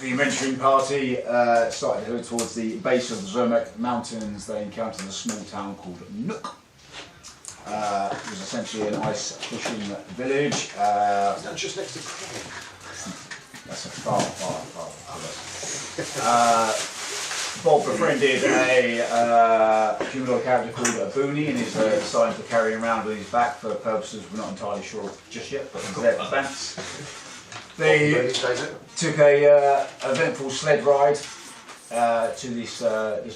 The adventuring party started to head towards the base of the Zermatt Mountains. They encountered a small town called Nook. It was essentially an ice fishing village. Is that just next to Craig? That's a far. Bob befriended a humanoid character called Booney and is deciding to carry him around on his back for purposes we're not entirely sure of just yet, but he's there for defence. They took a eventful sled ride to this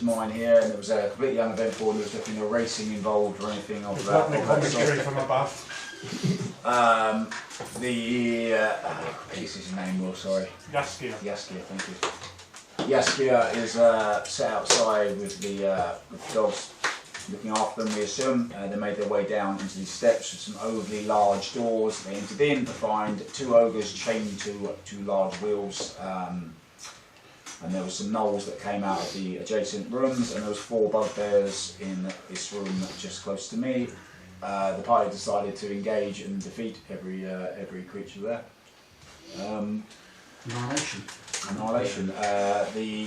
mine here, and it was completely uneventful, and there was definitely no racing involved or anything of that. Commentary from above. What's his name? Well, sorry. Yaskia. Yaskia, thank you. Yaskia is sat outside with the dogs looking after them, we assume. They made their way down into these steps with some overly large doors. They entered in to find two ogres chained to two large wheels. And there were some gnolls that came out of the adjacent rooms, and there was 4 bugbears in this room just close to me. The party decided to engage and defeat every creature there. Annihilation.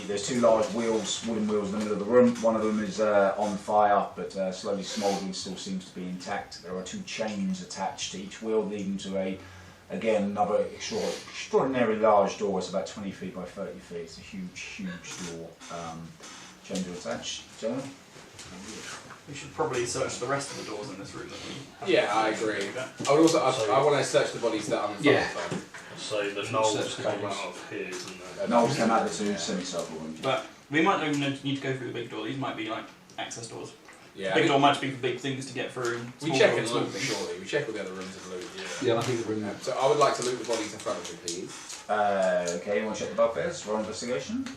There's 2 large wheels, wooden wheels in the middle of the room. One of them is on fire, but slowly smouldering, still seems to be intact. There are 2 chains attached to each wheel, leading to another extraordinarily large door. It's about 20 feet by 30 feet. It's a huge door. Chains are attached. Gentlemen? We should probably search the rest of the doors in this room. Yeah, I agree. I would also. I want to search the bodies that are in front of them. So the gnolls came out of here, isn't there? Gnolls came out of the 2 semicircle rooms. But we might not even need to go through the big door. These might be like access doors. Yeah. Big door might just be for big things to get through. And We check and loot, surely. We check all the other rooms and loot. Yeah, I think the room. So I would like to loot the bodies in front of me, please. Okay, you want to check the bugbears? Roll investigation.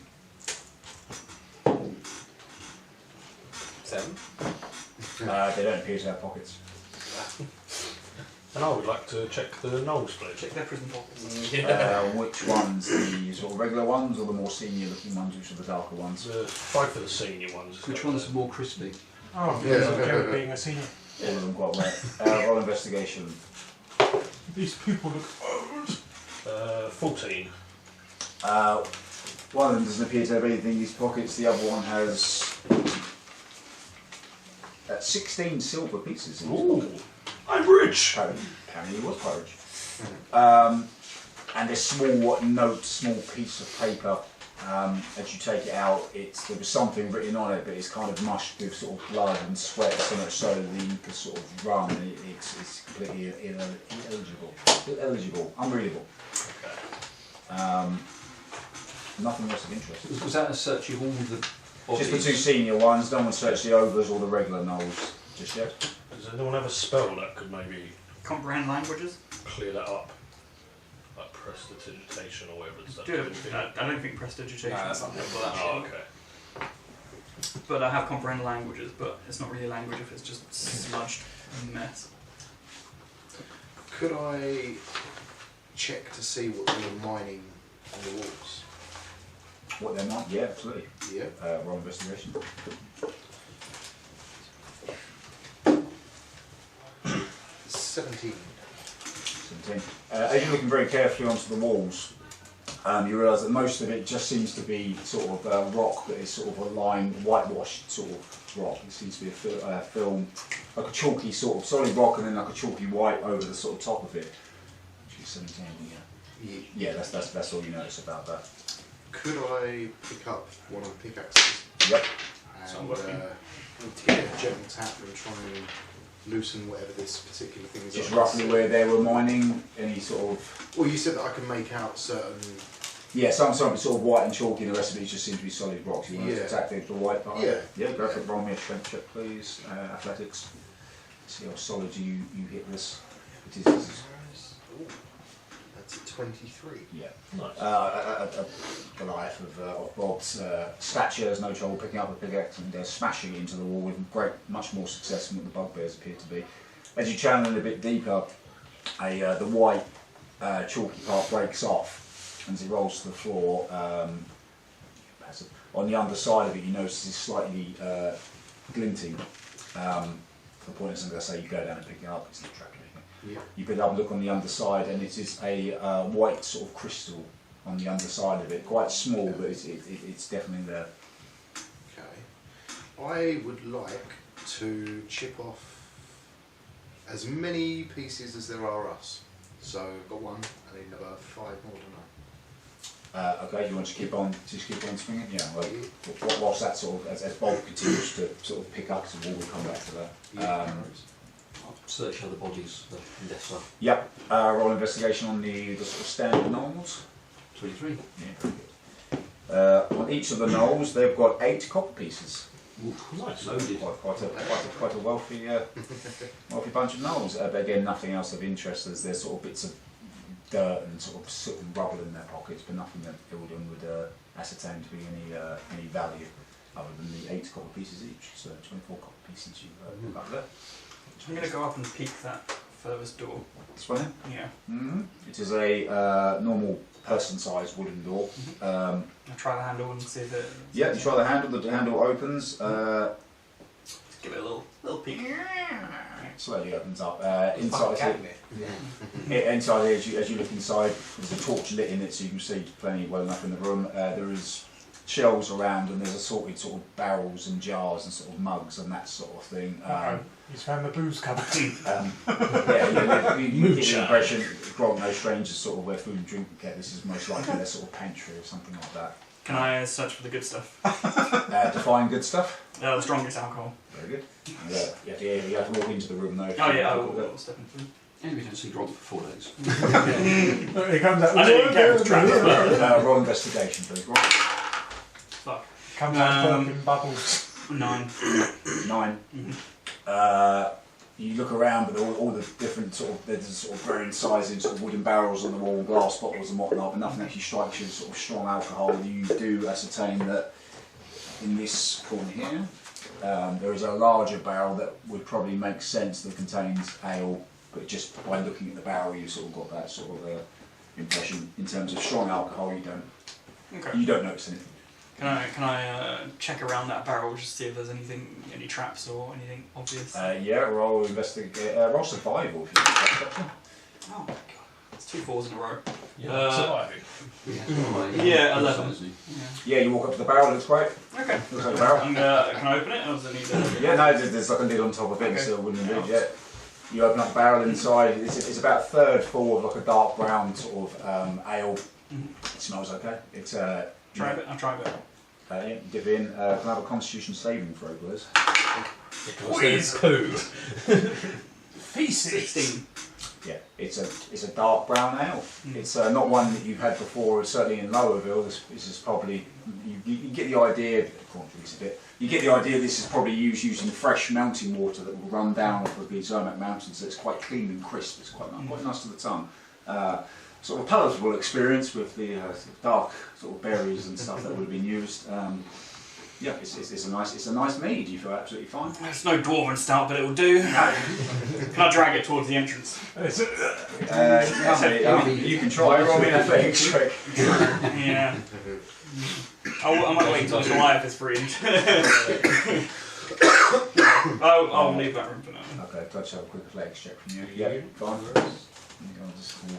7. They don't appear to have pockets. And I would like to check the gnolls, please. Check their prison pockets. Which ones? The sort of regular ones or the more senior looking ones, which are the darker ones? Both of the senior ones. Which one's more crispy? Oh, Yeah. Jerry being a senior. All of them quite well. Roll investigation. These people look 14. One of them doesn't appear to have anything in his pockets, the other one has 16 silver pieces in his pocket. I'm rich! Apparently he was quite rich. And a small note, small piece of paper. As you take it out, there was something written on it, but it's kind of mushed with sort of blood and sweat, so much so that the ink has sort of run. It's completely illegible, unreadable. Nothing else of interest. Was that a search of all the bodies? Just the 2 senior ones. No one searched the ogres or the regular gnolls just yet. Does anyone have a spell that could maybe Comprehend languages? clear that up? Like prestidigitation or whatever. Does that Do do it. anything? I don't think prestidigitation No, is that's something not for that. Oh, okay. But I have comprehend languages, but it's not really a language if it's just smudged mess. Could I check to see what they were mining on the walls? What they're not? Yeah, absolutely. Yeah. Roll investigation. 17. 17. As you're looking very carefully onto the walls, you realise that most of it just seems to be sort of rock, but it's sort of a lime, whitewashed sort of rock. It seems to be a film, like a chalky sort of solid rock, and then like a chalky white over the sort of top of it. Which is 17. Yeah, that's all you notice about that. Could I pick up one of the pickaxes Yep. and get a gentle tap and try and loosen whatever this particular thing is? Just on? roughly where they were mining, any sort of. Well, you said that I can make out certain. Yeah, some of it's sort of white and chalky, and the rest of it just seems to be solid rocks. You want to attack the white part? Yeah. Yeah, go for it. Roll me a strength check, please. Athletics. See how solid you hit this. It is. That's a 23. Yeah. Nice. A Goliath of Bob's stature has no trouble picking up a pickaxe and smashing it into the wall with much more success than what the bugbears appear to be. As you channel a bit deeper, the white chalky part breaks off. And as it rolls to the floor, on the underside of it, you notice it's slightly glinting. To the point of something I say, you go down and pick it up, it's not trapped or anything. Yeah. You pick it up and look on the underside, and it is a white sort of crystal on the underside of it. Quite small, but it's definitely there. Okay. I would like to chip off as many pieces as there are us. So I've got one, I need another 5 more, don't I? Okay, you want to keep on swinging? Yeah. Well, whilst that sort of as Bob continues to sort of pick up, so we'll come back to that. I'll search other bodies, the lesser. Yep. Roll investigation on the sort of standard knolls. 23. Yeah, very good. On each of the knolls, they've got 8 copper pieces. Nice. Loaded. Quite a wealthy bunch of knolls. But again, nothing else of interest. There's sort of bits of dirt and sort of soot and rubble in their pockets, but nothing that Ilden would ascertain to be any value other than the 8 copper pieces each. So 24 copper pieces you got there. I'm going to go up and peek that furthest door. This one here? Yeah. Mm-hmm. It is a normal person-sized wooden door. I'll try the handle and see if it... Yeah, you try the handle. The handle opens. Just give it a little peek. Slowly opens up. Fucking Inside, cabinet. inside here, as you look inside, there's a torch lit in it, so you can see plenty well enough in the room. There is shelves around, and there's assorted sort of barrels and jars and sort of mugs and that sort of thing. He's found the booze cupboard. Yeah, you get the impression, Grog no strangers sort of where food and drink are kept. This is most likely their sort of pantry or something like that. Can I search for the good stuff? Define good stuff. The strongest alcohol. Very good. You have to walk into the room though. Oh yeah, I will step into it. And we don't see Grog for 4 days. Here comes that. I didn't care if it's trapped. Roll investigation, please. Grog. Fuck. Comes out burping bubbles. 9. 9. You look around, but all the different sort of there's sort of varying sizes, sort of wooden barrels on the wall, glass bottles and whatnot, but nothing actually strikes you as sort of strong alcohol. You do ascertain that in this corner here, there is a larger barrel that would probably make sense that contains ale, but just by looking at the barrel, you sort of got that sort of impression. In terms of strong alcohol, you don't notice anything. Can I check around that barrel just to see if there's any traps or anything obvious? Yeah, roll investigate. Roll survival if you want. Oh my god, it's 2 4s in a row. Surviving. Yeah, 11. Yeah, you walk up to the barrel. Looks great. Okay. Looks like a barrel. And, can I open it, or does it need to... Yeah, no, there's like a lid on top of it, Okay. so it wouldn't be yet. You open up the barrel inside. It's about a third full of like a dark brown sort of ale. It smells okay. It's I'll try a bit. yeah, dip in. Can I have a Constitution saving throw, please? Because there's poo. Feces. 16. Yeah, it's a dark brown ale. It's not one that you've had before, certainly in Lowerville. This is probably you get the idea. You get the idea this is probably used using fresh mountain water that will run down off of the Zermatt Mountains. So it's quite clean and crisp. It's quite nice to the tongue. Sort of palatable experience with the dark sort of berries and stuff that would have been used. Yeah, it's a nice mead. You feel absolutely fine. It's no dwarven stout, but it will do. Can I drag it towards the entrance? You can try. Roll me an athletics check. Yeah. I might wait until Goliath is free. I'll leave that room for now. Okay, let's have a quick athletics check from you. Yeah, fine.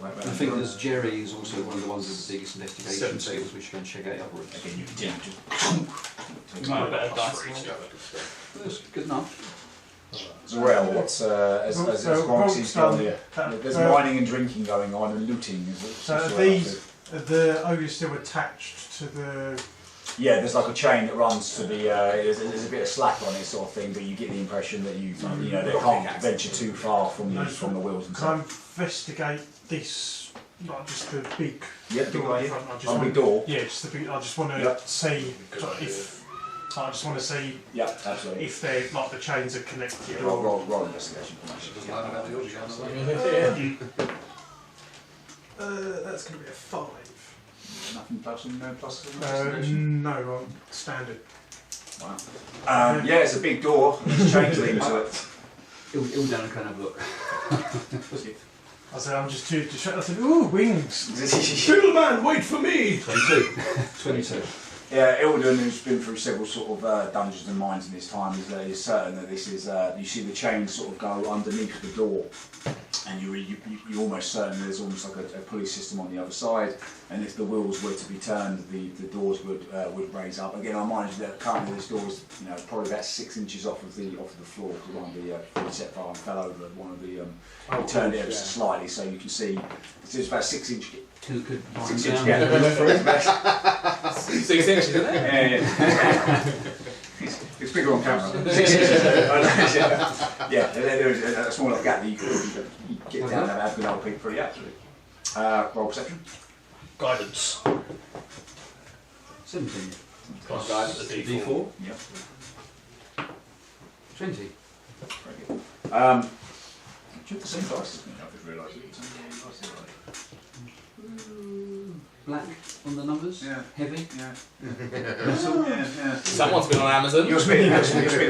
I think there's Jerry is also one of the ones with the biggest investigation skills, which you can check out upwards. Again, you continue You might have better dice. That's good enough. Zorel, what's as Gronk seems to on here? There's mining and drinking going on and looting. So are these the ogres still attached to the? Yeah, there's like a chain that runs to the. There's a bit of slack on it, sort of thing, but you get the impression that you know they can't venture too far from the wheels and Can I stuff. investigate this? Like just the big Yeah, big door. idea. I just On the want, door. yeah, just the big. I just want to Yep. see if. I just want to see Yeah, absolutely. if they're like the chains are connected. Yeah, or roll investigation. That's going to be a 5. Nothing plus and no plus. Investigation. No, standard. Wow. Yeah, it's a big door. There's chains leading to it. Ildan can have a look. I said, I'm just too distracted. I said, ooh, wings. Fiddleman, wait for me! 22. Yeah, Ilden, who's been through several sort of dungeons and mines in his time, is certain that this is. You see the chains sort of go underneath the door, and you're almost certain there's almost like a pulley system on the other side. And if the wheels were to be turned, the doors would raise up. Again, I mind you that currently this door is probably about 6 inches off of the floor. Because one of the fully set fire and fell over one of the. Turned it ever so slightly, so you can see it's about 6 inch. 6 inch gap. 6 inches, isn't it? Yeah. It's bigger on camera. 6 inches. Yeah, there's a small enough gap that you can get down and have a good old peek through. Yeah, absolutely. Roll perception. Guidance. 17. Plus Guidance. a D4. D4. Yep. 20. Very good. Do you have the same dice as me? I just realised it. Black on the numbers. Yeah. Heavy. Yeah. Metal. Yeah. Someone's been on Amazon. You're spending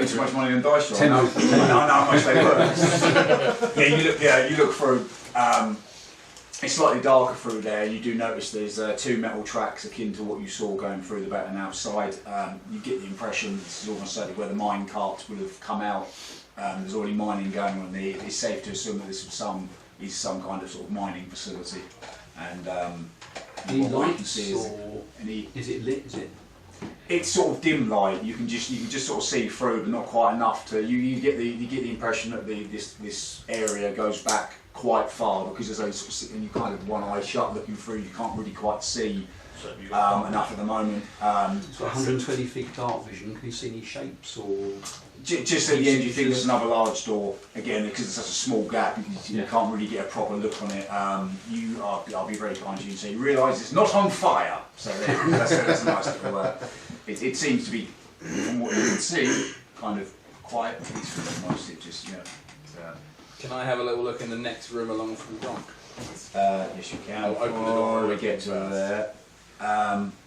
too much money on dice, John. Ten. No, how much they were. You look through. It's slightly darker through there. You do notice there's 2 metal tracks akin to what you saw going through the back and outside. You get the impression this is almost certainly where the mine carts would have come out. There's already mining going on there. It's safe to assume that this was some kind of sort of mining facility. And Any what you can lights see or is it lit? Is it? it's sort of dim light. You can just sort of see through, but not quite enough to. You get the impression that this area goes back quite far because there's only sort of sitting, you kind of one eye shut looking through. You can't really quite see So have you got enough at the moment. It's got 120 feet dark vision. Can you see any shapes or? Just at the end, you think there's another large door. Again, because it's such a small gap, you can't really get a proper look on it. I'll be very kind to you and say you realise it's not on fire. So that's a nice little. It seems to be, from what you can see, kind of quiet, peaceful almost. It just Can I have a little look in the next room along from Gronk? yes, you can. I'll open the door Before we and get to first. there.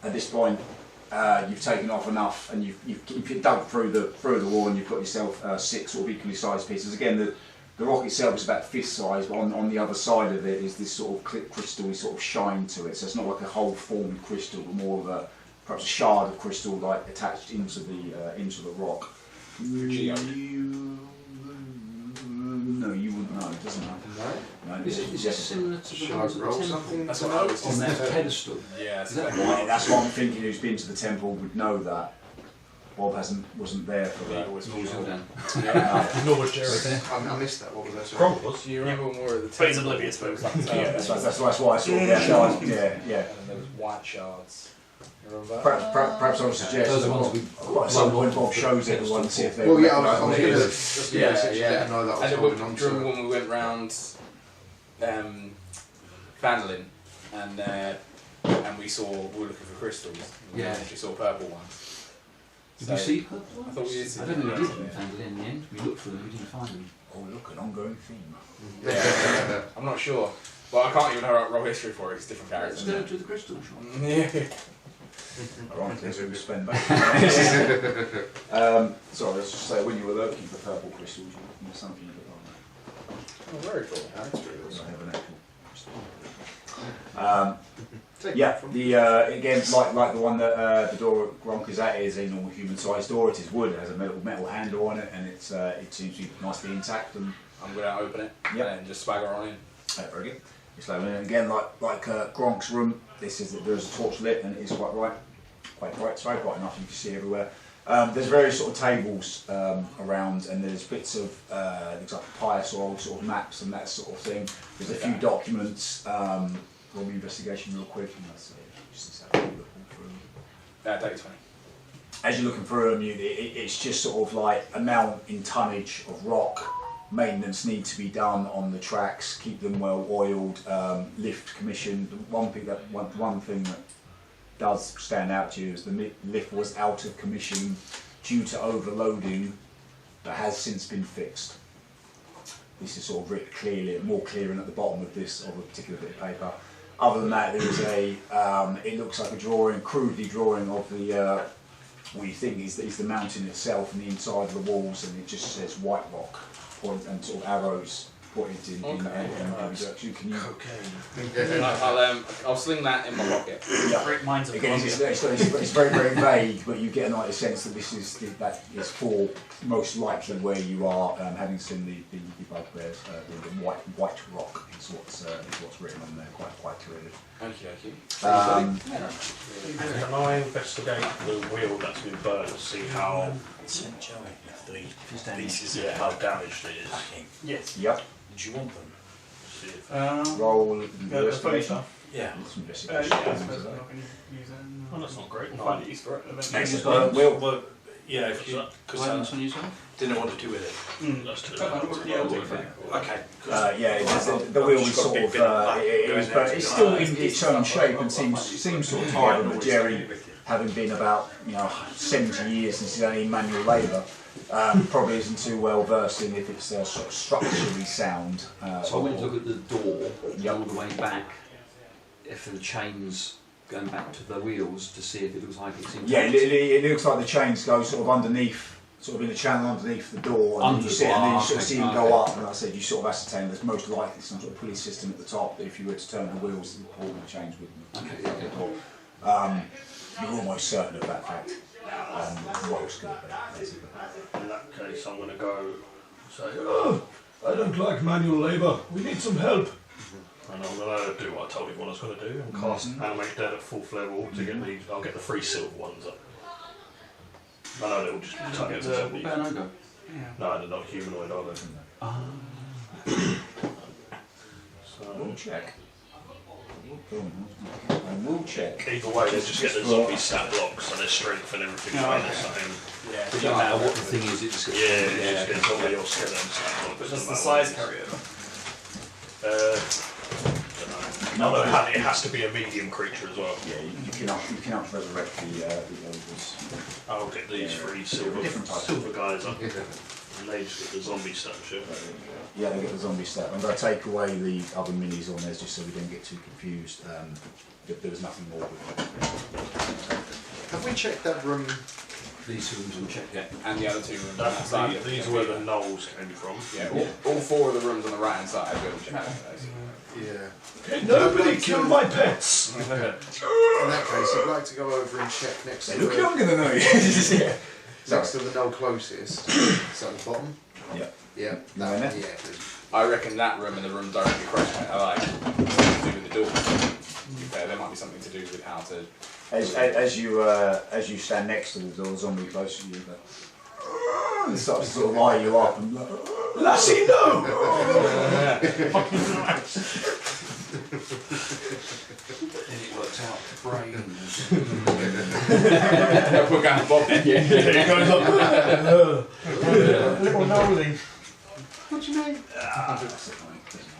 At this point, you've taken off enough, and you've dug through the wall, and you've got yourself 6 sort of equally sized pieces. Again, the rock itself is about fist size, but on the other side of it is this sort of crystal sort of shine to it. So it's not like a whole formed crystal, but more of perhaps a shard of crystal like attached into the rock. No, you wouldn't know. It doesn't matter. No, Is this similar to the Shall I ones at the roll temple? something? That's what I was On just that saying. pedestal. Yeah, Is that Right, that's what I'm thinking. Who's been to the temple would know that. Bob wasn't there for that. It's all down. Nor was Jerry. I missed that. What was that? Sorry. Gronk was. Do you remember when we were at the But he's temple? oblivious, folks. Yeah, that's why I sort of yeah. And then there was white shards. You remember that? Perhaps I would suggest Those are that ones Bob- we- at some point Bob shows everyone to see if they Well, yeah, I recognise was what it going to is. just Yeah, let yeah. them know that I was And then holding on do you remember to. when we went round Fandolin and we were looking for crystals. And we Yeah. actually saw purple ones. Did So- you see purple I ones? thought we did see I don't know them. if we did find it in the end. We looked for them, we didn't find them. Oh, look, an ongoing theme. Yeah, I'm not sure. But I can't even roll history for it, it's different Let's characters. go to the crystal shop. Yeah. Ironically, as we spend back. Sorry, let's just say when you were looking for purple crystals, you were looking for something a bit like that. Oh, very cool. That's I true. don't have an actual. Yeah, again, like the one that the door at Gronk is at is a normal human-sized door. It is wood, it has a metal handle on it, and it seems to be nicely intact. And I'm going to open it Yep. and just swagger on in. very good. It's like, and again, like Gronk's room, there's a torch lit, and it is quite bright. It's very bright enough you can see everywhere. There's various sort of tables around, and there's bits of looks like pious or old sort of maps and that sort of thing. There's a few documents. Roll me investigation real quick, and that's just have a look through. Take 20. As you're looking through them, it's just sort of like amount in tonnage of rock. Maintenance needs to be done on the tracks, keep them well oiled, lift commissioned. One thing that does stand out to you is the lift was out of commission due to overloading, but has since been fixed. This is sort of written more clear at the bottom of a particular bit of paper. Other than that, there is it looks like a crudely drawing of the what you think is the mountain itself and the inside of the walls, and it just says White Rock and sort of arrows pointed in introduction. Can you? I'll sling that in my pocket. Yeah. Great minds of Again, Columbia. it's very, very vague, but you get a sense that this is for most likely where you are, having seen the bugbears. The white rock is what's written on there quite clearly. Thank you. Can I investigate the wheel that's been burnt to see how Send Joey the pieces, how damaged it is? Yes. Yep. Do you want them? See if Roll The funny investigation. stuff. Yeah. Some Yeah, investigation. I suppose we're not going to use it. oh, that's not great. We'll find a use for it eventually. Excellent. Well, yeah, if you, because Guidance on yourself? didn't know what to do with it. Let's do Yeah, I'll take that. it. Okay. The wheel is sort of, but it's still in its own shape and seems sort of tired. But Jerry, having been about 70 years since he's only in manual labour, probably isn't too well versed in if it's sort of structurally sound. So I went to look at the door Yep. all the way back, if the chains going back to the wheels to see if it looks like it's intact. Yeah, it looks like the chains go sort of underneath, sort of in the channel underneath the door, and you sort of see them go up. And like I said, you sort of ascertain there's most likely some sort of pulley system at the top that if you were to turn the wheels, you pull the chains with them. Okay, You're almost certain of that fact. What it's going to be, basically. In that case, I'm going to go say, oh, I don't like manual labour. We need some help. And I'm going to do what I told everyone I was going to do and cast Animate Dead at 4th level to get these. I'll get the 3 silver ones up. I know they'll just turn into zombies. Bernogo. No, they're not humanoid, are they? We'll check. We'll check. Either way, they just get the zombie stat blocks and their strength and everything remain the same. But you don't know what the thing is, it just gets... Yeah, it just gets all your skeleton stat blocks. But does the size carry over? No, it has to be a medium creature as well. Yeah, you can up resurrect the elders. I'll get these 3 Different types. silver guys up. And they just get the zombie stat shit. Yeah, they get the zombie stat. I'm going to take away the other minis on there just so we don't get too confused. There was nothing more with it. Have we checked that room? These rooms and check yet. And the other 2 rooms on that side. These are where the gnolls came from. Yeah, all 4 of the rooms on the right hand side we'll check out. Yeah. Nobody kill my pets! In that case, I'd like to go over and check next They to look the, younger than I. Yeah. next to the null closest. Is that the bottom? Yeah. Yeah. No, in there? Yeah, please. I reckon that room and the room directly across from it are like something to do with the door. To be fair, there might be something to do with how to. As you stand next to the door, zombie close to you, it starts to sort of eye you up and Lassie, no! Then it works out brains. We're going to Bob. It goes up. Little Nolly. What do you mean?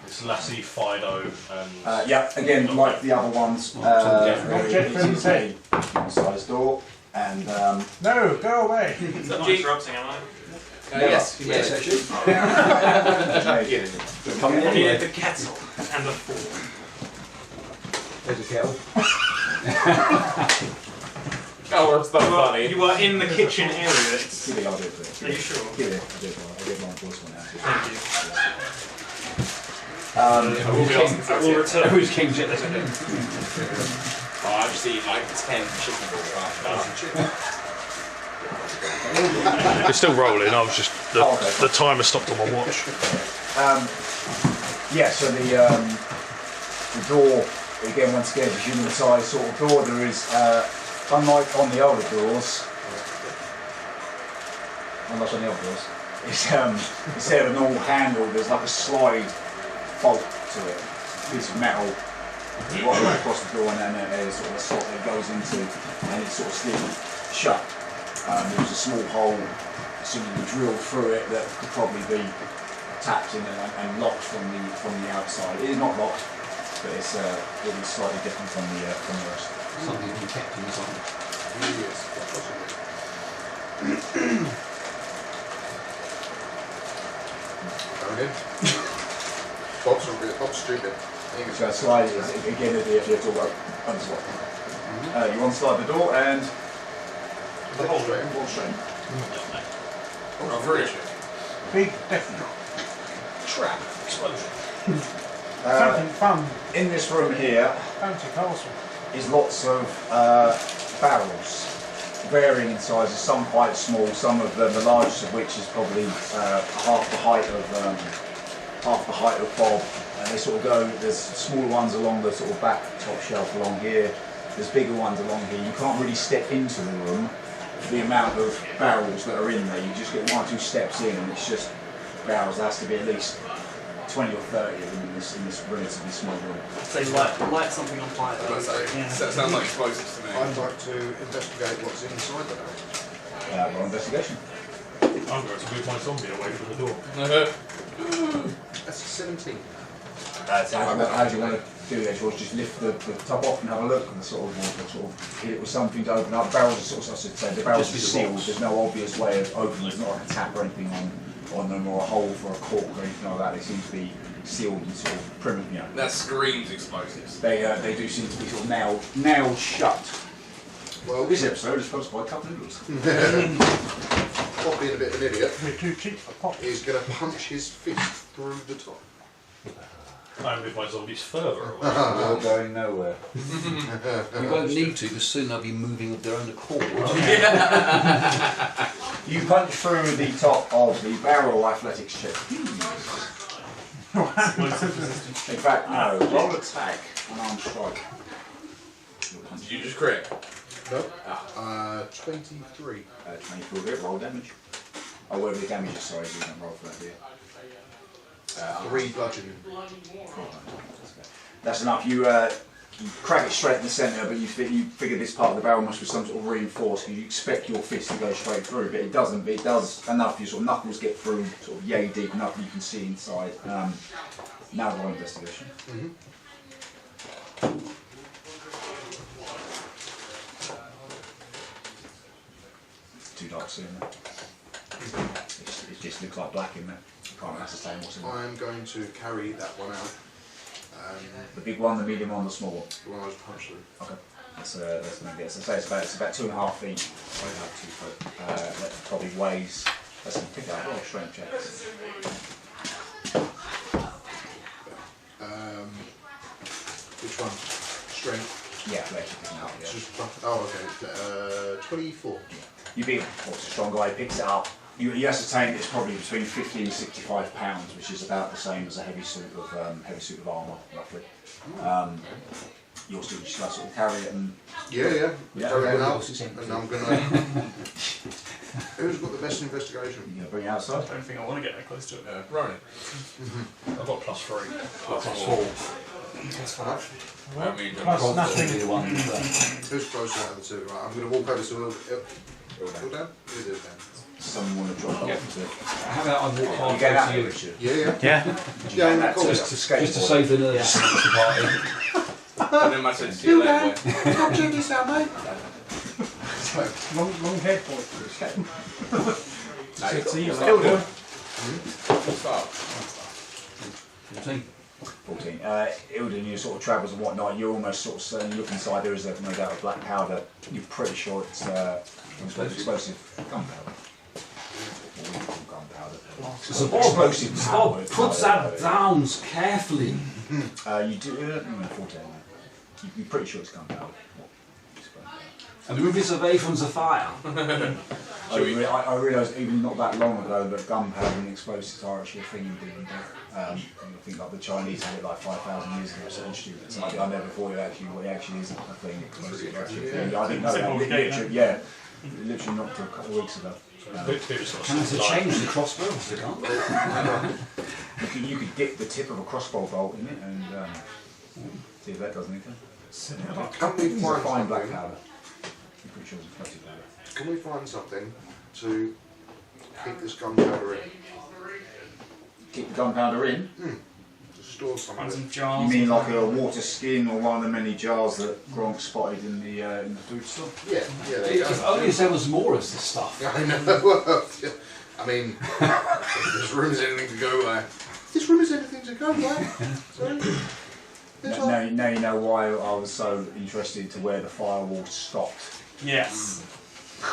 It's Lassie, Fido, and. Yeah, again, like the other ones, it's a size door, and No, go away. Is that not interrupting, am I? Yes, Yes, actually. come in Yeah, anyway. the kettle and the fork. There's a kettle. Oh, it's not funny. You are in the kitchen area. It's, Give it, I'll do it for are you. you sure? Give it, I'll get my voice one out. Thank you. I will return. Who's king jet? Oh, I've just eaten like 10 chicken balls after. It's still rolling. I was just okay. the timer stopped on my watch. Yeah, so the door, again, once again, is human size sort of door. There is, unlike on the older doors, it's, instead of a normal handle, there's like a slide bolt to it, piece of metal, right across the door, and then there's sort of a slot that goes into, and it's sort of still shut. There's a small hole, so you drill through it that could probably be tapped in and locked from the outside. It is not locked, but it is slightly different from the rest. Something's been kept inside. Yes, possibly. Going in. Bob's stupid. So slide is again if you have to work unslide. You unslide the door and The whole way. wall straight. Oh, very Big definite. trap. Explosion. Something fun. In this room here Fancy castle. is lots of barrels, varying in sizes. Some quite small, some of them, the largest of which is probably half the height of Bob. And they sort of go. There's smaller ones along the sort of back top shelf along here. There's bigger ones along here. You can't really step into the room for the amount of barrels that are in there. You just get 1 or 2 steps in, and it's just barrels. There has to be at least 20 or 30 of them in this relatively small room. Say light something on fire. I was gonna say, Yeah. that sounds like explosives to me. I'd like to investigate what's inside the barrel. Roll investigation. I'm going to move my zombie away from the door. That's a 17. How do you want to do that? You just lift the top off and have a look, and sort of hit it with something to open up. Barrels are sort of, I should say, the barrels are sealed. There's no obvious way of opening. There's not like a tap or anything on them, or a hole for a cork or anything like that. They seem to be sealed and sort of primitive. You know, That screams explosives. they do seem to be sort of nailed shut. Well, This episode is sponsored by Cup Noodles. Bob, being a bit of an idiot, We're too cheap for pop. is going to punch his fist through the top. I move my zombies further away. You're going nowhere. You won't need to, because soon they'll be moving of their own accord. You punch through the top of the barrel athletics check. In fact, no. Roll attack, unarmed strike. Did you just crit? No. 23. 24 bit, roll damage. Oh, whatever the damage is, sorry, you don't roll for that, do you? 3 bludgeoning. That's enough. You crack it straight in the centre, but you figure this part of the barrel must be some sort of reinforced, because you expect your fist to go straight through, but it doesn't. But it does enough. Your sort of knuckles get through, sort of yay deep enough that you can see inside. Now roll investigation. It's too dark to see in there. It just looks like black in there. You can't ascertain what's in there. I'm going to carry that one out. The big one, the medium one, the small one. The one I was punched through. Okay. That's going to be. So it's about 2.5 feet. About 2 foot. That probably weighs. Let's pick that up. Roll strength checks. Which one? Strength. Yeah, let you pick it up. It's Yeah. just, oh, okay. 24. You being a strong guy, picks it up. You ascertain it's probably between 50 and 65 pounds, which is about the same as a heavy suit of armour, roughly. You're still just like sort of carry it and. Yeah. Yeah, Carry it okay. out. And I'm going to. Who's got the best investigation? You gonna bring it I outside? don't think I want to get that close to it. Ronnie. I've got +3. That's fine. I mean, Plus nothing. Who's closer out of the two? Right, I'm going to walk over to Will down. You do it down. Someone want to drop Yeah. off to. How about I walk You halfway get out to you, of it, Richard. Yeah. Yeah, Yeah, cool. just to skate. just to save the nerves of the party. and then my sense to your leg way. Stop doing this out, mate. Long head for it. See you Still do. Start. 14. 14. Ilden, you sort of travels and whatnot, you're almost sort of certain, you look inside, there is no doubt of black powder. You're pretty sure it's explosive gunpowder. So Explosive powder. Bob, put that down carefully. You do, 14. You're pretty sure it's gunpowder. And remove this away from the fire. I realised even not that long ago that gunpowder and explosives are actually a thing in Britain. I think like the Chinese had it like 5,000 years ago, so it's stupid. So I never thought it actually is a thing. Explosives are actually a thing. I didn't know that. Literally not till a couple of weeks ago. Can they change the crossbows? They can't. You could dip the tip of a crossbow bolt in it and see if that does anything. Can we It's a find fine black something? powder. I'm pretty sure it's explosive powder. Can we find something to keep this gunpowder in? Keep the gunpowder in. To store some Find of it. some jars. You mean like a water skin or one of the many jars that Gronk spotted in the food store? Yeah, there you If go. only there was more of this stuff. I know. Well, yeah. I mean, if this room is anything to go by. This room is anything to go by. Sorry. It's all- Now you know why I was so interested to where the firewall stopped. Yes.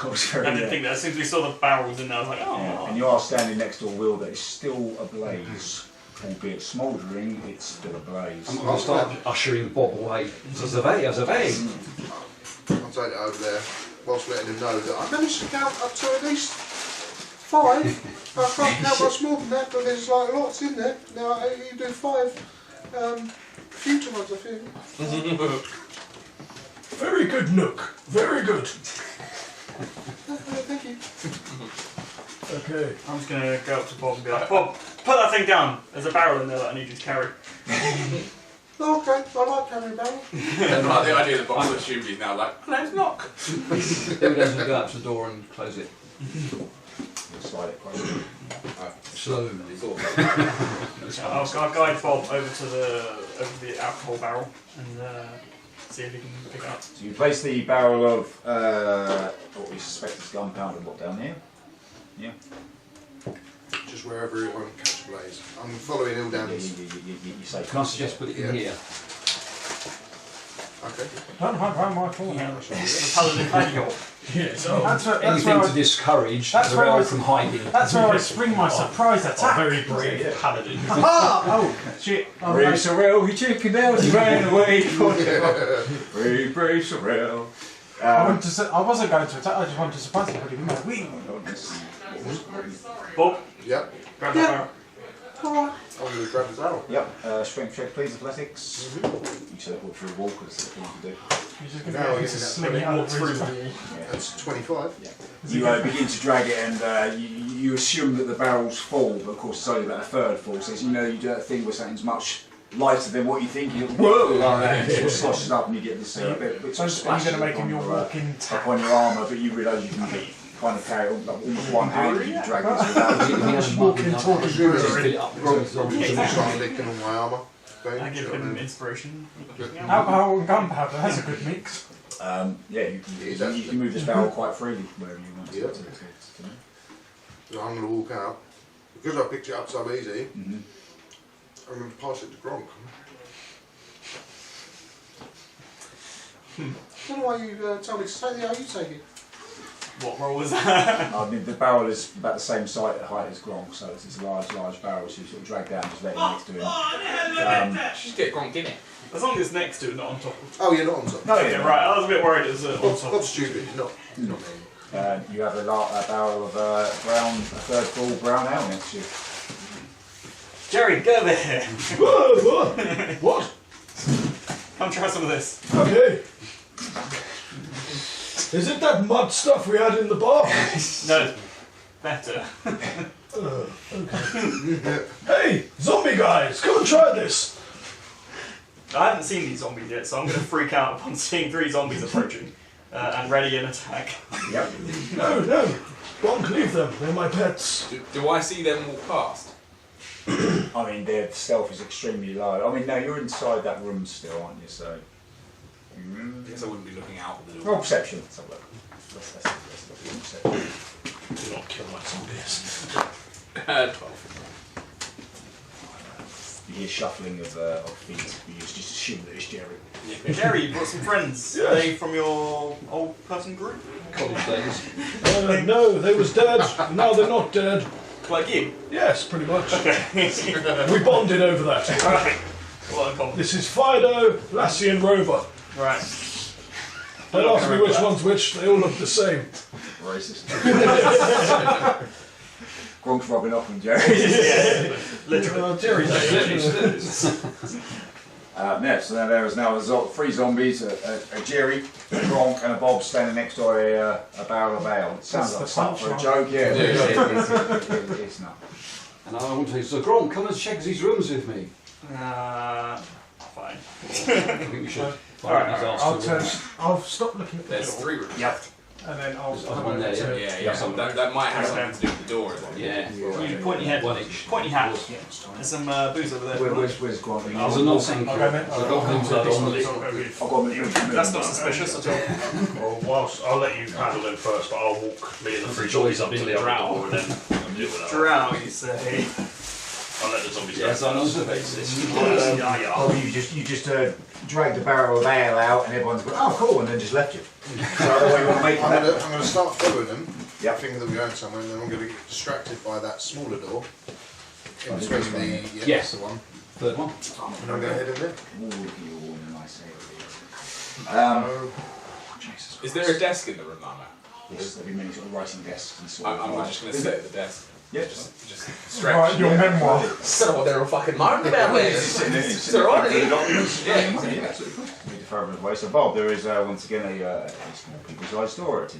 I was very, I didn't think that. As soon as we saw the barrels in there, I was like, oh. yeah. And you are standing next to a wheel that is still ablaze. albeit smouldering, it's still ablaze. I'm going to start ushering Bob away. Survey, survey. I'll take it over there, whilst letting him know that I managed to count up to at least 5. I can't count much more than that, but there's like lots in there. Now you do 5 future ones, I think. Very good, Nook. Very good. Thank you. Okay. I'm just going to go up to Bob and be like, Bob, put that thing down. There's a barrel in there that I need you to carry. Oh, okay, I like carrying barrel. And like the idea that Bob's assumed he's now like, let's knock. Who doesn't go up to the door and close it? We'll slide it quite Slowly. I'll guide Bob over the alcohol barrel and see if he can pick it up. So you place the barrel of what we suspect is gunpowder down here. Yeah. Just wherever it won't catch a blaze. I'm following Ill down. You say. Can I suggest put it in here? Okay. Don't hide behind my corner. The paladin patio. Yes. That's Anything where to discourage that's the where realm I- from hiding. That's where I spring my surprise attack. Very brave paladin. Oh shit! Brave Sorrel, he chickened out, he ran away. Brave Sorrel. I wasn't going to attack. I just wanted to surprise him. Put him in my wing. Bob, Yep. grab that barrel. Alright. I'm going to grab the barrel. Yep, strength check please, athletics. You teleport through the wall because that's what you do. You're just going Now to I get get to that sling it out of through his the back. wall. That's 25. You begin to drag it and you assume that the barrel's full, but of course it's only about a third full, so you know you do that thing where something's much lighter than what you think, you whoa, like that, and it sort of sloshes up and you get this bit So are you going to make him your walking up tank? on your armour, but you realise you can kind of carry it like, almost one hand and you can drag this without He has walking talking. Just fill it up. Start licking on my armour. I give him inspiration. Alcohol and gunpowder. That's a good mix. yeah, you can move this barrel quite freely wherever you want to. Yeah. So I'm going to walk out. Because I picked it up so easy, Mm-hmm. I'm going to pass it to Gronk. I don't know why you told me to take it. How you take it? What roll was that? I mean, the barrel is about the same height as Gronk, so it's a large barrel, so you sort of drag down, just let it next to him. Just get Gronk in it. As long as it's next to it, not on top of Oh, you're not on top. No, it. Okay, right, I was a bit worried it was on Bob's, top. Bob's stupid. He's not me. You have a barrel of a third full brown ale next to you. Jerry, go there! Whoa, what? Come try some of this. Okay. Is it that mud stuff we had in the bar? No, better. Okay. Hey, zombie guys, come and try this. I haven't seen these zombies yet, so I'm going to freak out upon seeing 3 zombies approaching and ready an attack. Yep. No, Gronk, leave them. They're my pets. Do I see them walk past? I mean, their stealth is extremely low. I mean, no, you're inside that room still, aren't you? So. I guess I wouldn't be looking out the door. Roll perception. Let's have a look. Let's look at perception. Do not kill my zombies. 12. You hear shuffling of feet. You just assume that it's Jerry. Jerry, you brought some friends. Yes. Are they from your old person group? College days. No, they was dead. Now they're not dead. Like you? Yes, pretty much. Okay. We bonded over that. Right. Well, uncommon. This is Fido, Lassie and Rover. Right. Don't ask me which one's which, they all look the same. Racist. Gronk's rubbing off on Jerry. Yeah, literally. Jerry's So there is now 3 zombies, a Jerry, a Gronk, and a Bob standing next to a barrel of ale. It sounds like a start for a joke, yeah. It's not. And I want to say, so Gronk, come and check these rooms with me. Fine. I think we should. Alright, I'll stop looking at the There's door, 3 rooms. Yep. and then I'll. There's one there, Yeah, Yeah. So that might have something to do with the door as well. Yeah. You pointy head. One each. Pointy hat. There's some booze over there. Where's Gronk? There's another thing. I'll go there. I've got him to on the list. I've got him. That's not suspicious at all. Well, whilst I'll let you handle them first, but I'll walk me and the 3 zombies up to the other door and then deal with that. Drow, you say. I'll let the zombies Yes, go. on observation. Oh, you just dragged the barrel of ale out, and everyone's going, oh, cool, and then just left you. So the way you want to make I'm that. going to start following them. Yep. Thinking that we're going somewhere, and then I'm going to get distracted by that smaller door. In between the Yes. the one. Third one. Can I go ahead in there? Ooh, look at you all in a nice area. Jesus Is there a desk in the room, Lama? Yes, there'll be many sort of writing desks and sort I'm of. just going to sit at the desk. Yeah, Just stretch. Right, your memoir. I don't know what they're all fucking moaning about there. It's alright. So Bob, there is once again a small people's-sized door. It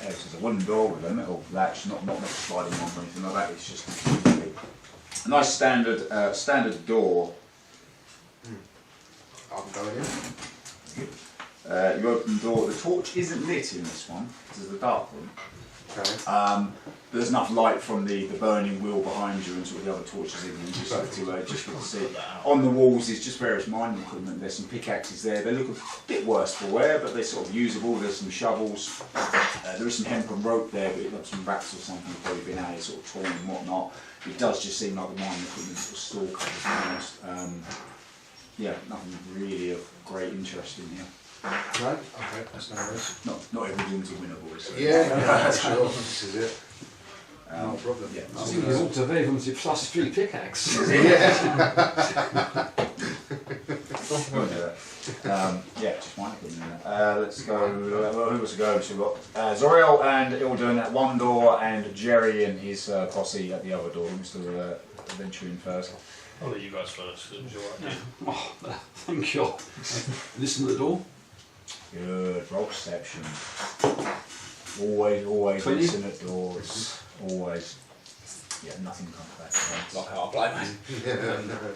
is a wooden door with a metal latch, not sliding on or anything like that. It's just a nice standard door. I'm going in. You open the door. The torch isn't lit in this one. This is the dark room. Okay. There's enough light from the burning wheel behind you and sort of the other torches in you just to see. On the walls is just various mining equipment. There's some pickaxes there. They look a bit worse for wear, but they're sort of usable. There's some shovels. There is some hempen rope there, but it looks some rats or something have probably been out here sort of torn and whatnot. It does just seem like the mining equipment sort of store covers, to be honest. Yeah, nothing really of great interest in here. No? Okay, that's no worries. Not every room's a winnable, so. Yeah, sure. This is it. No problem. Yeah. I think you ought to have even the +3 pickaxe. Yeah, just mine equipment. Let's go. Who was to go? So we've got Zoriel and Ilden at one door, and Jerry and his posse at the other door. Who's to venture in first? I'll let you guys first. It was your idea. Oh, thank you. Listen to the door. Good. Roll perception. Always 20? listen at doors. Always. Yeah, nothing comes back. Like how I play, mate.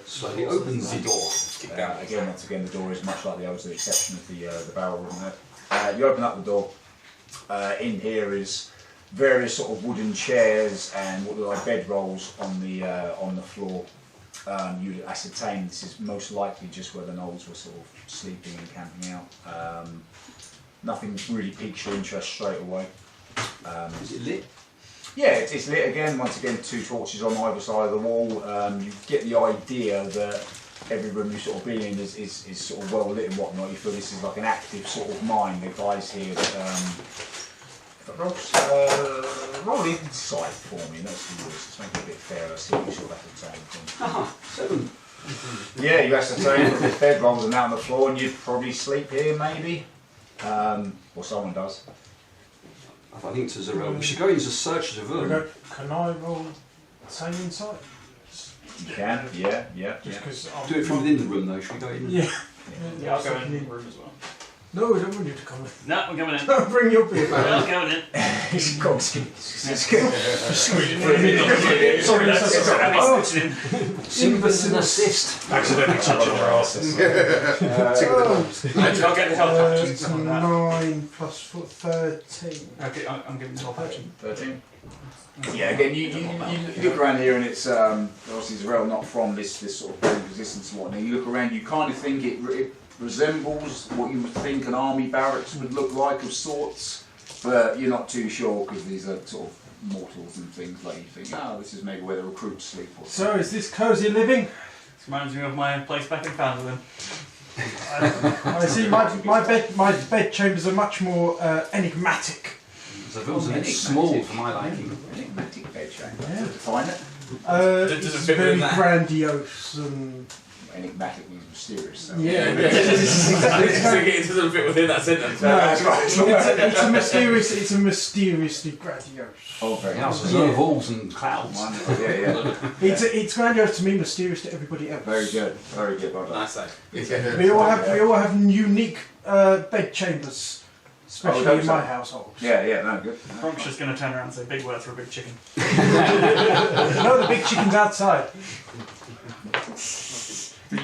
Slowly opens the door. Kick down. Once again, the door is much like the others, with the exception of the barrel room there. You open up the door. In here is various sort of wooden chairs and what look like bedrolls on the floor. You'd ascertain this is most likely just where the Knolls were sort of sleeping and camping out. Nothing really piques your interest straight away. Is it lit? Yeah, it's lit again. Once again, 2 torches on either side of the wall. You get the idea that every room you sort of be in is sort of well lit and whatnot. You feel this is like an active sort of mine. The guys here that roll inside for me. That's the rules. Just make it a bit fairer. See what you sort of ascertain. Aha, 7. Yeah, you ascertain that there's bedrolls and out on the floor, and you'd probably sleep here, maybe, or someone does. I think it's a room. We should go into search of the room. Can I roll same insight? You can, yeah. Just because Do it from within the room though. Should we go in? Yeah. Yeah, I'll go in the room as well. No, we don't want you to come in. No, we're going in. Don't bring your beer back. I'm going in. It's good. Sorry, Sympathy and assist. Accidentally touching your arse. I'll get the health action. It's 9 plus 13. Okay, I'm giving the health action. 13. Yeah, again, you look around here and it's obviously Zerel not from this sort of building resistance and whatnot. You look around, you kind of think it resembles what you would think an army barracks would look like of sorts, but you're not too sure because these are sort of mortals and things like you think, oh, this is maybe where the recruits sleep or So, is this cosy living? This reminds me of my place back in Founderland. I see my bed chambers are much more enigmatic. The room's a bit small for my liking. enigmatic bed chamber. Yeah. Define it. Does it It's fit very within that? grandiose and Enigmatic means mysterious. So. yeah. It doesn't fit within that sentence. No, that's right. it's a mysteriously grandiose. Oh, very House nice. has no walls and clouds. Wonderful. Yeah. It's grandiose to me, mysterious to everybody else. Very good. Very good. Well done. Nice say. We all have unique bed chambers, especially Oh, in my household. Yeah, no, good. Gronk's just going to turn around and say big word for a big chicken. No, the big chicken's outside.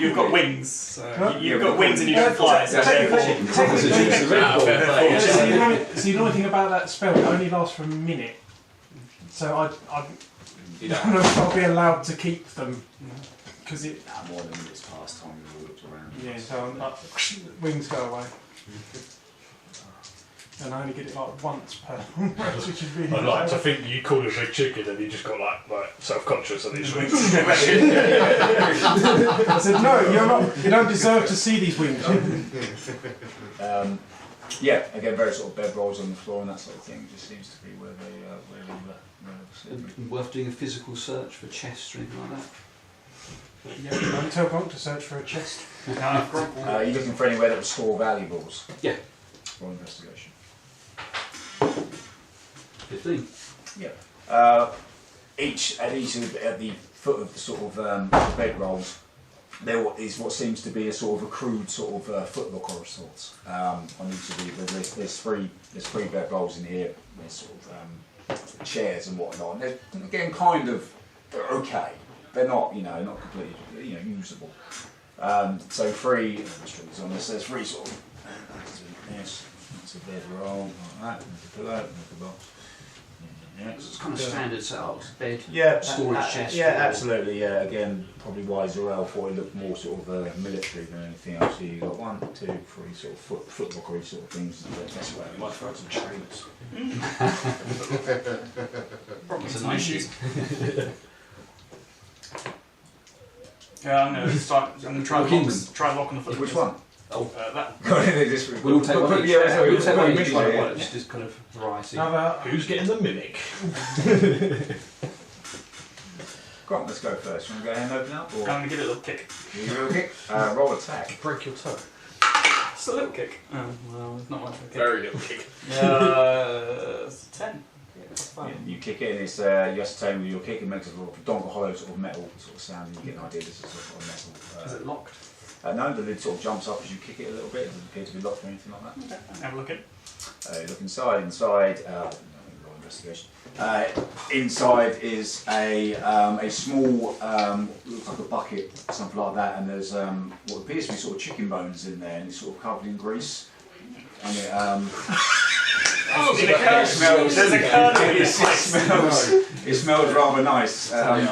You've got wings. So Huh? you've got wings and you can fly. So therefore, Technically, Fair so you know anything about that spell? It only lasts for a minute. So I You don't don't. know if I'll be allowed to keep them because it. More than it's past time we've all looked around. Yeah, so wings go away. And I only get it like once per which is really I'd like to bad. think you call it a big chicken and you just got like self-conscious and it's wings. I said, no, you don't deserve to see these wings. Yeah, again, very sort of bed rolls on the floor and that sort of thing. Just seems to be where they sleep. Worth doing a physical search for chests or anything like that. Yeah, don't tell Gronk to search for a chest. You're looking for anywhere that would store valuables? Yeah. For investigation. 15. Yeah. At the foot of the sort of bed rolls, there is what seems to be a sort of a crude sort of footlocker of sorts. On each of there's three bed rolls in here. There's sort of chairs and whatnot. And they're again they're okay. They're not not completely usable. So three strings on this. There's three sort of yes. That's a bed roll like that. There's a pillow. There's a box. Yeah. So it's kind of standard setup. Bed, Yeah, storage chest. Yeah, absolutely. Yeah, again, probably why Zorel thought it looked more sort of military than anything else. So you got 1, 2, 3 sort of footlockery sort of things. That's why You might throw out some trainers. Probably It's a some nice issues. sheet. Yeah, I'm gonna try Look in and them. try and lock on the foot. Which one? Oh, That. we'll all take one each. Yeah, so We'll take one each. yeah, yeah. It's just kind of variety. Who's getting the mimic? Go on, let's go first. You want to go ahead and open up? Or I'm gonna give it a little kick. give it a little kick? Roll attack. Break your toe. Just a little kick. Oh, well, it's not much of a kick. Very little kick. It's a 10. Yeah, that's fine. Yeah, you kick it and it's, you ascertain with your kick, it makes a sort of dongle hollow sort of metal sort of sound and you get an idea this is sort of metal. Is it locked? No, the lid sort of jumps up as you kick it a little bit. It doesn't appear to be locked or anything like that. Okay, have a look at it. You look inside. Roll investigation. Inside is a small, looks like a bucket, something like that, and there's what appears to be sort of chicken bones in there, and it's sort of covered in grease. And it, There's a kernel in this place. it smells rather nice. And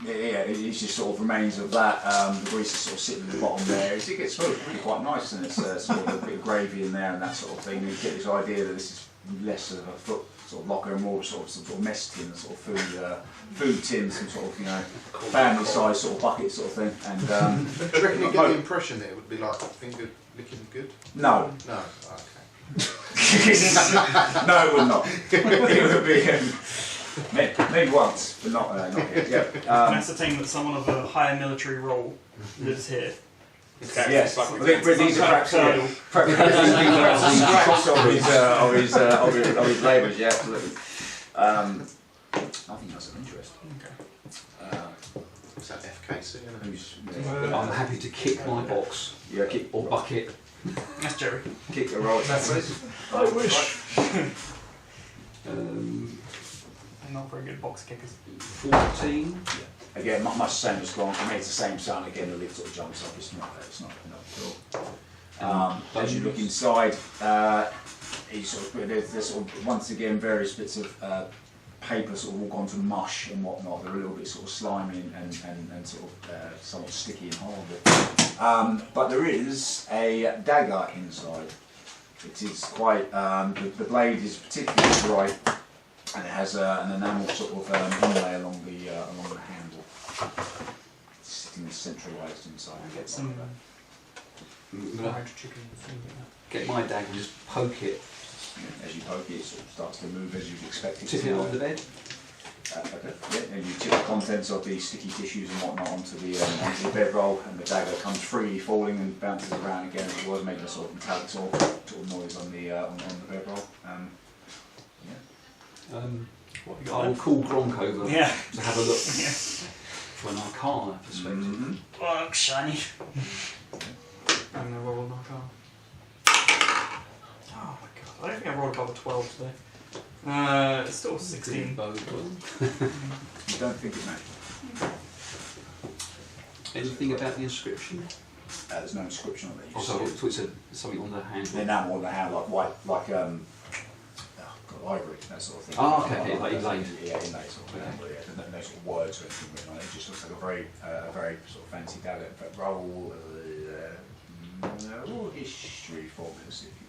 it's just sort of remains of that. The grease is sort of sitting at the bottom there. It gets smells really quite nice, and it's sort of a bit of gravy in there and that sort of thing. You get this idea that this is less of a foot sort of locker and more sort of some sort of mess tin, sort of food tin, some sort of family size sort of bucket sort of thing. And Do you reckon you get the impression that it would be like finger licking good? no. No. Okay. No, it would not. It would be maybe once, but not here. Yeah. I can ascertain that someone of a higher military role lives here. Yes. These are perhaps scraps of his labours. Yeah, absolutely. I think that's of interest. Okay. Is that FKC? Who's I'm happy to kick my box yeah, kick or bucket. That's Jerry. kick a roll attack, please. I wish. They're not very good box kickers. 14. Again, much the same as Gronk. I mean, it's the same sound. Again, the lid sort of jumps up. It's not at all. As you look inside, there's sort of once again various bits of paper sort of all gone to mush and whatnot. They're a little bit sort of slimy and sort of somewhat sticky and horrible. But there is a dagger inside. It is quite. The blade is particularly bright, and it has an enamel sort of inlay along the handle. It's sitting centralised inside. Get some I'm gonna fried chicken. get my dagger and just poke it. As you poke it, it sort of starts to move as you'd expect it Tip it to. on the bed. Okay. Yeah, and you tip the contents of the sticky tissues and whatnot onto the bedroll, and the dagger comes freely falling and bounces around again as it was, making a sort of metallic sort of noise on the bedroll. What have you I got will there? call Gronk over Yeah. to have a look Yeah. from an arcana perspective. Mm-hmm. Oh, looks shiny. I'm gonna roll an arcana. Oh my god. I don't think I rolled above a 12 today. It's still 16. Bode well. You don't think it may? Anything about the inscription? There's no inscription on it. You Oh, just sorry, see so it said something on the the handle. enamel on the hand, like white, ivory, that sort of thing. Oh, okay, yeah, like inlaid. Yeah, inlaid sort of thing. Yeah, there's no sort of words or anything written on it. It just looks like a very sort of fancy dagger. In fact, roll history for me to see if you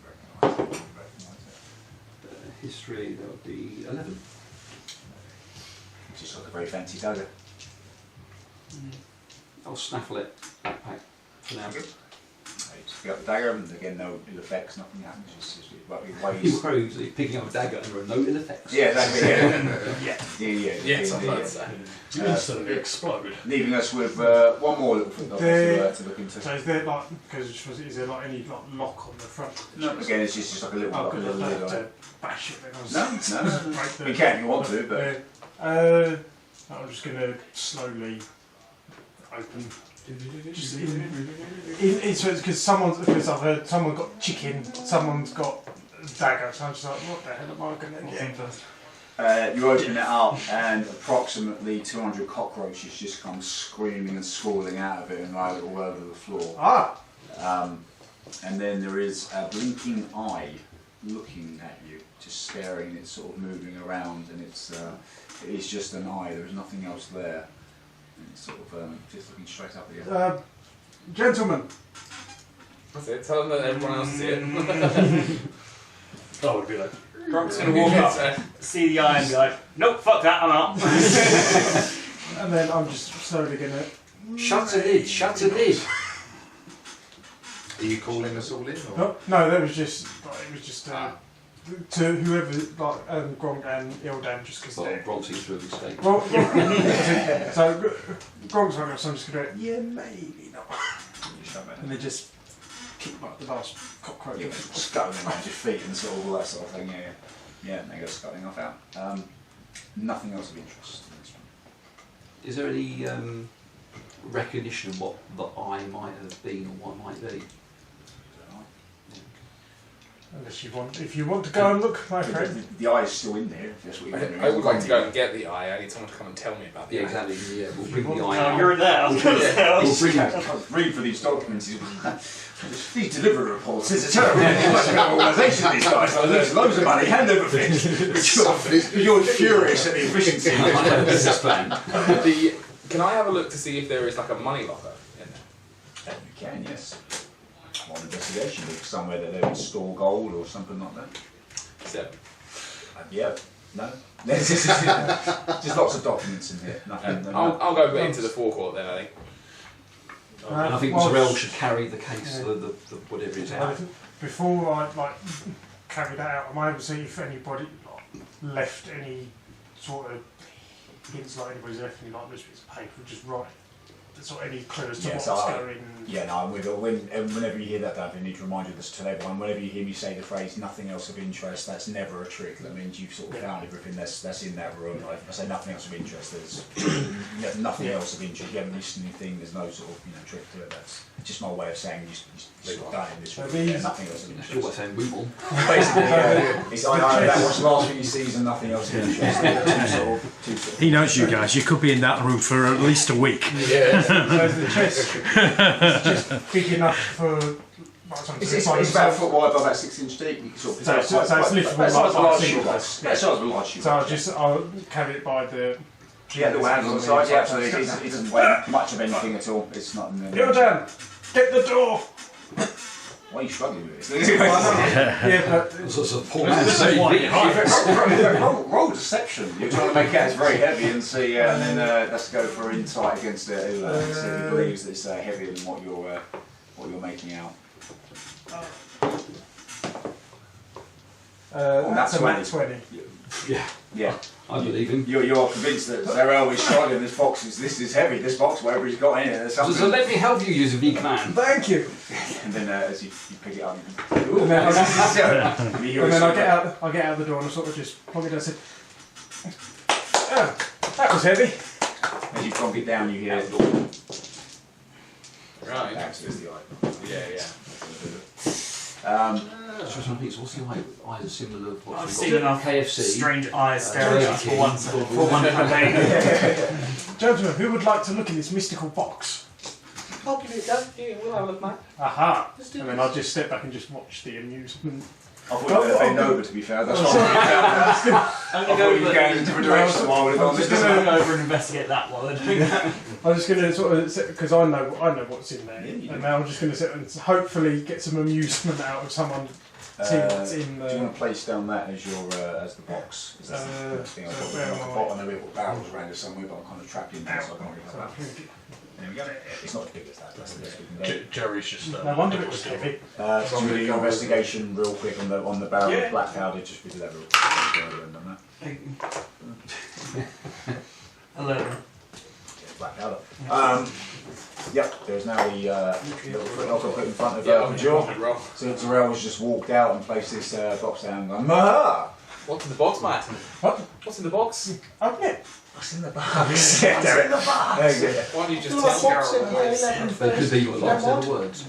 recognise it. History, that would be 11. It's just like a very fancy dagger. I'll snaffle it. backpack for now. You pick up the dagger, and again, no ill effects, nothing happens. It's like it He weighs. worries that he's picking up a dagger and there are no ill effects. Yeah, exactly. Yeah. Yes, I've heard so. You instantly explode. Leaving us with one more little thing to look into. So is there like, because is there like any like lock on the front? No, again, it's just like a little, Oh, like a good. little I'd lid like on to it. bash it then. No. Break the- You can if you want to, but I'm just going to slowly open. Because I've heard someone got chicken, someone's got a dagger, so I'm just like, what the hell am I going to get first? you open it up, and approximately 200 cockroaches just come screaming and squalling out of it and right all over the floor. And then there is a blinking eye looking at you, just staring. It's sort of moving around, and it is just an eye. There is nothing else there. And it's sort of just looking straight up at you. Gentlemen. That's it. Tell them that everyone else see it. I would be like, Gronk's going to walk up, see the eye and be like, nope, fuck that, I'm out. And then I'm just slowly going to... Shut it in, shut it in. Are you calling us all in? Or? No, that was just... It was just... to whoever, like Gronk and Ildan, just because Well, they're... Bronx seems to have escaped. Well, so Gronk's like, so I'm just going to go, yeah, maybe not. And they just kick like the last cockroach. You're scuttling around your feet and sort of all that sort of thing, yeah, and they go scuttling off out. Nothing else of interest in this one. Is there any recognition of what the eye might have been or what might be? Unless you want, if you want to go and look, my friend. The eye is still in there, if that's what you're doing. I would like to go and get the eye. I need someone to come and tell me about the Yeah, eye. exactly. Yeah, we'll bring the No, eye No, out. you're there. I was going to say, I We'll was- bring Read for these documents. These delivery reports. It's a terrible organisation, these guys. They lose loads of money, hand over fist. You're furious at the efficiency. business plan. Can I have a look to see if there is like a money locker in there? You can, yes. On investigation, look somewhere that they would store gold or something like that. 7. Yeah, no. There's just lots of documents in here. Nothing. I'll go into the forecourt then, I think. And I think Zarel should carry the case, the whatever it's out. Before I carry that out, I might have see if anybody left any sort of hints, like anybody's left any loose bits of paper, just write sort of any clues to what's going. Yeah, no, whenever you hear that, Dave, I need to remind you this to everyone. Whenever you hear me say the phrase "nothing else of interest," that's never a trick. That means you've sort of found everything that's in that room. Like, I say nothing else of interest. There's nothing else of interest. You haven't missed anything. There's no sort of trick to it. That's just my way of saying you sort of done in this room. Yeah, nothing else of You're interest. saying move on. Basically, it's that was the last thing you see and nothing else of interest. Two sort of He knows you guys. You could be in that room for at least a week. Yeah. So the chest is just big enough for. It's about a foot wide by about 6 inch deep. You can sort of So it's literally that's size of a like large a shoebox. shoebox. That's size of a large shoebox. So I'll carry it by the. Yeah, little hands on the side. Yeah, absolutely. It doesn't weigh much of anything at all. It's not. Ildan, get the door. Why are you struggling with this? Yeah, but It's a poor man's saying. Roll deception. You're trying to make out it's very heavy and see, and then let's go for insight against it. See if he believes that it's heavier than what you're making out. that's a nat 20. Yeah, Yeah. I believe him. You're convinced that Zarel is struggling. This box is heavy. This box, whatever he's got in it, there's So something. let me help you, use a big man. Thank you. And then as you pick it up, And then I get out. out the door and I sort of just plonk it down and say, "Oh, that was heavy." As you plonk it down, you hear Right. Access the eye. Yeah. Just one piece. What's the eye similar? What's I've it seen got? enough KFC. strange eyes staring at us for one Burger for one day. Gentlemen, who would like to look in this mystical box? I'll give it a go. Yeah, we'll have a look, mate. Aha! Let's do And then I'll just step back and just watch the amusement. I thought you were going to Nova, to be fair. That's not I I'm thought you were going in a different direction. So I would have gone just this going to way. go over and investigate that while they're doing that. I'm just going to sort of, because I know what's in there, Yeah, you do. and now I'm just going to sit and hopefully get some amusement out of someone seeing what's in Do you want there. to place down that as your as the box? Is that the thing I've got? where Like am a I? bottom, I know we've got barrels around it somewhere, but I'm kind of trapped into it, so I can't really have So that. I'm gonna get- There we go. It's not as big as that. That's the best we can do. Jerry's just. No wonder it was heavy. So I'm going to do investigation real quick on the barrel of black powder. Just because that real quick. 11. Black powder. Yep. There's now the little footlocker put in front of Jor. So Terrell's just walked out and placed this box down. And gone, Maha! What's in the box, Matt? What? What's in the box? Open it. What's in the box? Yeah, damn it. Why don't you just Well, tell box in Gareth? here, 11, They could be your last Never ever words.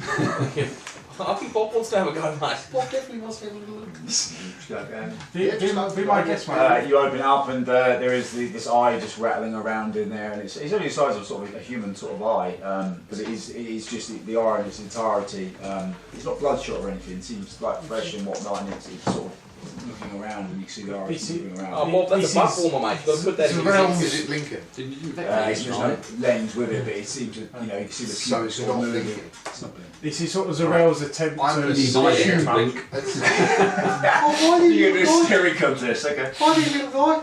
I think Bob wants to have a go, mate. Bob definitely wants to have a look. Be my guess, mate. You open up and there is this eye just rattling around in there, and it's only the size of sort of a human sort of eye, but it is just the eye in its entirety. It's not bloodshot or anything. It seems like fresh and whatnot, and it's sort of looking around, and you can see the eye moving around. Oh, Bob, that's a butt warmer, mate. You've got to put that in your Surround- Is it Lincoln? There's no lens with it, but it seems to, you can see the So pupils it's sort not of moving. blinking. It's not blinking. This is sort of Zarel's attempt I'm to gonna He's not yet to humour. blink. Oh, why do you little guy? staring contest, okay. Why do you little guy?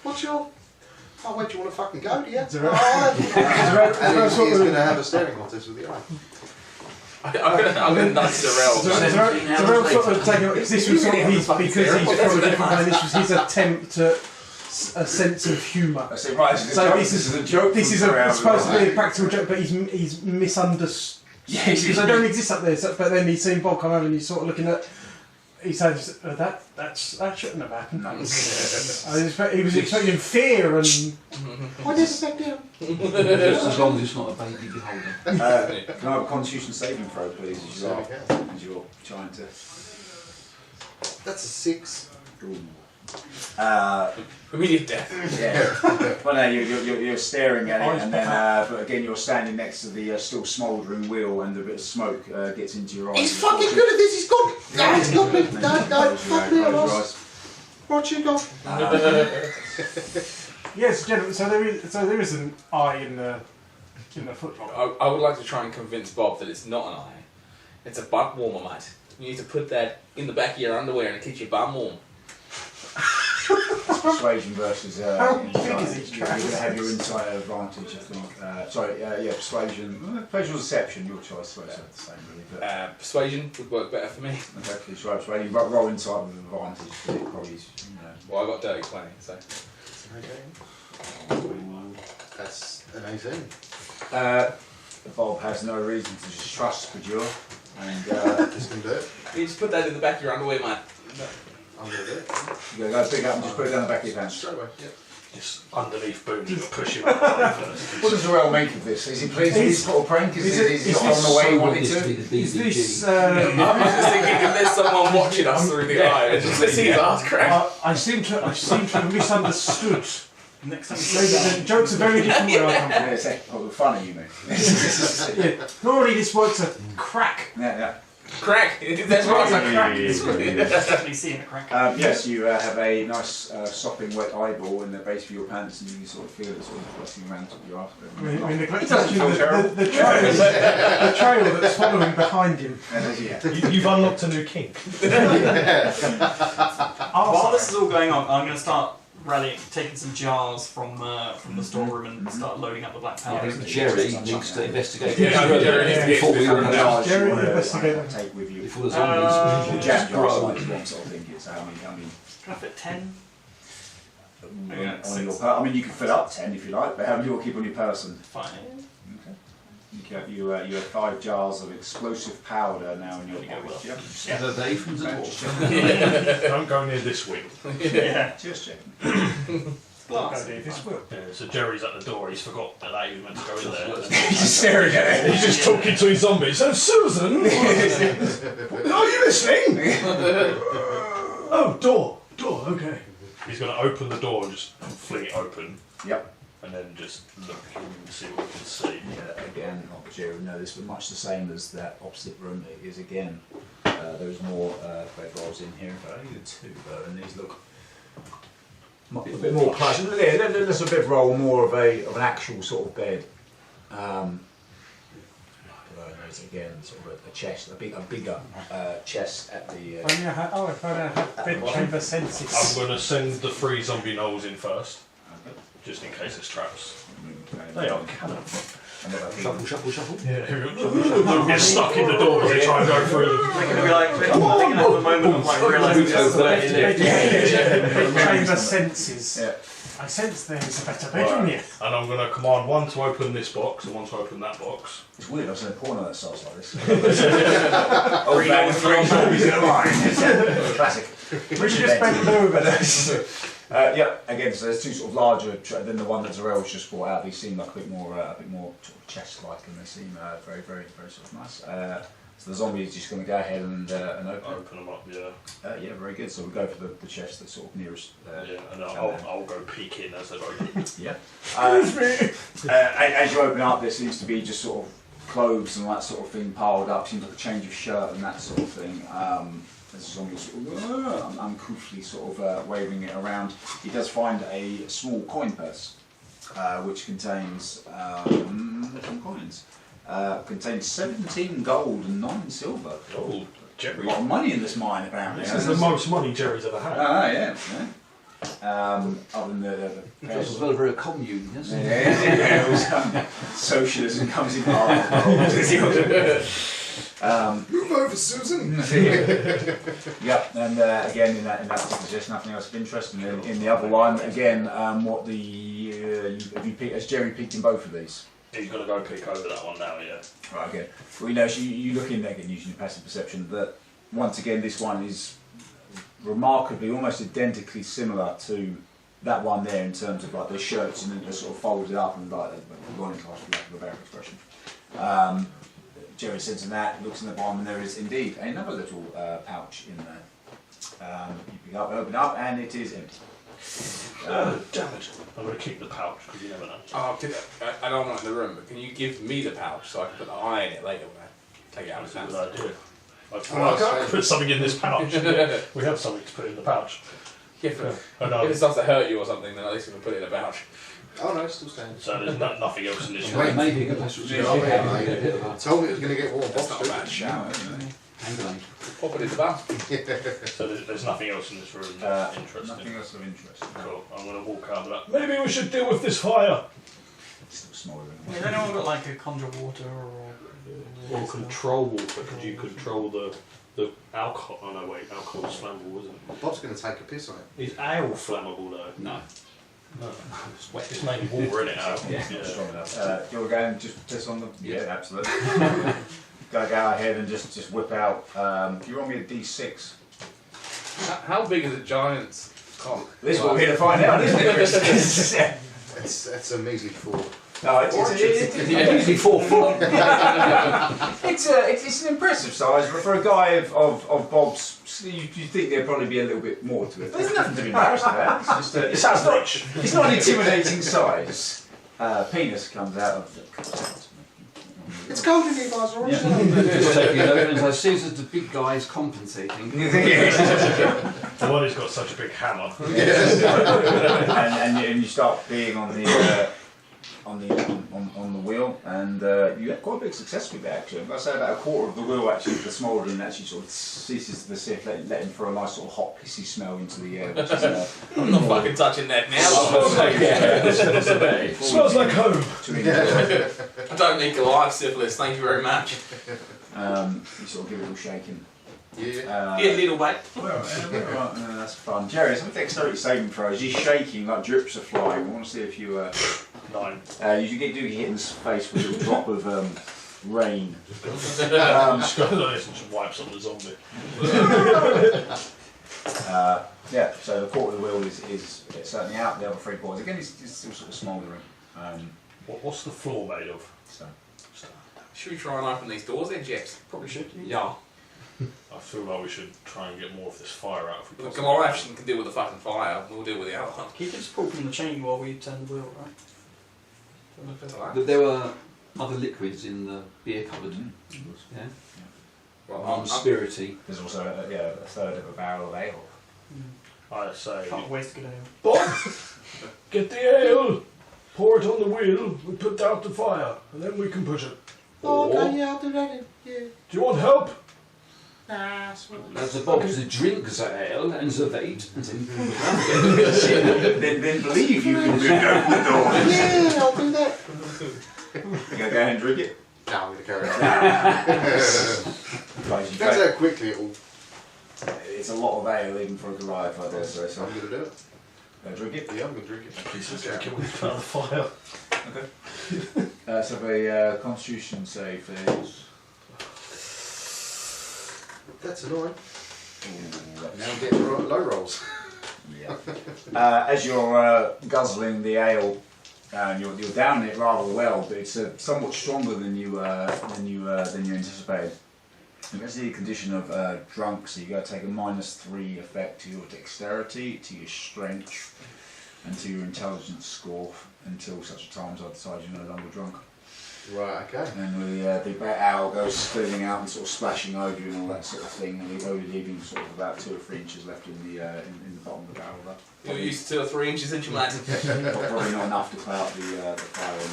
What's your... Oh, where do you want to fucking go, do you? Zarel- Oh, Zarel and he's sort going of- to have a staring contest with the eye. I'm gonna nudge Darrell. Zarel sort of taking this was sort of his, because he's from a different kind. This was his attempt at a sense of humour. I say, right, So this is a joke. This is supposed to be a practical joke, but he's misunderstood. Yeah, Because they don't exist up there. So, but then he's seen Bob come over and he's sort of looking at. He says, that shouldn't have happened. No. He was expecting fear and. Why did it back down? Just as long as it's not a baby beholder. Can I have a Constitution saving throw, please, as you're trying to... That's a 6. Immediate death. Yeah. Well, no, you're staring at it, and then, but again, you're standing next to the still smouldering wheel, and a bit of smoke gets into your eyes. He's fucking good at this, he's got... No, he's got me. No, fuck me, I Close your lost. eyes. Right, you go. Yes, gentlemen. So there is an eye in the footlocker. I would like to try and convince Bob that it's not an eye. It's a butt warmer, mate. You need to put that in the back of your underwear and keep your bum warm. Persuasion versus How big insight. is each You're going to have your insight advantage, I think. Persuasion. Persuasion or deception, your choice. So it's the same, really. But, Persuasion would work better for me. okay, so persuasion. Roll insight with advantage, because it probably is, Well, I got dirty 20, so. That's an 18. Bob has no reason to just trust Bajor, and Just going to do it. You just put that in the back of your underwear, mate. I'm going to do it. you go pick up and just put it down the back of your pants. Straight away, yeah. Just underneath boom, just push him up first. What does Zarel make of this? Is he pleased with his little prank? Is he is on the way he wanted This to to? be the Is BBG. this? I was just thinking, if there's someone watching us through the eye, and just see his ass crack. I seem to have misunderstood. Next time So the jokes are very different where I come from. Yeah, it's funny, you mean? Yeah. Normally this works a crack. Yeah. Crack! That's right, it's like crack. definitely seeing a crack. Yes, you have a nice sopping wet eyeball in the base of your pants, and you can sort of feel it sort of pressing around top of your ass. I mean, the It trail that's following behind him. You've unlocked a new kink. While this is all going on, I'm going to start taking some jars from the storeroom and start loading up the black powder. Jerry needs to investigate Jerry needs to get before we all know. Jerry, investigate. take with you. Before the zombies Or jam jar size is one sort of thing. It's, I mean, Can I fit 10? on your you can fill up 10 if you like, but how many you will keep on your person? Fine. You have 5 jars of explosive powder now in your pocket. Yeah. Are they from the door? Don't go near this wing. Yeah. Just checking. Glass. This will. Yeah, so Jerry's at the door, he's forgot that he was meant to go in there. He's just staring at it. He's just talking to his zombies. So Susan! Are you listening? Oh, door, okay. He's going to open the door and just fling it open. Yep. And then just look and see what we can see. Yeah, again, not Jerry would know this, but much the same as that opposite room. It is again. There's more bed rolls in here, but only the 2 though, and these look a bit more plush. Yeah, there's a bed roll, more of an actual sort of bed. There's again sort of a chest, a bigger chest at the. If I have bedchamber senses. I'm going to send the 3 zombie gnolls in first, just in case it's traps. They are cannon. Shuffle, shuffle, shuffle. Yeah, they'll get stuck in the door as they try and go through them. They're going to be like, they're going to have a moment of like realising it's the left lift. They change their senses. Yeah. I sense there's a better bedroom here. And I'm going to command one to open this box and one to open that box. It's weird, I've seen a porno that starts like this. Old man with three zombies in a line. Classic. We should just bend over. Yeah, again, so there's two sort of larger than the one that Zarell's just brought out. These seem like a bit more sort of chest-like, and they seem very, very, very sort of nice. So the zombie is just going to go ahead and Open them up, yeah. yeah, very good. So we go for the chest that's sort of nearest. Yeah, and I'll go peek in as they open. Yeah. As you open up, there seems to be just sort of clothes and that sort of thing piled up. Seems like a change of shirt and that sort of thing. There's a zombie sort of uncouthly sort of waving it around. He does find a small coin purse, which contains some coins. Contains 17 gold and 9 silver. Oh, A Jerry. lot of money in this mine, apparently. This is the most money Jerry's ever had. Yeah. Other than the It's as well a very commune, yes? yeah, socialism comes in Move over, Susan. Yep, and again in that particular just nothing else of interest. And then in the other one, again, what the has Jerry peeked in both of these? He's going to go peek over that one now, yeah. Right, okay. Well, you know, so you look in there again using your passive perception. That once again, this one is remarkably, almost identically similar to that one there in terms of like the shirts and they're sort of folded up and like they're going class for lack of a better expression. Jerry sensing that, looks in the bottom, and there is indeed another little pouch in there. You pick up, open up, and it is empty. Damn it. I'm going to keep the pouch because you never know. Oh, I don't want it in the room, but can you give me the pouch so I can put the eye in it later when I take it out of That's his a hands? good idea. I can put something in this pouch. We have something to put in the pouch. Yeah, but And, if it starts to hurt you or something, then at least we can put it in a pouch. Oh no, it's still standing. so there's nothing else in this Well, it room. may be a good place to Yeah, go. yeah, A bit of a Told me it was going to get warm. That's Box not a bad shower. hand grenade. Pop it in the bath. So there's nothing else in this room interesting. Nothing else of interest. Cool. I'm going to walk out of that. Maybe we should deal with this fire. It's still smaller than Has anyone got like a conjure water Or control water. Could you control the alcohol? Oh no, wait. Alcohol's flammable, isn't it? Bob's going to take a piss on it. Is ale flammable though? No. No. It's mainly water in it. Ale. Yeah, strong enough. Do you want to go and just piss on them? Yeah, absolutely. Gotta go ahead and just whip out. Do you want me a D6? How big is a giant's cock? This is what we're here to find out, isn't it, Chris? That's a measly 4. No, it's Usually 4 foot. it's an impressive size for a guy of Bob's. You think there'd probably be a little bit more to it. There's nothing to be embarrassed about. It's just it's not an intimidating size. Penis comes out of the. It's cold in here, guys, alright? Just taking it over, and as soon as the big guy is compensating. The one who's got such a big hammer. and you start being on the wheel, and you have quite a big success with it actually. I'd say about a quarter of the wheel actually, the smouldering actually sort of ceases to persist, letting for a nice sort of hot pissy smell into the air, which is I'm not fucking touching that now. Smells like home. I don't need Goliath syphilis, thank you very much. You sort of give it a little shaking. Yeah. Get a little bit. That's fun. Jerry, some dexterity saving throws. You're shaking like drips are flying. I want to see if you 9. you do get hit in the face with a little drop of rain. Just go like this and just wipes on the zombie. Yeah, so the quarter of the wheel is certainly out. The other 3 quarters again is still sort of smouldering. What's the floor made of? So. Should we try and open these doors then, Jeps? Probably should. Yeah. I feel like we should try and get more of this fire out if we The possibly Goliath can deal with the fucking fire, we'll deal with the other one. Keep it just pull from the chain while we turn the wheel, right? But there were other liquids in the beer cupboard. Yeah. Well, Spirity. There's also a third of a barrel of ale. I say, Can't waste good ale. Bob, get the ale, pour it on the wheel, we put out the fire, and then we can push it. Okay, yeah, I'll do that. Yeah. Do you want help? Nah, it's fine. That's a Bob to drink the ale and surveyed. then believe you can open the door. Yeah, I'll do that. You gonna go ahead and drink it? No, I'm going to carry on. Guys, you Depends try- how quickly it will. It's a lot of ale even for a Goliath like this, so I'm going to do it. drink it. Yeah, I'm going to drink it. Please just drink it with the fire. So a Constitution save is. That's annoying. Ooh, Now that's- I'm getting low rolls. Yeah. As you're guzzling the ale, you're downing it rather well, but it's somewhat stronger than you anticipated. You can see the condition of drunk, so you got to take a -3 effect to your dexterity, to your strength, and to your intelligence score until such a time as I decide you're no longer drunk. Right, okay. And the ale goes spilling out and sort of splashing over you and all that sort of thing, and only leaving sort of about 2 or 3 inches left in the bottom of the barrel there. You're used to 2 or 3 inches, ain't you, lad? Probably not enough to put out the fire.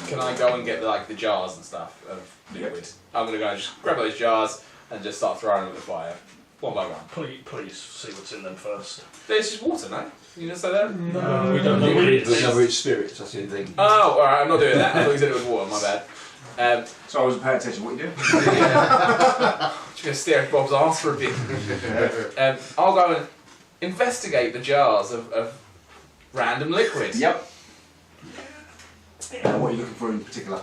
Can I go and get the jars and stuff of liquid? I'm gonna go and just grab those jars and just start throwing them at the fire, one by one. Please see what's in them first. There's just water, no? You didn't say that? No, we don't know what it Whether is. it's spirits, that's the only thing. Oh, alright, I'm not doing that. I thought you said it was water, my bad. So I wasn't paying attention to what you do. Just gonna stare at Bob's arse for a bit. I'll go and investigate the jars of random liquid. Yep. What are you looking for in particular?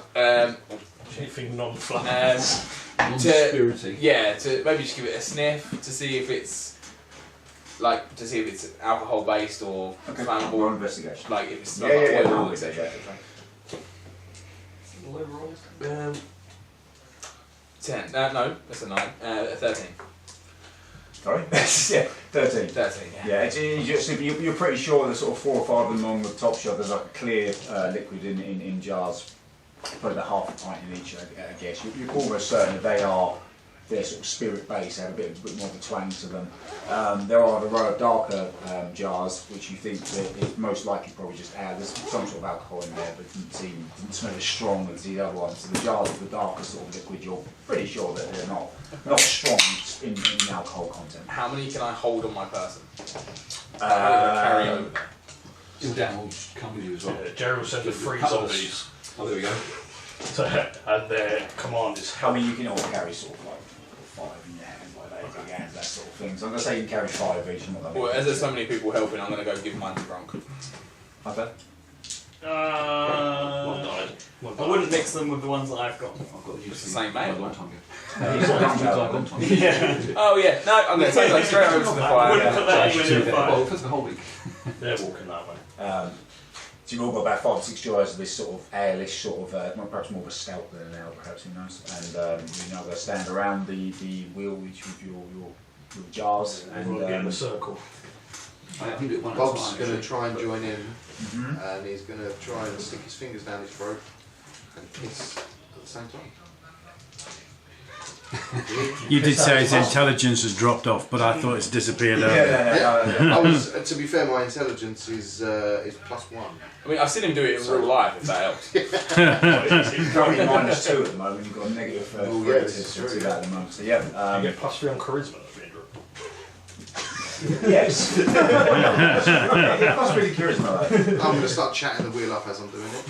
Anything non-flammable. Non-spirity. Yeah, to maybe just give it a sniff to see if it's alcohol based or Okay. flammable. Roll investigation. Like if it's Yeah, like yeah, yeah, oil, roll etc. investigation. 10. No, that's a 9. 13. Sorry? Yeah, 13. 13, yeah. Yeah, you're pretty sure there's sort of 4 or 5 of them along the top shelf. There's like a clear liquid in jars, probably about half a pint in each, I guess. You're almost certain that they're sort of spirit based, they have a bit more of a twang to them. There are a row of darker jars, which you think that it's most likely probably just ale. There's some sort of alcohol in there, but it doesn't smell as strong as the other ones. So the jars with the darker sort of liquid, you're pretty sure that they're not strong in alcohol content. How many can I hold on my person? How many can I Uh, carry over there? Still down, will just come with you as well. Jerry will send the 3 zombies. Oh, there we go. And their command is I help. mean, you can all carry sort of like 5 in your hand, like that, big hands, that sort of thing. So I'm going to say you can carry 5 each. Not that Well, many. as there's so many people helping, I'm going to go give mine to drunk. Okay. One died. One I died. wouldn't mix them with the ones that I've got. I've got It's the same mate. a long time ago. He's got Long a time ago. Yeah. Oh yeah, no, I'm going to take them straight over to the fire. Wouldn't put that anywhere near the Well, fire. for the whole week. They're walking that way. So you've all got about 5 or 6 jars of this sort of ale-ish sort of, perhaps more of a stout than an ale, perhaps, who knows. And you're now going to stand around the wheel each with your jars. Everyone get in a circle. I can do it one at a Bob's time. going to actually. try and join in, Mhm. and he's going to try and stick his fingers down his throat and kiss at the same time. You did say his intelligence has dropped off, but I thought it's disappeared Yeah, earlier. no. I was, to be fair, my intelligence is +1. I mean, I've seen him do it in real life, if that helps. You're currently -2 at the moment. You've got a negative Oh, 3 yeah, this is to true, that at the moment. So yeah. You get +3 on charisma, Vindra. Yes. Yeah, I was really curious about that. I'm going to start chatting the wheel up as I'm doing it.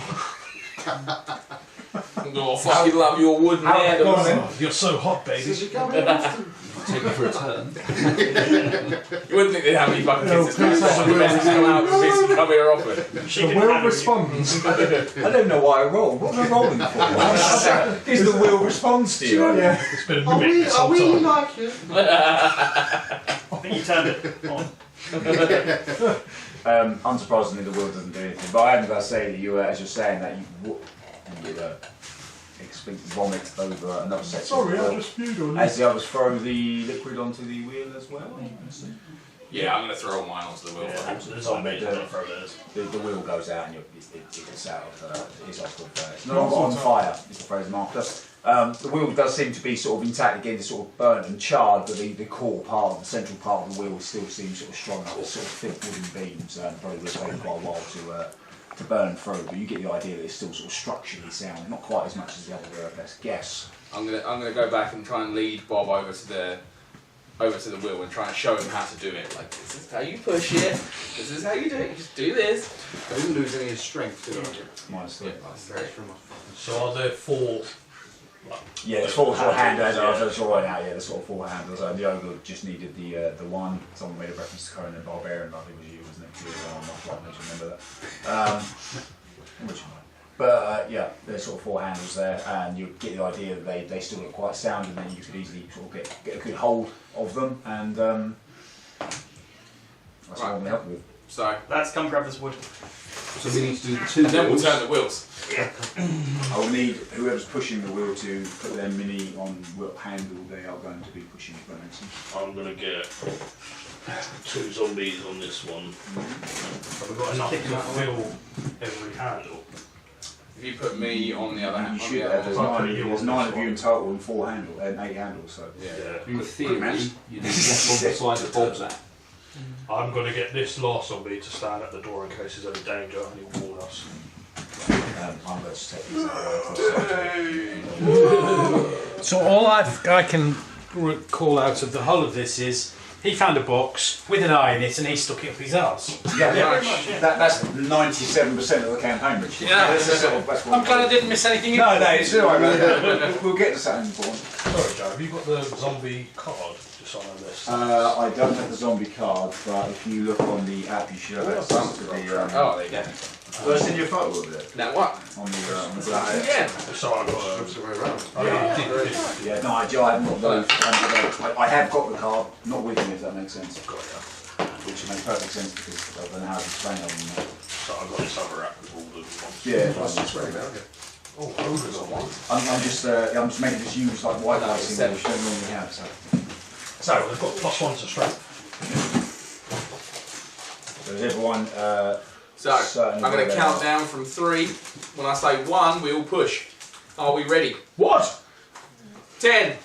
Oh, fucking love your wooden handles. Oh, you're so hot, baby. Says you're coming often. Take me for a turn. You wouldn't think they'd have any fucking kids. It's not the best come out for this and come here often. She didn't have responds. I don't know why I rolled. What was I rolling for? Because the wheel responds to you. Yeah. It's been a Are mimic we, this are whole we time. like you? I think you turned it on. Unsurprisingly, the wheel doesn't do anything. But I am going to say that you, as you're saying that, you would vomit over another section. Sorry, of the I wheel. just spewed on As the others throw the liquid onto the wheel as well. Yeah, I'm going to throw mine onto the wheel. Yeah, the zombies are going to throw theirs. The wheel goes out and it gets out of it's off of it's no longer on fire, is the phrase marker. The wheel does seem to be sort of intact again, sort of burnt and charred, but the core part, the central part of the wheel still seems sort of strong up with sort of thick wooden beams, probably would have taken quite a while to burn through, but you get the idea that it's still sort of structurally sound, not quite as much as the other best guess. I'm gonna go back and try and lead Bob over to the over to the wheel and try and show him how to do it. Like, this is how you push it. This is how you do it. You just do this. I didn't lose any of his strength, did I? -3. Yeah, that's right. So are there 4? Yeah, there's 4 sort of handles. I was right now. Yeah, there's sort of 4 handles. The ogre just needed the one. Someone made a reference to Conan the Barbarian. I think it was you, wasn't it? I'm not quite sure, remember that. Which one? But yeah, there's sort of 4 handles there, and you get the idea that they still look quite sound, and then you could easily sort of get a good hold of them, and that's what I'm help with. So Let's come grab this wood. So we need to do the 2 and then we'll wheels. turn the wheels. I will need whoever's pushing the wheel to put their mini on what handle they are going to be pushing. If that makes sense. I'm going to get 2 zombies on this one. Have we got enough to fill every handle? If you put me on the other You hand, should on the have. other There's 9 of you in total, and 4 handles, and 8 handles. So yeah. In theory, you need one side that Bob's at. I'm going to get this last zombie to stand at the door in case there's any danger and he'll warn us. I'm going to take these out. So all I can call out of the whole of this is he found a box with an eye in it and he stuck it up his arse. Yeah, very much. That's 97% of the campaign, Richard. Yeah. That's what I'm glad I didn't miss anything. No, it's alright, man. We'll get to something important. Sorry, Joe, have you got the zombie card just on our list? I don't have the zombie card, but if you look on the app, you should have access to the. Oh, there you go. First in your photo of it Now what? on the Yeah. So I've got Flips the way around. Yeah, no, I haven't got those. I have got the card, not with me, if that makes sense. got ya. Which makes perfect sense because I don't know how to explain it. So I've got this other app with all the ones. Yeah, That's just way down here. Oh, ogres on one. I'm just making this use like white icing that we don't normally have. So So they've got +1 to strength. is everyone? So I'm going to count down from 3. When I say 1, we all push. Are we ready? What? 10,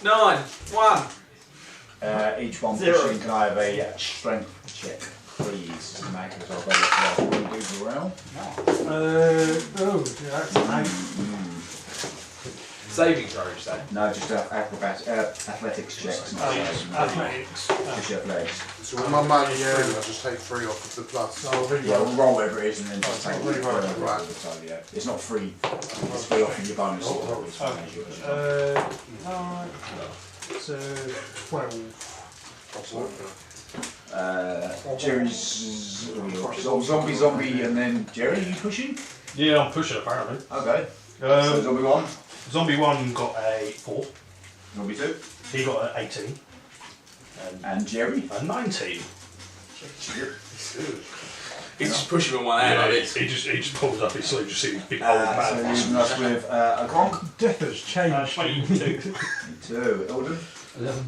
9, 1. Each one 0. pushing. Can I have a strength check, please, to make it? I'll go with the round. That's an 8. Saving throw, you say? No, just athletics checks. Not Athletics. Just athletics. So when my money's 3, I'll just take 3 off of the plus. So I'll read Yeah, we'll roll whatever it is and then just take really it. right. Yeah. It's not free. It's free off in your bonus. It's fine as yours. 9, so 12. Jerry's zombie, and then Jerry, are you pushing? Yeah, I'm pushing apparently. Okay. So zombie 1, Zombie 1 got a 4. zombie 2, He got an 18. and Jerry. A 19. He's just pushing with one hand like Yeah, this. he just pulls up his sleeve, just see these big old So man. leaving us with a Gronk. Death has changed. 22. 2, Ilden. 11.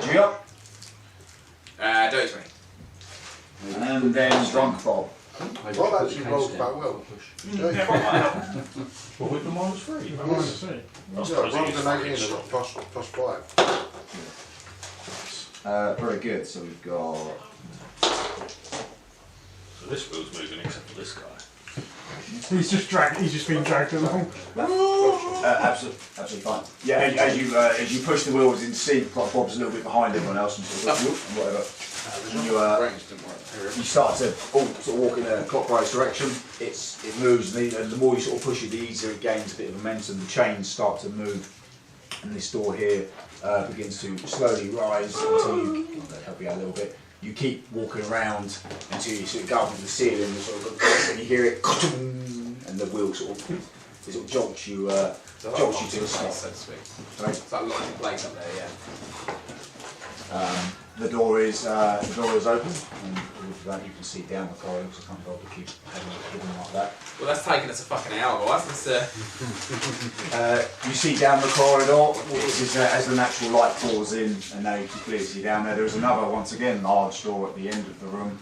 Gio. Don't me. And then Drunk Bob. Bob actually rolled quite well. Well, with the -3. I see. I suppose Rather he is than 18, fucking I've got strong. plus 5. Very good. So we've got. So this wheel's moving except for this guy. He's just been dragged along. Absolutely fine. Yeah, as you push the wheels in sync, like Bob's a little bit behind everyone else and sort of and whatever. And Range didn't work. you start to all sort of walk in a clockwise direction. It moves, and the more you sort of push it, the easier it gains a bit of momentum. The chains start to move, and this door here begins to slowly rise until you. I'll help you out a little bit. You keep walking around until you sort of go up into the ceiling, and sort of, and you hear it, and the wheel sort of jolts you to the stop. So to speak. Right? It's like locked in place up there, yeah. The door is open, and with that you can see down the corridor. So I can't bother to keep having it hidden like that. Well, that's taken us a fucking hour, guys. You see down the corridor, this is as the natural light pours in, and now you can clearly see down there. There is another, once again, large door at the end of the room,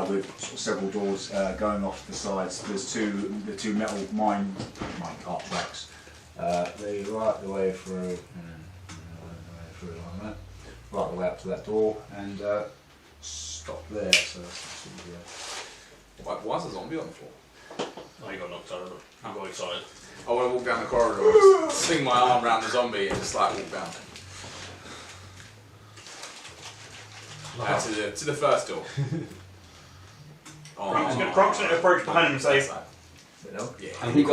with sort of several doors going off to the sides. There's the two metal mine cart tracks. They right the way through, like that, right the way up to that door, and stop there. So that's Why is a zombie on the floor? Oh, you got knocked over. I got excited. I want to walk down the corridor, swing my arm around the zombie, and just like walk down. To the first door. Kronk's going to approach behind him and say, Yeah. I think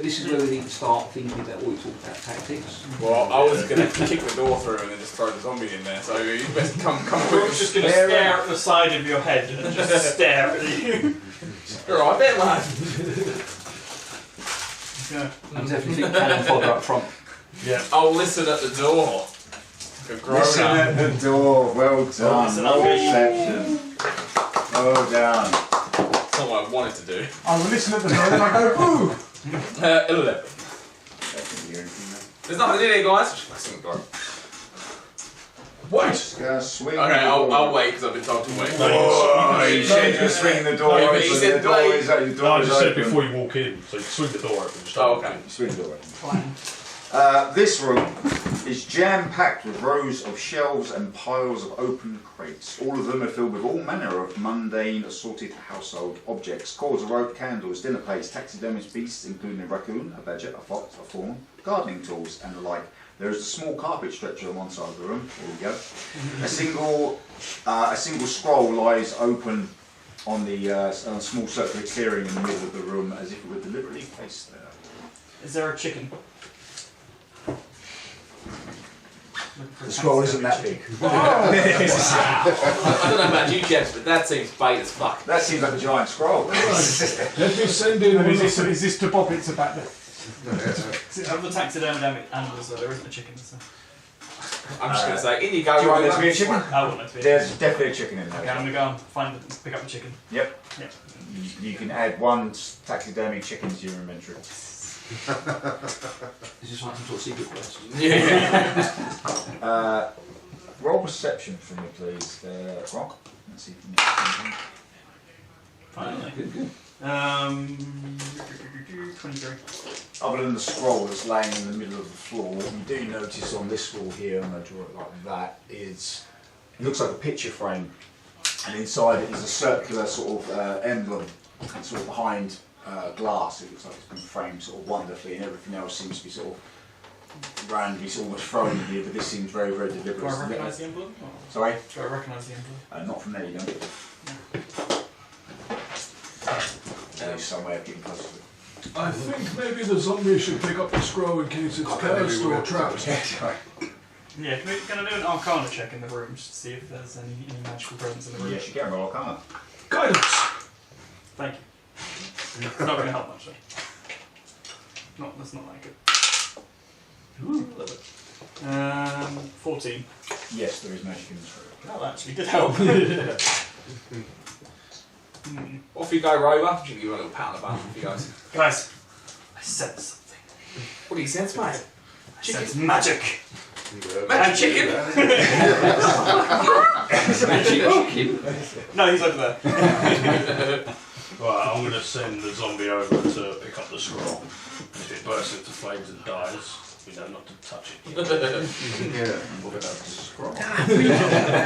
this is where we need to start thinking about what we talk about tactics. Well, I was going to kick the door through and then just throw the zombie in there, so you best come quick. Kronk's just going to stare at the side of your head and just stare at you. You're right there, lad. And definitely think cannon fodder up front. Yeah. I'll listen at the door. Like a grown Listen up. at the door. Well done. Listen, Well I'll reception. Well done. That's not what I wanted to do. I will listen at the door and I go, ooh! 11. There's nothing in here, guys. Just listen at the door. Wait! Swing Okay, the door. I'll wait because I've been told to wait. Oh, you said you were swinging the door No, but open. he said The door wait. is the No, door I is just said open. before you walk in, so you swing the door open. Just Oh, okay. Swing the door open. This room is jam-packed with rows of shelves and piles of open crates. All of them are filled with all manner of mundane, assorted household objects. Cords of rope, candles, dinner plates, taxidermist beasts, including a raccoon, a badger, a fox, a fawn, gardening tools, and the like. There is a small carpet stretcher on one side of the room. There we go. A single scroll lies open on the on a small circular clearing in the middle of the room, as if it were deliberately placed there. Is there a chicken? The scroll isn't that big. I don't know about you, Jeff, but that seems bait as fuck. That seems like a giant scroll. Let me send in And one is this to Bobbits about the... Of the taxidermy animals, though, there isn't a chicken, so. I'm just going to say, in you Do go, you want there to right? be a chicken? I want it to be. There's definitely a chicken in there. Okay, I'm gonna go and find it and pick up the chicken. Yep. Yep. You can add one taxidermy chicken to your inventory. This is like some sort of secret quest. Yeah. Roll perception for me, please. Rock. Let's see if you can get something. Finally. Good. 23. Other than the scroll that's laying in the middle of the floor, what you do notice on this wall here, and I draw it like that, is it looks like a picture frame, and inside it is a circular sort of emblem, and sort of behind glass. It looks like it's been framed sort of wonderfully, and everything else seems to be sort of randomly sort of thrown in here. But this seems very, very deliberate. Do I recognise the emblem? Sorry, Do I recognise the emblem? not from there. You don't. There's some way of getting close to it. I think maybe the zombie should pick up the scroll in case it's cursed or trapped. Yeah, can I do an Arcana check in the room just to see if there's any magical presence in the room? Yes, you can roll Arcana. Guidance! Thank you. It's not going to help much though. That's not that good. Ooh, love it. 14. Yes, there is magic in this room. That actually did help. Off you go, Rover. I'll give you a little pat on the bum if you guys. Guys, I sense something. What do you sense, mate? I sense magic. Magic chicken? No, he's over there. Right, I'm going to send the zombie over to pick up the scroll. If it bursts into flames and dies, we know not to touch it.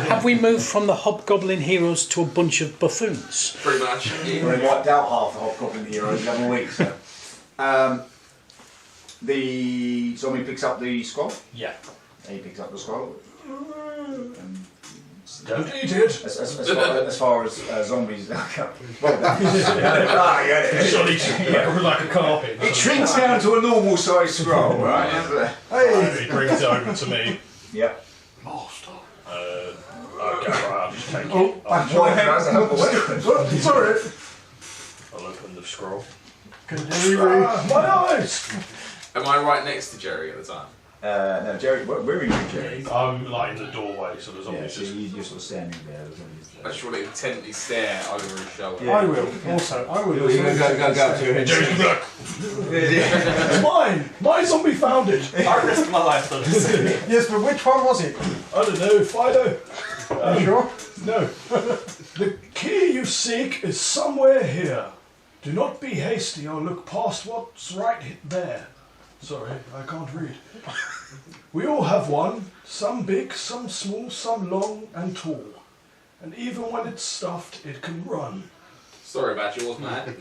Have we moved from the hobgoblin heroes to a bunch of buffoons? Pretty much. Well, they wiped out half the Hobgoblin heroes in 11 weeks. So. The zombie picks up the scroll. Yeah. He picks up the scroll. Don't eat it! As far as zombies go. Well done. Shall eat like a carpet. It shrinks down to a normal sized scroll, right? He brings it over to me. Yep. Master. Okay, right, I'll just take it. Sorry. I'll open the scroll. My eyes! Am I right next to Jerry at the time? No, Jerry, where are you, Jerry? I'm like in the doorway, so there's Yeah, obviously so you're sort of standing there. I just want to intently stare over his shoulder. I will, also. I will. Go up to him. Jerry's look! It's mine! My zombie found it! I risked my life for this. Yes, but which one was it? I don't know, Fido. Are you sure? No. The key you seek is somewhere here. Do not be hasty or look past what's right there. Sorry, I can't read. We all have one. Some big, some small, some long and tall. And even when it's stuffed, it can run. Sorry about yours, man.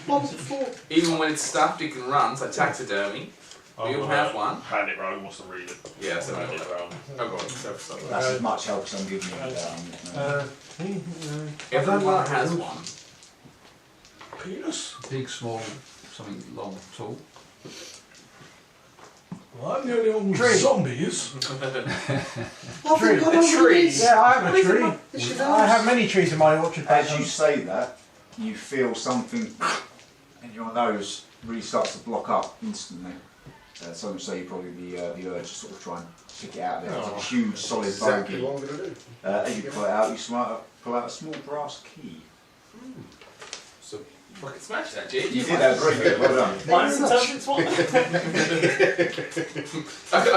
What was it for? Even when it's stuffed, it can run. So taxidermy. We all have one. Hand it round, wants to read it. Yeah, so Hand it round. Oh, go on. So, That's as much help as I'm giving you. everyone has one. Penis? Big, small, something long, tall. Well, I'm the only one with zombies. I've Tree. got A all tree. these. Yeah, I have a This tree. is I have many trees in my orchard. As you say that, you feel something in your nose really starts to block up instantly. So much so you probably the urge to sort of try and pick it out of there. It's like a huge solid exactly bogey. what I'm going to do. As you pull it out, you pull out a small brass key. So fucking smash that, Jay. You did that very good. Well done. Mine's intelligence one. I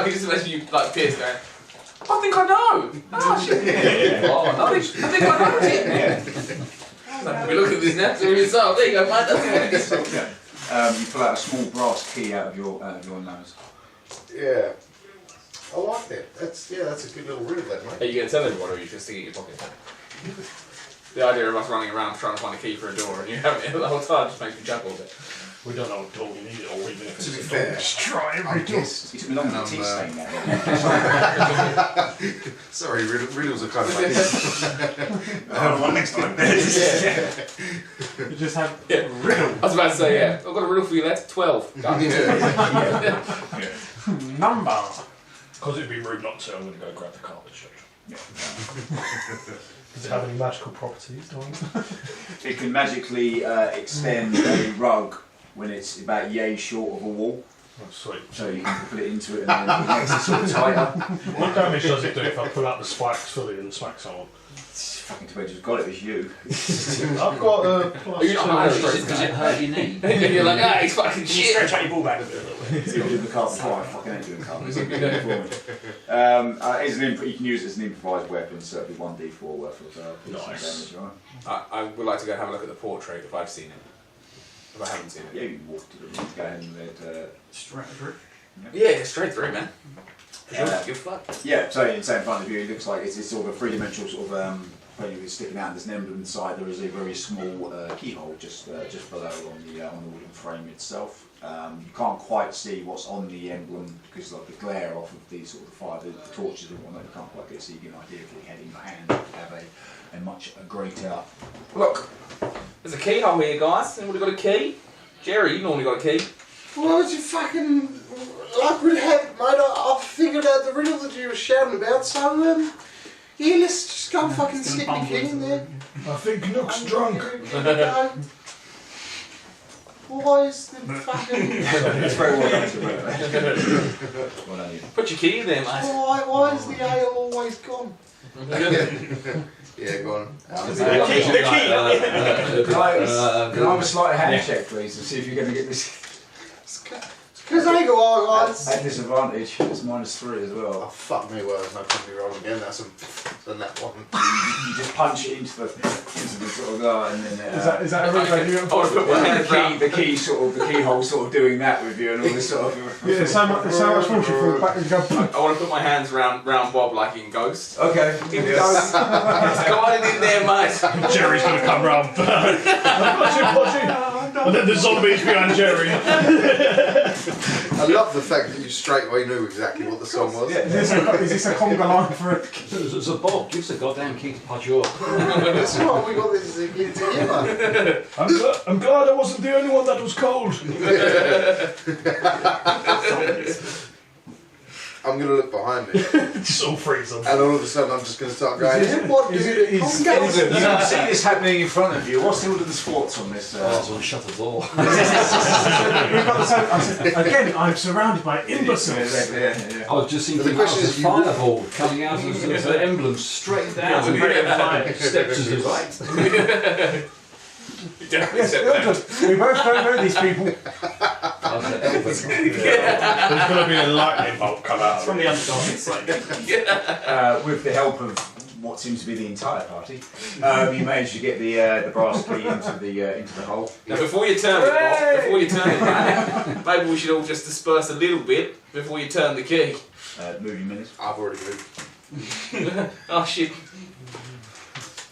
can just imagine you like Pierce going, I think I know. Oh shit. Oh, I think I know it. We look at this next result. There you go, mate. That's it. You pull out a small brass key out of your nose. Yeah. I like that. That's a good little riddle, that, Are mate. you going to tell everyone or are you just sticking it in your pocket? The idea of us running around trying to find a key for a door and you having it the whole time just makes me chuckle a bit. We don't know what door we need it or even if To be it's a fair, Try I every door. guess. It took me longer than tea stain that. Sorry, riddles are kind of like One next time. You just have Yeah. riddle. I was about to say, yeah, I've got a riddle for you, lad. 12. Done. Number. Because it'd be rude not to, I'm going to go grab the carpet stretcher. Does it have any magical properties? It can magically extend a rug when it's about yay short of a wall. Oh, sweet. So you can put it into it and then it makes it sort of tighter. What damage does it do if I pull out the spikes fully and smack someone? Fucking depends who's got it, it's you. I've got a plus Are you not hard Does it hurt your knee? And you're like, ah, he's fucking You shit. stretch out your ball back a bit. You do the carpet fire, I fucking ain't doing carpet. It's a good one for me. It's an you can use it as an improvised weapon, so it'll be 1d4 worth of Nice. damage, right? I would like to go and have a look at the portrait if I've seen it. If I haven't seen Yeah, it. you can walk to the room, go and Straight through. Yeah, straight through, man. Give a fuck. yeah, so it's in front of you, it looks like it's sort of a three-dimensional sort of painting with sticking out. There's an emblem inside. There is a very small keyhole just below on the wooden frame itself. You can't quite see what's on the emblem because of the glare off of the sort of fire, the torches and whatnot. You can't quite get to see an idea if you had in your hand. You have a much greater Look, there's a keyhole here, guys. Anybody got a key? Jerry, you normally got a key. Well, it's a fucking like we had, mate. I've figured out the riddle that you were shouting about, so yeah, let's just go fucking stick the key in there. I think Nook's drunk. Why is the fucking It's very well done to well done, you. Put your key in there, mate. why is the ale always gone? Yeah, go on. Can I have a slight hand check, please, and see if you're going to get this Because I go on, guys. at disadvantage? It's -3 as Oh well. fuck me, well, there's no point me rolling again. That's than that one. You just punch it into the sort of guy, and then Is that a riddle? You I want to put my hands round. the keyhole sort of doing that with you, and all this sort of. Yeah, there's so much more to fall back and go. I want to put my hands round Bob like in Ghost. Okay. In Ghost. It's going in there, mate. Jerry's going to come round. And then the zombies behind Jerry. I love the fact that you straight away knew exactly what the song was. Yeah. Is this a conga line for a... So Bob, give us a goddamn key to punch you up. That's right, we got this together. I'm glad I wasn't the only one that was cold. I'm going to look behind me, Just all freeze them. and all of a sudden I'm just going to start going, what is dude? it- is- Conga? You can see this happening in front of you. What's the order of the sports on this? Someone shut the door. We've got the same... I said, again, I'm surrounded by imbeciles. Yeah. I was just thinking The that question was is, a you- fireball coming out of the emblem straight down. Steps to the right. Yes, we both don't know these people. There's going to be a lightning bolt come out. From the underdog, it's like. With the help of what seems to be the entire party, you managed to get the brass key into the hole. Now, before you turn it, Bob, before you turn it, man, maybe we should all just disperse a little bit before you turn the key. Movie minute. I've already moved. Oh shit.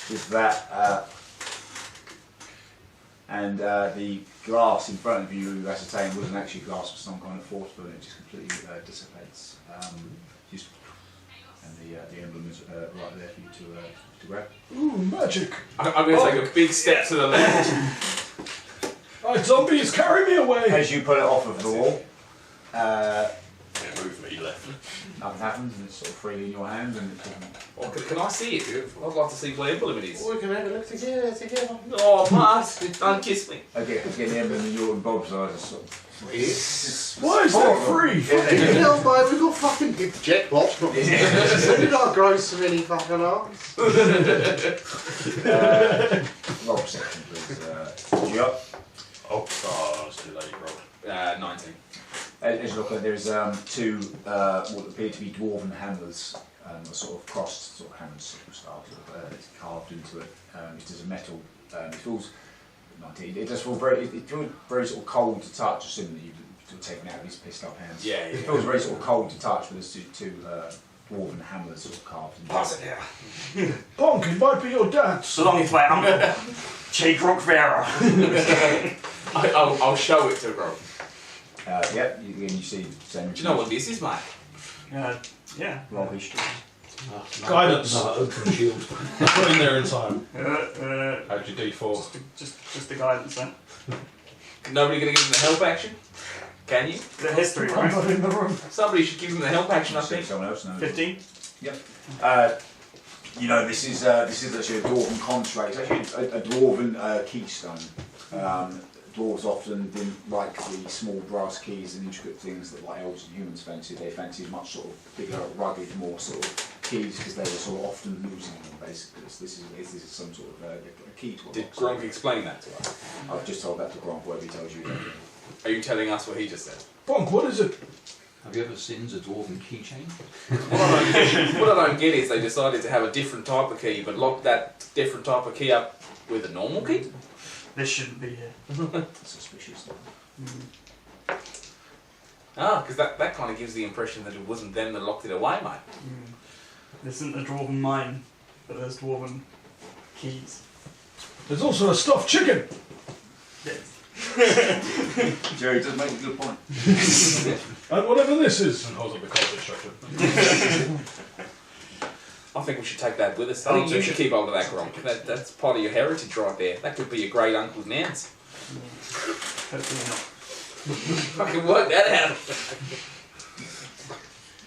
With that, and the glass in front of you, ascertained, wasn't actually glass with some kind of force, but it just completely dissipates. And the emblem is right there for you to grab. Ooh, magic! I'm going to take a big step to the left. Right, zombies, carry me away! As you pull it off of the wall, Move me left. nothing happens, and it's sort of freely in your hands, and it doesn't. Oh, can I see it? I'd like to see what emblem it is. We can have a look together. Oh, Matt, don't kiss me. Again, the emblem in your and Bob's eyes are sort of. Why is that free? Fucking hell, mate, we've got fucking jet blocks. We've got to grow so many fucking arms. Roll perception, please. Yup. Oh, it's too late, bro. 19. As you look at, there's two what appear to be dwarven hammers, sort of crossed sort of hammer style, sort of carved into it. It is a metal. It feels 19. It does feel very. It feels very sort of cold to touch. Assuming that you've sort of taken out these pissed up hands. Yeah. It feels very sort of cold to touch, but there's two dwarven hammers sort of carved into Pass it. it here. Bonk, it might be your dad's. So long as my uncle, Che Rockbearer. I'll show it to Rob. Yep, you see the same. Do you know what this is, mate? Yeah. Roll history. Guidance. No, open shield. Put in there in time. Just, How'd you D4? just the guidance then. Nobody going to give them the help action? Can you? The history, I'm right? not in the room. Somebody should give them the help action, I See if think. someone else knows. 15. You know, this is actually a dwarven construct. It's actually a dwarven keystone. Dwarves often didn't like the small brass keys and intricate things that like elves and humans fancied. They fancied much sort of bigger, rugged, more sort of keys because they were sort of often losing them. Basically, this is some sort of a key to a Did lock. Gronk explain that to us? I've just told that to Gronk, whatever he tells you. Are you telling us what he just said? Bonk, what is it? Have you ever seen a dwarven keychain? What I don't get is they decided to have a different type of key, but lock that different type of key up with a normal key? This shouldn't be here. Suspicious. Because that kind of gives the impression that it wasn't them that locked it away, mate. This isn't a dwarven mine, but there's dwarven keys. There's also a stuffed chicken. Yes. Jerry does make a good point. And whatever this is. And holds up the card instruction. I think we should take that with us. I think you should keep hold of that, Gronk. That's part of your heritage right there. That could be your great uncle's nouns. Hopefully not. Fucking work that out.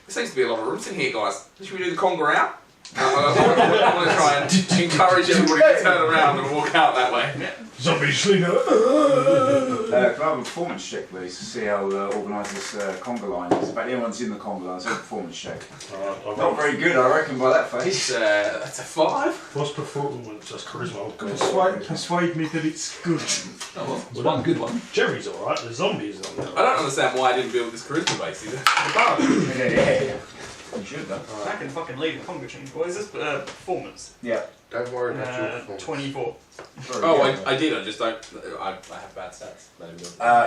There seems to be a lot of rooms in here, guys. Should we do the conga out? I want to try and encourage everybody to turn around and walk out that way. Zombie sleeping. Can I have a performance check, please, to see how organised this conga line is? In fact, everyone's in the conga line, so a performance check. Not very good, I reckon, by that face. That's a 5. What's performance? That's charisma. Oh, God. Persuade me that it's good. There's one good one. Jerry's alright, the zombies on there. I don't understand why I didn't build this charisma base either. Yeah. You should, though. I can fucking lead a conga change. What is this? Performance. Yeah. Don't worry about your performance. 24. I did. I just don't. I have bad stats.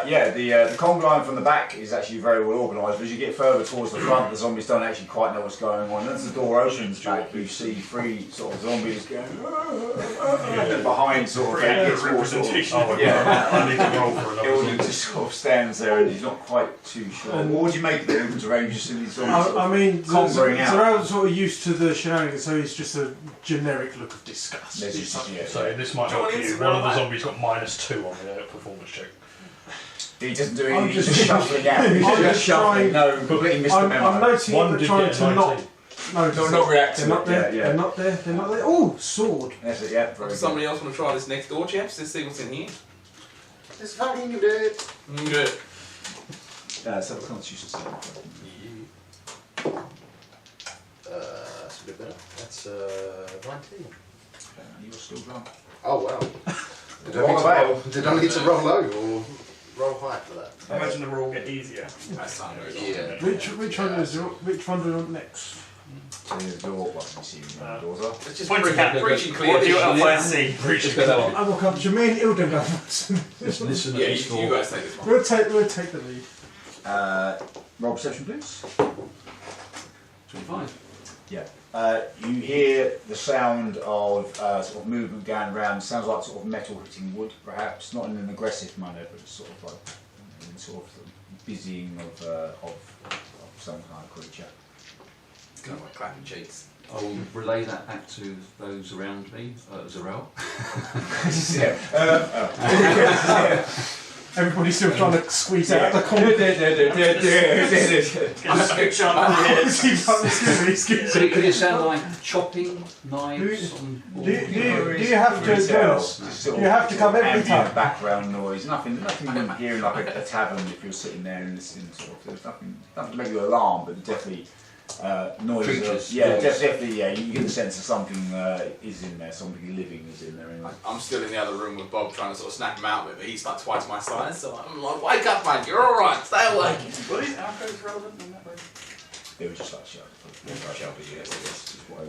Yeah, the conga line from the back is actually very well organised, but as you get further towards the front, the zombies don't actually quite know what's going on. As the door opens back, you see 3 sort of zombies going, and then behind sort of gets more sort of, yeah, I need to roll for another. Ilden just sort of stands there and he's not quite too sure. What would you make of the Ilden's range just in these zombies? I mean, conquering out. Zeral's sort of used to the shenanigans, so he's just a generic look of disgust. There's just, yeah. So this might help you. One of the zombies got -2 on the performance check. He doesn't do I'm anything, he's just- just shuffling out. He's I'm just just shuffling, trying- no, completely missed the I'm memo. noting One that did trying get to 19. not react to they're not it, there. yeah. They're not there. They're not there. Oh, sword. That's it, yeah, very Does good. somebody else want to try this next door, chaps? Let's see what's in here. It's fucking good. Good. Let's have a constitution saving throw. That's a bit better. That's 19. You're still drunk. Oh wow. Did I need to roll low or roll high for that? I imagine the roll get easier. That's not good. Yeah. Which one do you want next? So the door, well, you see the doors are. It's just Point to cat. preaching What do you clear. want to see? I will come to me and Ilden go. Just listen Yeah, at this you door. guys take this one. We'll take the lead. Roll perception, please. 25. Yeah. You hear the sound of sort of movement going around. Sounds like sort of metal hitting wood, perhaps not in an aggressive manner, but sort of like sort of busying of some kind of creature. Kind of like clapping cheeks. I will relay that back to those around me, Zarel. Everybody's still trying to squeeze out the corner. Could it sound like chopping knives? Do you have to you have to come every time? Background noise, nothing you hear in like a tavern if you're sitting there and listening. Sort of, there's nothing to make you alarm, but definitely noises. Creatures. Definitely. Yeah, you get the sense that something is in there, something living is in there. Anyway. I'm still in the other room with Bob trying to sort of snap him out of it, but he's like twice my size, so I'm like, wake up, man, you're alright, stay awake. What is arrows relevant in that way? They were just like shelter.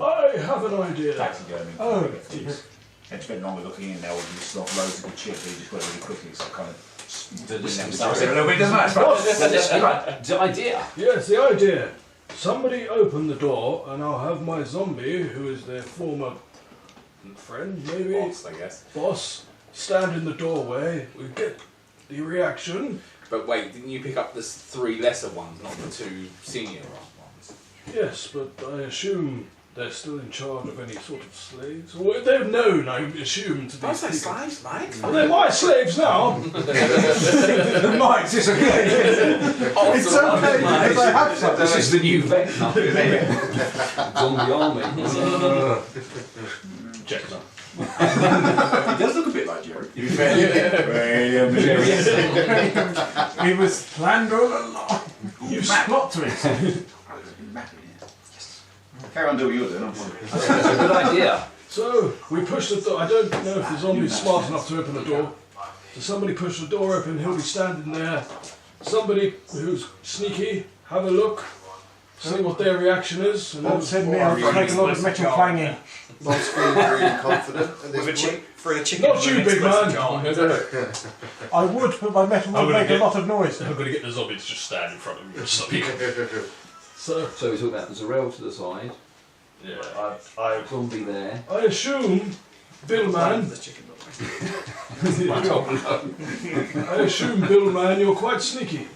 I have an idea. Taxidermy. Oh, And spent longer looking in there, all these sort of loads of good shit, but he just went really quickly, so kind of The themselves in a little bit, doesn't it? The idea. Yes, the idea. Somebody open the door, and I'll have my zombie, who is their former friend, maybe Boss, I guess. boss, stand in the doorway. We get the reaction. But wait, didn't you pick up the 3 lesser ones, not the 2 senior ones? Yes, but I assume they're still in charge of any sort of slaves. Well, they're known, I assume, to I these say people. slaves, mate. Well, they're my slaves now. The mics, it's okay. It's okay because I have some. This is the new Vecna. Zombie army. Check that. He does look a bit like Jerry. To be fair. It was planned all along. You plot twist. Carry on doing what you're doing. That's a good idea. So, we push the door. I don't know if the zombie's smart enough to open the door. So somebody push the door open, he'll be standing there. Somebody who's sneaky, have a look, see what their reaction is. And Bob said me I'll make a lot of metal clanging. Bob's feeling really confident at With a this point. chick for a chicken. Not you, big man! I would, but my metal I'm would gonna make a get- lot of noise. I'm going to get the zombie to just stand in front of me. So, So we talk about the Zarel to the side, yeah, I zombie there. assume, Billman, The chicken. I assume, Billman, you're quite sneaky.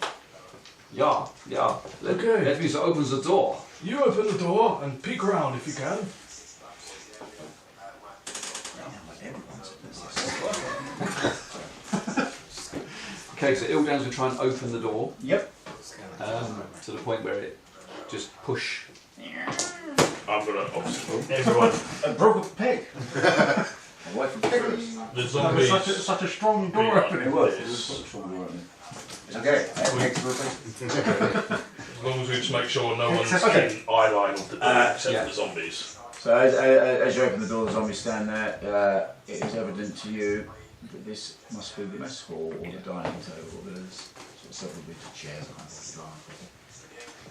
Yeah. Okay. That means it opens the door. You open the door and peek around if you can. Okay, so Ildan's will try and open the door Yep. to the point where it just push. I'm going to obviously everyone. A broken peg. Away from pigs. The zombies. Such a strong door opening. It was. It's okay. As long as we just make sure no one's Okay. in eye line of the door except yeah. for the zombies. So as you open the door, the zombies stand there. It is evident to you that this must be the mess hall or the dining table. There's sort of several bits of chairs behind the dining table.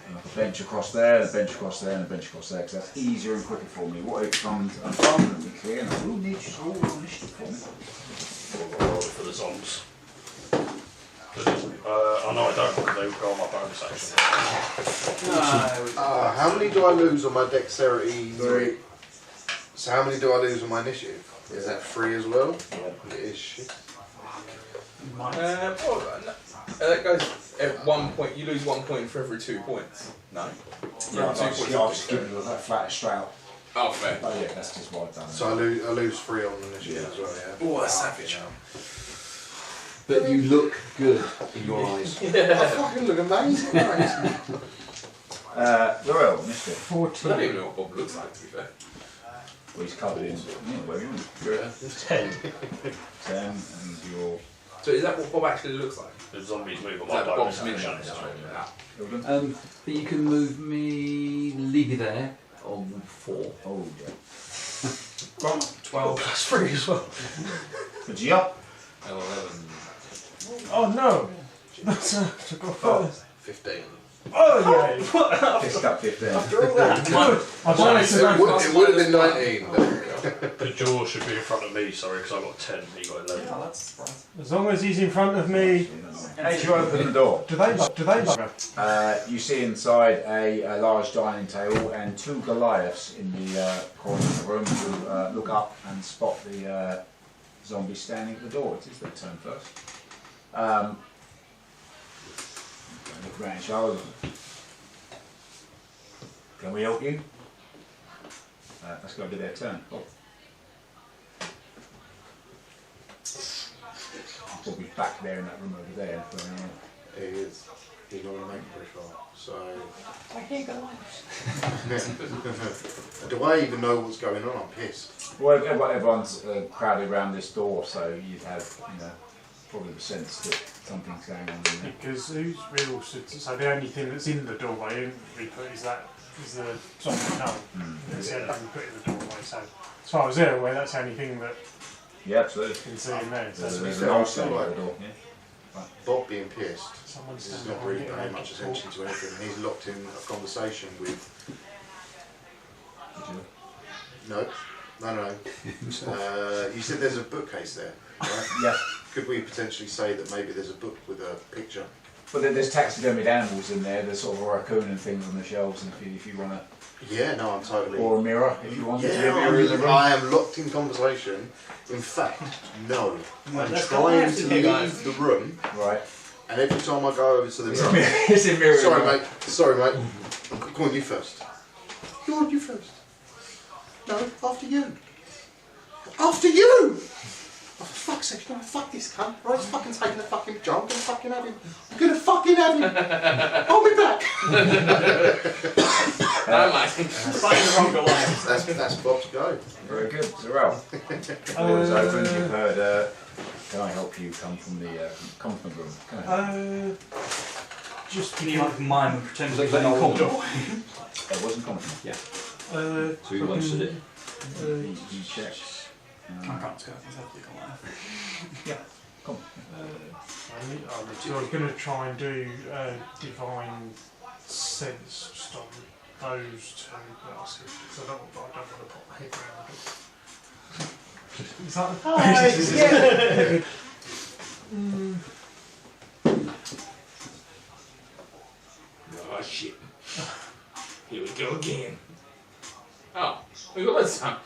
And like a bench across there, and a bench across there, and a bench across there, because that's easier and quicker for me. What it becomes abundantly clear, and I will need you to roll an initiative for me. Roll for the zombies. I know I don't because they would go on my bonus action. How many do I lose on my dexterity? 3. So how many do I lose on my initiative? Is that 3 as well? It is shit. That goes at 1 point. You lose 1 point for every 2 points. No. Yeah, Two I'll points. just give it that flat straight out. Oh, fair. Oh yeah, that's just what I've done. So I lose 3 on initiative as well, yeah. Oh, that's savage. But you look good in your eyes. I fucking look amazing, mate. Laurel, Mr. I 14. don't even know what Bob looks like, to be fair. Well, he's covered in where you 10. 10 and your So is that what Bob actually looks like? The zombies move on Is my that bonus Bob's action. minion? children. But you can move me, leave you there on 4. Oh yeah. 12 plus 3 as well. Good job. 11. Oh no! That's to go first. 15. Oh yeah! Pissed up 15. Good. I It would have been 19. But The jaw should be in front of me, sorry, because I got 10, he got 11. Yeah, that's right. As long as he's in front of me. As you open the door, Do they like? you see inside a large dining table and 2 Goliaths in the corner of the room who look up and spot the zombie standing at the door. It is their turn first. Look around, Charles. Can we help you? Let's go to their turn. Oh. Probably back there in that room over there. He is. He's not going to make it very far. So. Do I even know what's going on? I'm pissed. Well, everyone's crowded around this door, so you'd have, probably the sense that something's going on in there. Because who's real? So the only thing that's in the doorway we put is the zombie null. That's the only thing we put in the doorway. So as far as they're aware, that's the only thing that Yeah, absolutely. you can see in there. So There's an old sign by the door. Bob being pissed. someone's He's standing not really behind paying it, much attention to anything. He's locked in a conversation with. No. You said there's a bookcase there, right? Yeah. Could we potentially say that maybe there's a book with a picture? But there's taxidermied animals in there. There's sort of a raccoon and things on the shelves, and if you want to, Yeah, no, I'm totally. or a mirror, if you want to. Yeah, A mirror in the room. I am locked in conversation. In fact, no. I'm that's trying the to here, guys. leave the room, Right. and every time I go over to the mirror. It's a mirror. Sorry, mate. Come on, you first. Go on, you first. No, after you. After you! Oh, for fuck's sake, fuck this cunt. Right, he's fucking taking the fucking jump. I'm gonna fucking have him. I'm gonna fucking have him. Hold me back. No, mate. Find the wrong Goliath. That's Bob's go. Very good. Zorel. The door is open. You've heard. Can I help you? Come from the room. Can I? Just Can you like mime and pretend Was to be that playing cold? Commodore? It wasn't confident. Yeah. So So he wants to do it. He checks. I can't go. It's actually Goliath. Come. I was going to try and do divine sense just on those two, but I'll see. So I don't want to put my head around it. Is that Oh shit. Here we go again. Oh, we got that time.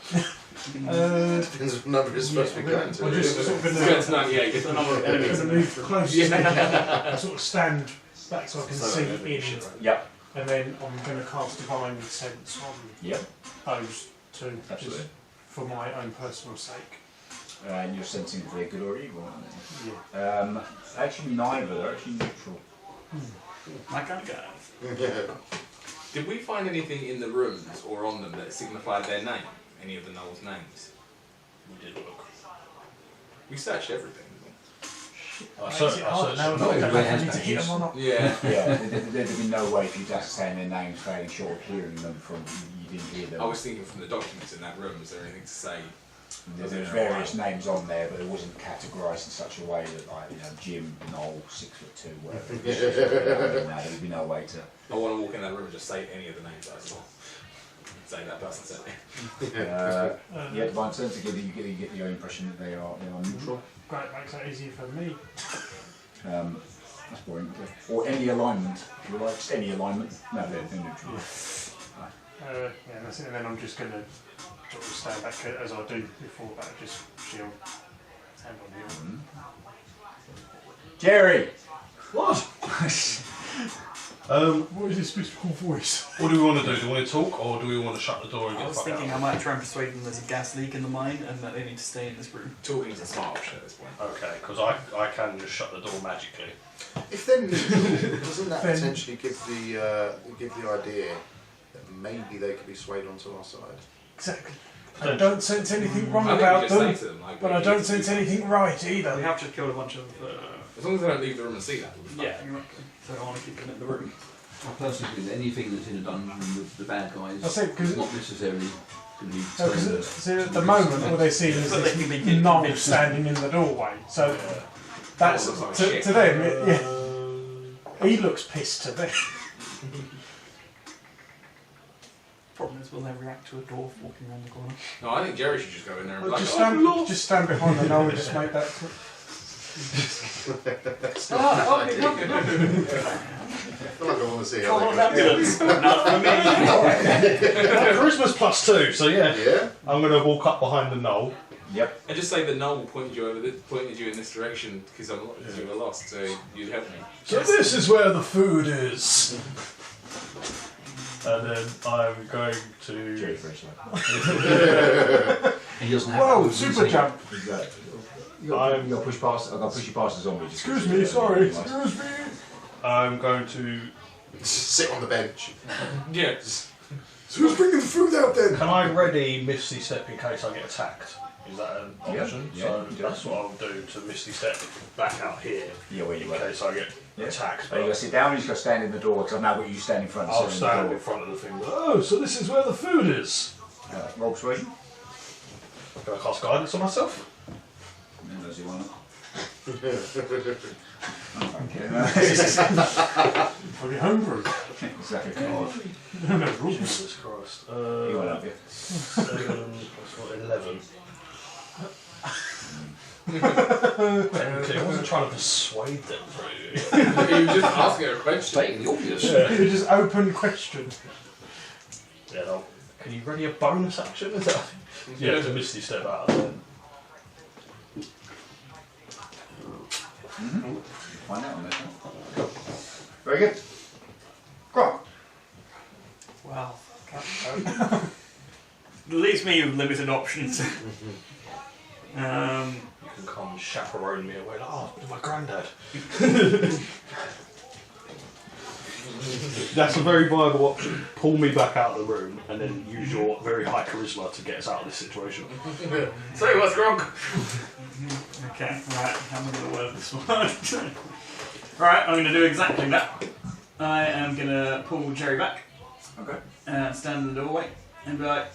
Depends what number it's supposed to be going to. I'm just sort of We're going going to 98, get the number of enemies. to move close. Yeah. Sort of stand back so I can see in, Yep. and then I'm going to cast divine sense on Yep. those two, Absolutely. just for my own personal sake. And you're sensing if they're good or evil, aren't they? Yeah. Actually, neither. They're actually neutral. My kind of guy. Yeah. Did we find anything in the rooms or on them that signified their name? Any of the Knowles' names? We did look. We searched everything. I Makes searched. it hard now, I I don't know where if I has need to hit them or not. Yeah. Yeah, there'd be no way for you to ascertain their names failing short of hearing them from you didn't hear them. I was thinking from the documents in that room, is there anything to say? There's various names on there, but it wasn't categorised in such a way that, like, Jim, Noel, 6'2", whatever. There'd be no way to. I want to walk in that room and just say any of the names I saw. Say that person said it. Yeah, divine sense to you get your impression that they are neutral. Great, makes that easier for me. That's boring. Or any alignment, if you like, just any alignment. No, they're neutral. Yeah, that's it. And then I'm just going to sort of stand back as I do before, but just shield, hand on the Jerry. What? What is this mystical voice? What do we want to do? Do we want to talk or do we want to shut the door and I get the was fuck thinking I out? might try and persuade them there's a gas leak in the mine and that they need to stay in this room. Talking is a smart option at this point. Okay, because I can just shut the door magically. If they're neutral, doesn't that Then- potentially give the idea that maybe they could be swayed onto our side? Exactly. I don't sense anything wrong I think about we just them, say to them, like, but we I need don't to sense do anything right We either. have just killed a bunch of. As long as they don't leave the room and see that. We'll be fine. Yeah, exactly. So I want to keep them in the room. I personally think that anything that's in a dungeon with the bad guys I see, 'cause- is not necessarily going to be No, because at the moment all they're seeing is But they can be this getting knoll convinced. standing in the doorway. So that's That looks like to shit. them. Yeah, he looks pissed to them. Problem is, will they react to a dwarf walking around the corner? No, I think Jerry should just go in there and be Well, like, just stand behind the knoll and just make that. I feel like I want to see how Call they an ambulance. Not for me. Charisma's +2, so yeah. Yeah? I'm going to walk up behind the knoll. Yep. and just say the knoll pointed you in this direction because you were lost, so you'd help me. So this is where the food is. And then I'm going to... Jerry Fresh. He doesn't have Whoa, that super jump! You got to push past. I got to push you past the zombie. Excuse me, sorry. Excuse me. I'm going to... Sit on the bench. Yeah. So who's bringing the food out then? Can I ready Misty Step in case I get attacked? Is that an Yeah, option? yeah, So you can do that's that. what I'll do to Misty Step back out here Yeah, where you in were. case I get attacked. So you got to sit down. You just got to stand in the door because I've now got you standing in front. I'll of stand the in front of the thing. Oh, so this is where the food is. door. Roll persuasion. Can I cast guidance on myself? And does he want to? Are you hungry? Exactly. God. No rules. Jesus Christ. You went up here. 7 plus what, 11. Okay, I wasn't trying to persuade them through. You were just asking a question. Stating the obvious. You just open question. Yeah, no. Can you ready a bonus action? Is that? Yeah, to Misty Step out then. Find out on this one. Very good. Grok. Wow. Leaves me with limited options. You can come and chaperone me away like, oh, it's my granddad. That's a very viable option. Pull me back out of the room and then use your very high charisma to get us out of this situation. Say what's wrong? Okay, right, how am I going to word this one? Right, I'm going to do exactly that. I am going to pull Jerry back, Okay. stand in the doorway, and be like,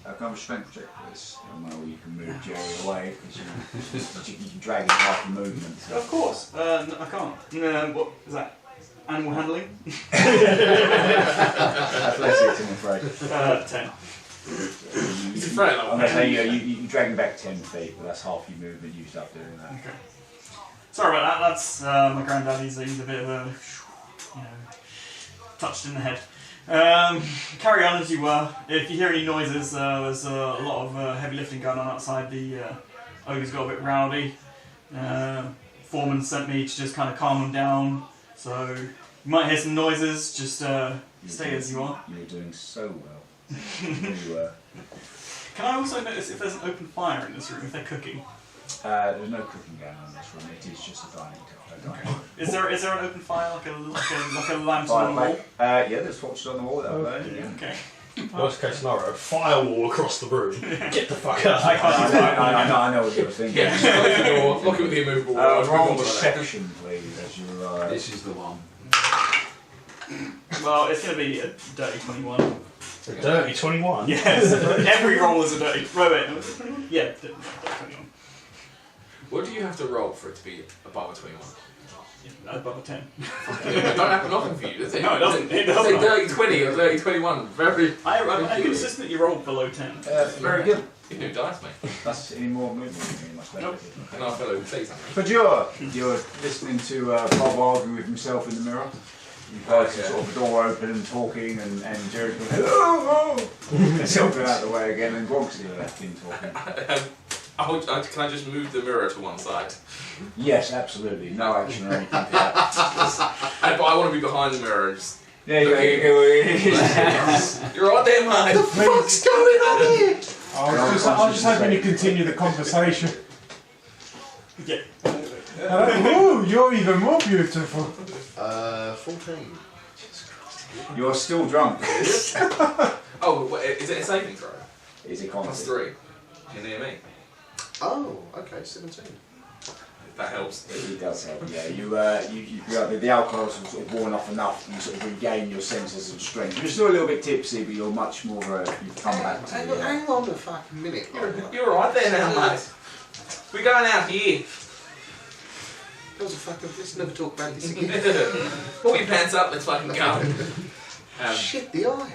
Can I have a strength check for this? I don't know you can move Jerry away because you can drag his half your movement. So. of course, no, I can't. No, what is that? Animal handling? Athletics, I'm afraid. 10. He's afraid of I'm going to say you drag him back 10 feet, but that's half your movement used up doing that. Okay. Sorry about that, that's my granddad, he's a bit of a, you know, touched in the head. Carry on as you were. If you hear any noises, there's a lot of heavy lifting going on outside. The ogre's got a bit rowdy. Foreman sent me to just kind of calm him down. So you might hear some noises, just stay as you are. You're doing so well. You were. Can I also notice if there's an open fire in this room, if they're cooking? There's no cooking going on in this room, it is just a dining room. Is there an open fire, like a lantern on the wall? Yeah, there's torches on the wall that way. Yeah. Okay. Worst case scenario, firewall across the room. Get the fuck out. I can't see fire. I know what you were thinking. Yeah, just close the door, lock it with the immovable wall. Roll deception, please, as you arrive. This is the one. Well, it's going to be a dirty 21. A dirty 21? Yes, every roll is a dirty. Wait. Yeah, dirty 21. What do you have to roll for it to be above a 21? Above a 10. It don't happen often for you, does it? No, it doesn't. It Say doesn't. dirty 20 or dirty 21. Very. I consistently rolled below 10. Very good. You do dice, mate. That's any more movement, much better. Nope. And our fellow say something. But you're listening to Bob argue with himself in the mirror. You guys are sort of the door open and talking, and Jerry's going, oh! And he'll go out the way again, and Gronk's still left in talking. Can I just move the mirror to one side? Yes, absolutely. No action or anything for that. But I want to be behind the mirror and just. There you go. You're right there, mate. What the fuck's going on here? I was just hoping to continue the conversation. Yeah. Ooh, you're even more beautiful. 14. You're still drunk. Oh, is it a saving throw? Is it Plus constant? 3. You're near me. Oh, okay, 17. That helps. It does help, yeah. The alcohol's sort of worn off enough, you sort of regain your senses of strength. You're still a little bit tipsy, but you're much more, you've come back to the... Hang on a fucking minute. You're right there now, mate. We're going out here. Let's never talk about this again. Pull your pants up, let's fucking go. Shit, the eye.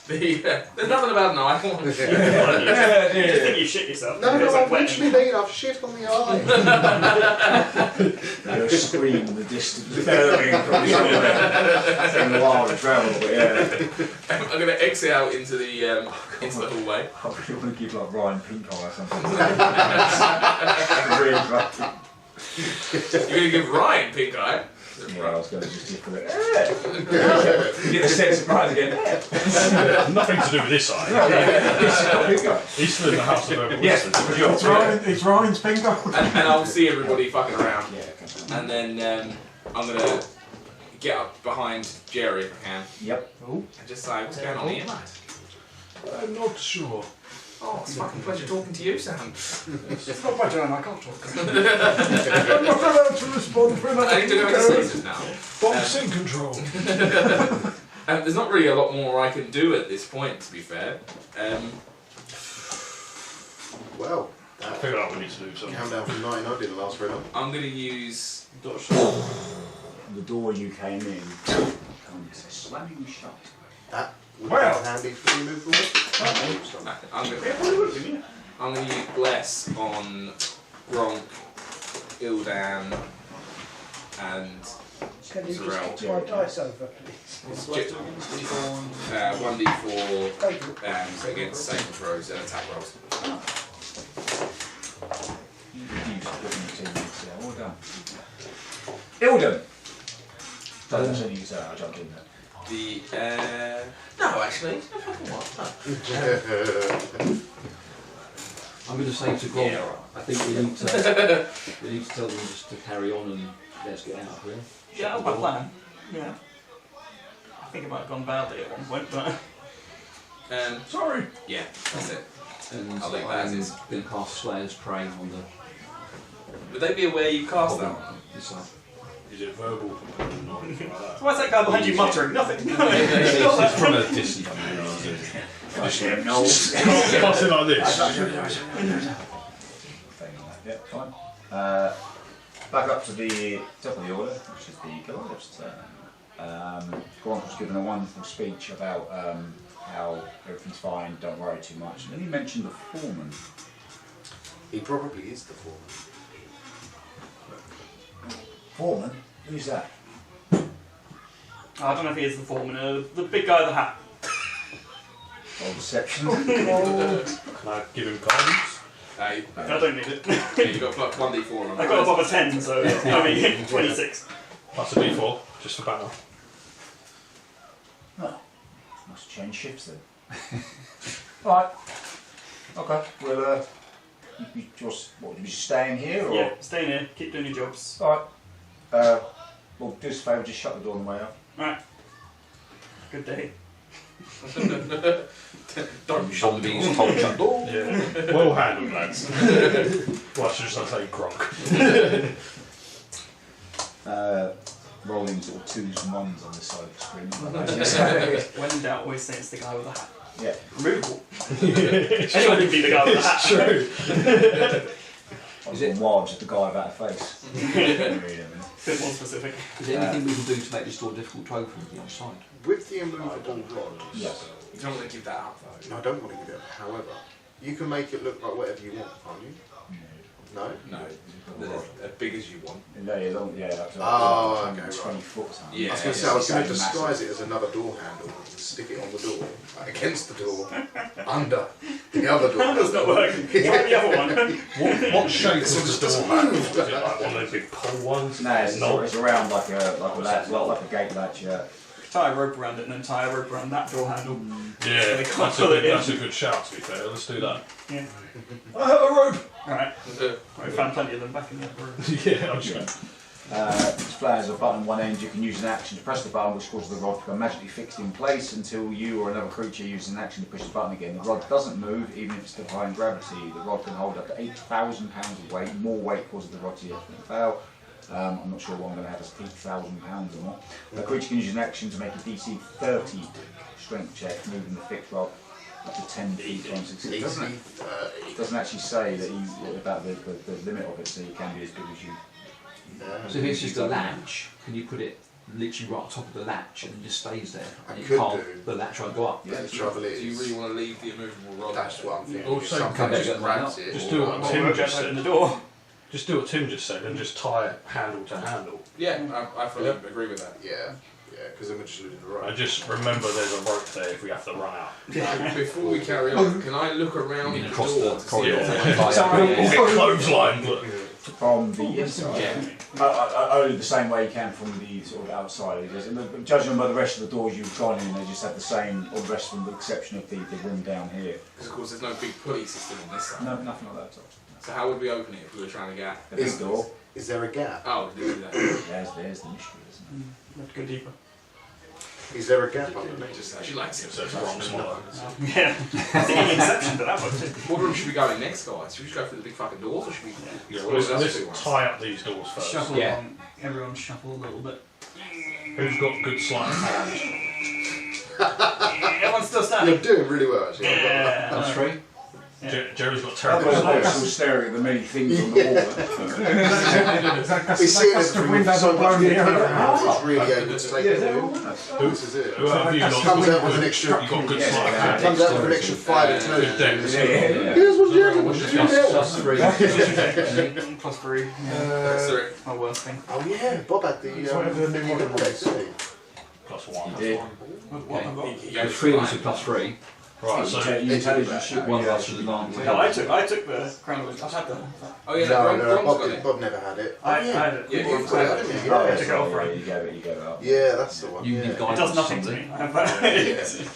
There's nothing about an eye. You just think you shit yourself. No, It's no, like I've wet. literally been, I've shit on the eye. You'll scream in the distance, bellowing from the wild travel, but yeah. I'm going to exit out into the hallway. I really want to give like Ryan pink eye or something. Really fucking- You're going to give Ryan pink eye? Yeah, I was going to just give a bit. You get the sense of pride again. Nothing to do with this eye. He's still in the house of Herbal Yes, Wizards. It's Ryan's finger. And I'll see everybody fucking around. Yeah, okay. And then I'm going to get up behind Jerry if I can. Yep. And just say, what's going on here, mate? I'm not sure. Oh, it's a fucking pleasure talking to you, Sam. It's not my turn, I can't talk. I'm not allowed to respond for another I need to go into stasis now. Bombs in control. There's not really a lot more I can do at this point, to be fair. Well, I figured out we need to do something. countdown from 99 didn't last very long. I'm going to use... The door you came in comes slamming shut. That would Well. be handy for you move forward. I'm going to use Bless on Gronk, Ildan, and Can you Zarel. just put my dice over, please? 1d4 against saving throws and attack rolls. You reduced the 2 minutes there. Well done. Ilden! Doesn't say use that, I jumped in there. No, actually. No fucking what? No. I'm going to say to Grom, Yeah, I think we need to tell them just to carry on and let's get out of here. Yeah, that was my plan. Yeah. I think it might have gone badly at one point, but... Sorry. Yeah, that's it. And I'll leave that as I'm is. going to cast Slayer's Prey on the Would they be aware you cast that? this side. Is it verbal component or anything like that? Why's that guy behind you muttering? Nothing. It's from a distance. Passing like this. Yeah, fine. Back up to the top of the order, which is the Goliath's turn. Gronk was given a wonderful speech about how everything's fine, don't worry too much. And then he mentioned the foreman. He probably is the foreman. Foreman? Who's that? I don't know if he is the foreman. The big guy with the hat. Old deception. Can I give him guidance? I don't need it. You've got plus 1d4 on I got above a 10, so I mean 26. Plus a d4, just for battle. Oh, must change shifts then. Alright. Okay, well, you just, what, you just staying here or? Yeah, stay in here, keep doing your jobs. Alright. Well, do us a favour, just shut the door on the way out. Right. Good day. Don't shut the door. Hold shut door. Yeah. Well handled, lads. Well, I should just not say Gronk. Rolling sort of 2s and 1s on this side of the screen. When in doubt, always say it's the guy with the hat. Yeah. Removable. Anyone can be the guy with the hat. True. I was on wild, just the guy without a face. Bit more specific. Is there anything we can do to make this door difficult to open from the outside? With the immovable rod, Yes. You don't want to give that up though. I don't want to give it up. However, you can make it look like whatever you want, can't you? No? No, as big as you want. Yeah, that's Oh, like okay, 20 right. foot or something. Yeah. I was going to say, I was going to disguise it as another door handle and stick it on the door, like against the door, under the other door. That does not work. Try the other one. What shape This was one the just door? doesn't move. Was it like one of those big pole ones? No, it's, No. it's around like a gate latch, yeah. Tie a rope around it and then tie a rope around that door handle. Yeah, They can't that's pull it in. that's a good shout to be fair. Let's do that. Yeah. I have a rope! Alright. We found plenty of them back in the other room. Yeah, I'm just Display has a button on one end. You can use an action to press the button, which causes the rod to become magically fixed in place until you or another creature uses an action to push the button again. The rod doesn't move, even if it's defying gravity. The rod can hold up to 8,000 pounds of weight. More weight causes the rod to fail. I'm not sure what I'm going to have as 8,000 pounds or not. The creature can use an action to make a DC 30 strength check, moving the fixed rod up to 10 feet from success. It doesn't actually say that about the limit of it, so you can be as big as you. So if it's just a latch, can you put it literally right on top of the latch and it just stays there. I And it could can't, do. the latch won't go up. Yeah, the trouble Do you is, really want to leave the immovable rod? that's what I'm thinking. Also, If something come back just and grabs out. it. Just or- do what Well, Tim we'll just open the said. door. Just do what Tim just said and just tie it handle to handle. Yeah, I fully agree with that. Yeah, because then we're just losing the And road. just remember there's a rope there if we have to run out. Before we carry on, can I look around You the mean across door the to see corridor. if Yeah. Get clothesline, look. From the inside, only the same way you can from the sort of outside. Because judging by the rest of the doors you've gone in, they just have the same, all the rest of them, with the exception of the room down here. Because of course there's no big pulley system on this side. No, nothing like that at all. So how would we open it if we were trying to get? The big door, Is there a gap? Oh, we do that. there's the mystery, isn't We have to go deeper. Is there a gap underneath? Just she likes it. So it's wrong tomorrow. Yeah. That's the only exception to that one too. What room should we go in next, guys? Should we just go through the big fucking doors, or should we? Yeah, Or let's, the other let's two ones? tie up these doors first. Shuffle Yeah. along. Everyone shuffle a little bit. Who's got good sleight of hand? Everyone's still You're standing. doing really well, actually. Yeah. Plus 3. Jerry's got it? terrible Still sleight. staring at the many things on the wall. We see it That's the through windows so are blown much the air around. around. It's really able to take it all. This is it. Whoever of you That's lot's comes got out with an good- extra- You've got good Yeah. sleight of hand. Comes out with an extra 5 and 2. Good decks. Here's what you're doing. Plus 3. Plus 3. That's Yeah. it. My worst thing. Oh yeah, Bob had the Whatever the new one decks, didn't he? Plus 1. You did. The 3 was a plus 3. Right, so Your intelligence should be One of us should should be advance. No, I took the crown of I've had the. Oh yeah, No, Ron's Bob, got did, it. Bob never had it. I had it. Yeah, You've got it, haven't you? Oh, Yeah. took it off, right? You gave it up. Yeah, that's the one. You yeah. need It guidance. does nothing to me. I have that.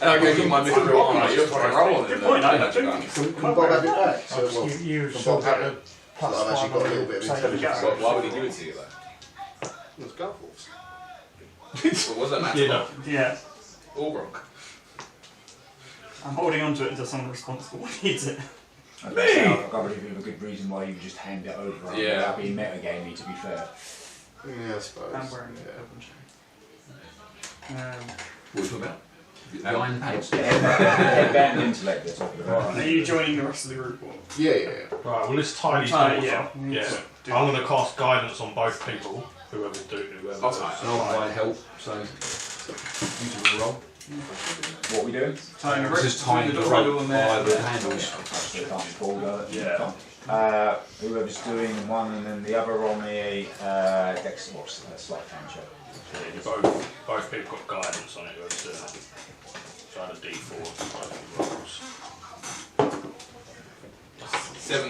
And I go get my mythical armor. You don't fucking roll on it. Good point, I don't you? Can Bob have it back? So, well, You Bob sort had of it. I've actually got a little bit of intelligence. Why would he give it to you though? Let's go for it. What was that match? you know, Yeah. Orgronk. I'm holding on to it until someone responsible needs it. I've got a really good reason why you would just hand it over. Yeah. Without being metagamey, to be fair. Yeah, I suppose. I'm wearing Yeah. it. Open chain. What are we talking about? Behind the pants. Headband intellect at the top of the right. Are you joining the rest of the group? Or? Yeah, yeah, yeah. right, well let's tie these Tie, doors yeah. up. Yeah. I'm going to cast guidance on both people. Whoever I'll does. tie it. And I'll provide help, so you can roll. What are we doing? Tying This is tying the rope by the handles. Actually, can't be pulled, Yeah. whoever's doing one and then the other roll me a dex sleight of hand check. Yeah, both people got guidance on it. Whoever's doing it. Try the D4. Both rolls.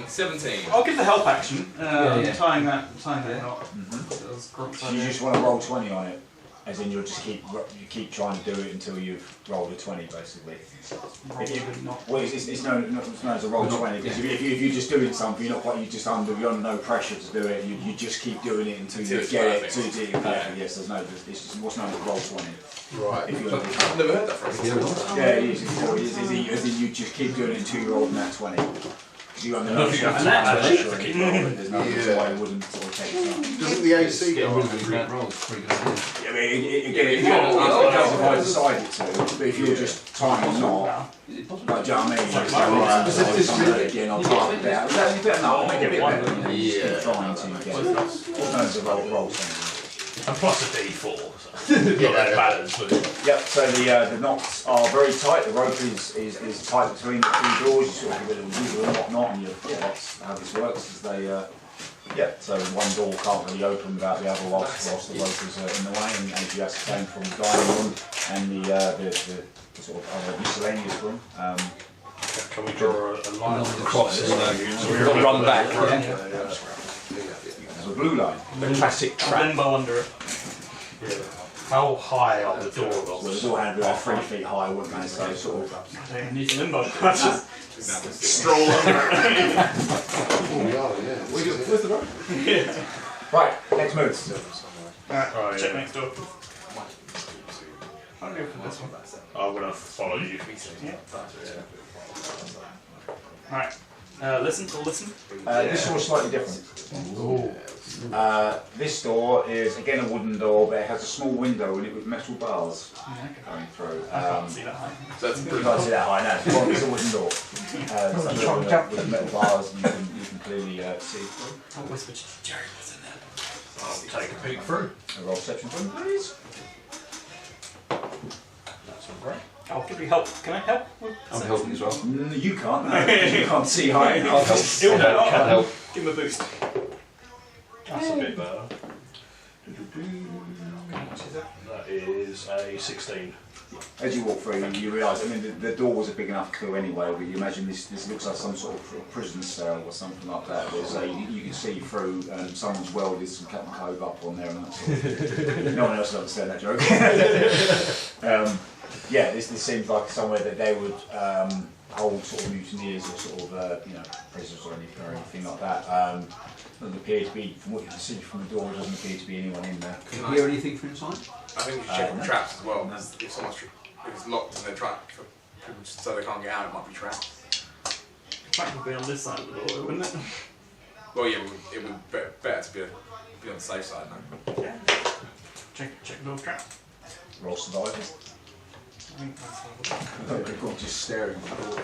17. I'll give the help action. Yeah. Tying that knot. Mm-hmm. That was grunt So you just want to roll 20 on it, as in you'll just keep trying to do it until you've rolled a 20, basically. not. Well, it's known as a roll 20 because if you're just doing something, you're under no pressure to do it. You just keep doing it until you it's get it perfect. to do it perfect. Yes, it's just what's known as roll 20. Right. If you're I've never heard that phrase. yeah, it is. As in you just keep doing it until you're rolling that 20. Because you're under no Nothing pressure happens. to keep rolling. There's no reason why you wouldn't sort of take your time. Doesn't the AC Get go rid up? of these bad rolls. Pretty good idea. I mean, again, if I decided to, but if you're just tying a knot, Is it possible? like, do you know what I mean? Just go, right, again, I'll tie it down. That's a bit, no, I'll make it a bit better. Yeah. Trying to get it. No, it's a roll thing. And plus a D4. So. Not that balance, but Yep, so the knots are very tight. The rope is tight between the two doors. You sort of give it a wiggle and whatnot, and that's how this works. Is they, so one door can't really open without the other whilst the rope is in the way, and as you ascertain from the dining room and the sort of other miscellaneous room. can we draw a line Across, this? so we've got to run back. Yeah. There's a blue line. The classic trap. Limbo under it. Yeah. How high are the door Well, the rolls? door handle about 3 feet high, wouldn't they? So sort of. I don't need limbo. Just Stroll under it. Oh, yeah. Where's the rope? Right, next move. Right, check yeah. next door. I'll go for this one. I'm going to follow you. Alright. Listen. This door's slightly different. This door is again a wooden door, but it has a small window in it with metal bars going through. I can't see that high. So that's You pretty can't see that high now. It's a wooden door. With metal bars, and you can clearly see through. I'll whisper to Jerry was in there. I'll take a peek through. A roll perception for me, please. That's not great. I'll give you help. Can I help? I'm helping as well. You can't. No, you can't see high enough. He'll No, Can't help. Give him a boost. That's a bit better. That is a 16. As you walk through, you realise, I mean, the doors are big enough to go anyway, but you imagine this looks like some sort of prison cell or something like that. There's you can see through, someone's welded some Captain Cove up on there and that sort of thing. No one else will understand that joke. Yeah, this seems like somewhere that they would hold sort of mutineers or sort of, prisoners or anything like that. Doesn't appear to be, from what you can see from the door, it doesn't appear to be anyone in there. Can you hear anything from inside? I think you should check on traps as well, because if it's locked and they're trapped for people so they can't get out, it might be trapped. That would be on this side of the door, wouldn't it? Well, yeah, it would be better to be on the safe side, no? Yeah. Check the door trap. Roll survival. I think that's They're all just staring at the door.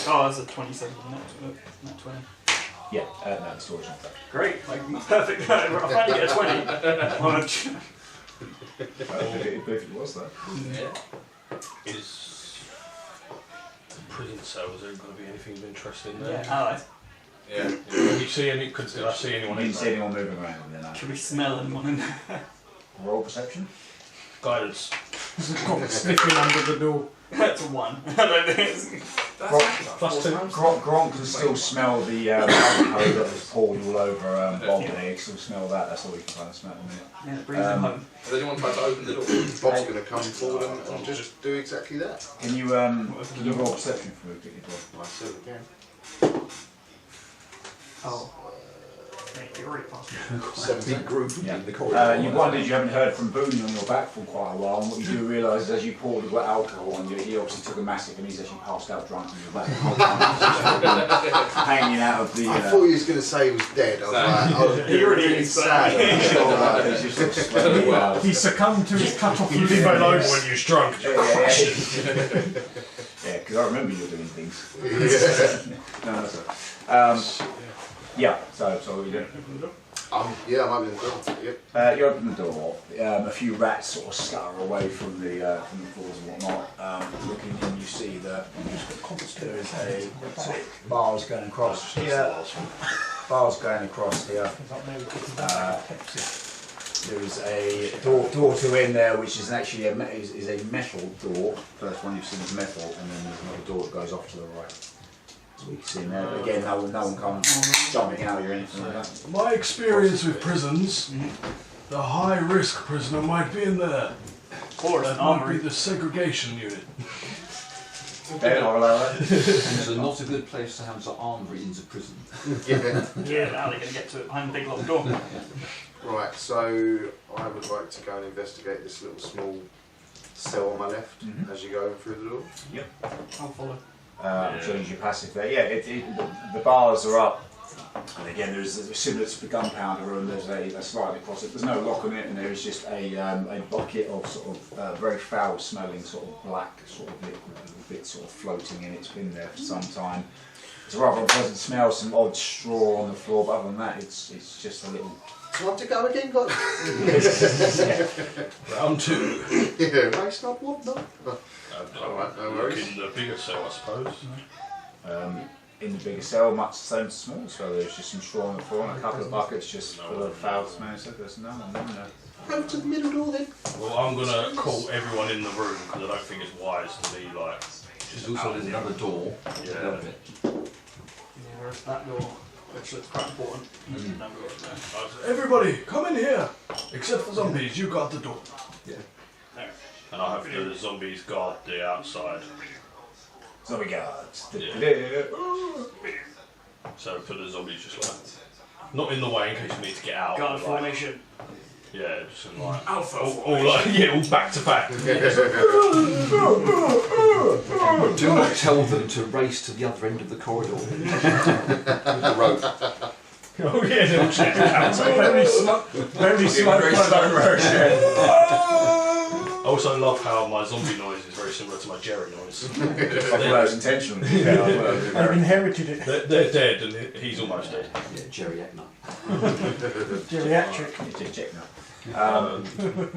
Oh, that's a 27, not 20. Yeah, no, the storage not that. Great, like perfect. I finally get a 20. If it was that. Yeah. Is prison cell, is there going to be anything of interest in there? Yeah, allies. Yeah. Did you see any? Did I see anyone You in didn't see there? anyone moving around in there. Can we smell anyone in there? Roll perception. Guidance. Sniffing under the door. That's a 1. I don't think it's... Plus 2. Gronk can still smell the alcohol that was poured all over Bob there. You can still smell that. That's all you can kind of smell at the minute. Yeah, it brings him home. Has anyone tried to open the door? Bob's going to come forward and just do exactly that. Can you roll perception for me, quickly, Bob? I said again. Oh. Mate, you already passed. 17 group Yeah. in the corridor. You wondered you haven't heard from Boone on your back for quite a while, and what you do realise is as you poured the alcohol on you, he obviously took a massive and he's actually passed out drunk on your back. Hanging out of the. I thought he was going to say he was dead. I was like, oh, He already really is, sad. He's just sort of swelling well. He succumbed to his cut off You fell over limbs. when you're drunk. Yeah, because I remember you doing things. No, that's all right. Yeah, so what are you doing? Yeah, I'm opening the door. Yep. You open the door. A few rats sort of scatter away from the floors and whatnot. Looking in, you see that there is a sort of bars going across here. Bars going across here. There is a door to in there, which is actually a metal door. First one you've seen is metal, and then there's another door that goes off to the right. So we can see in there. But again, no one comes jumping out or anything like that. My experience with prisons, the high risk prisoner might be in there. Or an That might be armory. the segregation unit. They're not allowed. So not a good place to have the armory into prison. Yeah. Yeah, now they're going to get to it behind the big locked door. Right, so I would like to go and investigate this little small cell on my left as you go through the door. I'll follow. Change your passive there. Yeah, the bars are up, and again there's similar to the gunpowder room. There's a slide across it. There's no lock on it, and there is just a bucket of sort of very foul-smelling sort of black sort of liquid, a bit sort of floating in. It's been there for some time. It's a rather unpleasant smell. Some odd straw on the floor, but other than that, it's just a little. Time to go again, guys. Round 2. Yeah, race not one, no. Alright, no Look worries. in the bigger cell, I suppose. In the bigger cell, much the same as small. So there's just some straw on the floor and a couple of buckets just full of foul-smelling stuff. There's no one in there. Go to the middle door then. Well, I'm gonna call everyone in the room because I don't think it's wise to be like. There's also another door. Yeah. Yeah, where's that door? Which looks quite important. Number of there. Everybody, come in here. Except for zombies, you guard the door. Yeah. There. And I have the zombies guard the outside. Zombie guards. So put the zombies just like not in the way in case you need to get out. Guard but, like, formation. Yeah, just in like Alpha all like all back to back. Do not tell them to race to the other end of the corridor with the rope. Oh yeah, they'll check it out. Very slow. Very slow. Very slow motion. I also love how my zombie noise is very similar to my Jerry noise. I thought that was intentional. Yeah, I've inherited it. They're dead and he's almost dead. Yeah, Jerry Eckner. Geriatric. Just check now.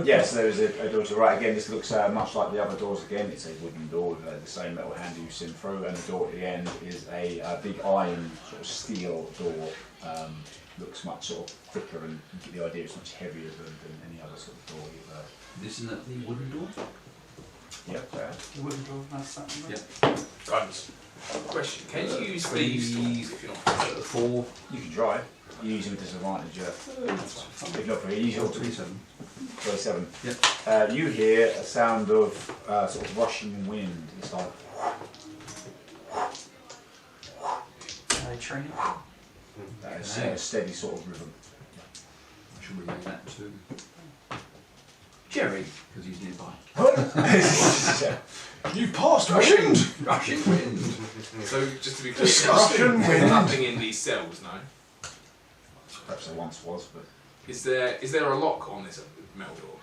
Yes, there is a door to the right. Again, this looks much like the other doors again. It's a wooden door with the same metal handle you've seen through, and the door at the end is a big iron sort of steel door. Looks much sort of thicker, and you get the idea it's much heavier than any other sort of door you've Isn't that the wooden door? Yep. The wooden door, that's that one. Yep. Guidance. Question: can you use these tools if you're not? 4. You can try. You use them with disadvantage. If not for you, use your 27. 27. Yep. You hear a sound of sort of rushing wind. It's like Are they training? a steady sort of rhythm. I should relay that to Jerry, because he's nearby. You passed wind! Rushing wind. So just to be clear, Disgusting there's wind. nothing in these cells, no. Perhaps there once was, but Is there a lock on this metal door?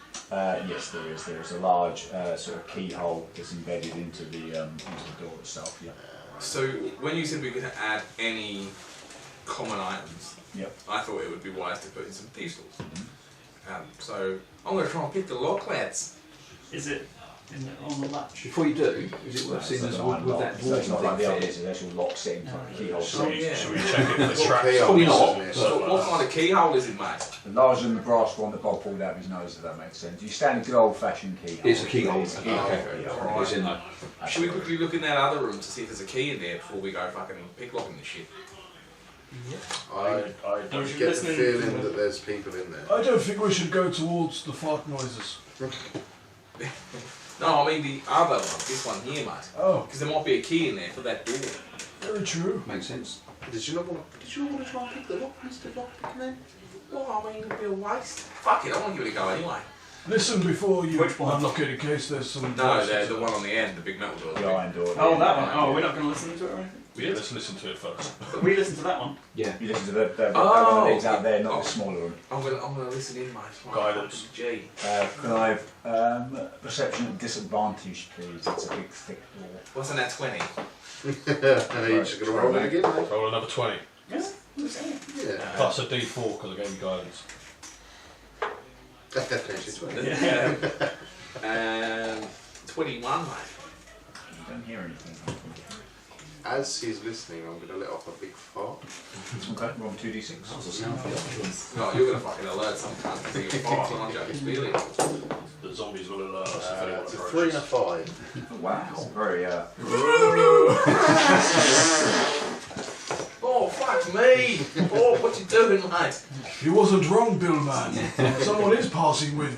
yes, there is. There is a large sort of keyhole that's embedded into the door itself. Yeah. So when you said we could add any common items, Yep. I thought it would be wise to put in some pistols. So I'm going to try and pick the lock, lads. Is it on the latch? Before you do, is it worth seeing this wood with that So it's not like the dwarf others. thing? It's an actual lock setting type of keyhole. Oh, yeah. Should we check if the What trap keyhole Probably is not. this? What kind of keyhole is it, mate? Larger than the brass one that Bob pulled out of his nose, if that makes sense. You stand a good old-fashioned keyhole. It's a keyhole. It's a keyhole. Okay. Yeah. It's in there. Should we quickly look in that other room to see if there's a key in there before we go fucking picklocking this shit? I I don't. get the feeling that there's people in there. I don't think we should go towards the fart noises. No, I mean the other one, this one here, mate. Oh, Because there might be a key in there for that door. very true. Makes sense. Did you not want to try and pick the lock, Mr. Lockpick then? Well, I mean, it'd be a waste. Fuck it, I want to give it a go anyway. Listen before you Which one? unlock it in case there's some. No, the one on the end, the big metal door. The iron door. Oh, that one. Oh, we're not going to listen to it or anything? Yeah, let's listen to it first. But we listened to that one. Yeah. You listen to the one Oh. that is out there, not the smaller one. I'm gonna listen in, mate. Right, Guidance. G. Can I have perception at disadvantage, please? It's a big, thick door. What's in that 20? You're just going to roll it again, mate? Roll another 20. Yes. Yeah. Plus a d4 because I gave you guidance. Yeah. 21, mate. You don't hear anything. As he's listening, I'm going to let off a big fart. Okay, roll 2d6. That's a sound for the options. No, you're gonna fucking alert some cunt to see your fart, aren't you? It's really. The zombies will alert us if anyone It's a approaches. 3 and a 5. Wow, very Oh, fuck me! Oh, what you doing, mate? He wasn't wrong, Bill man. Someone is passing wind.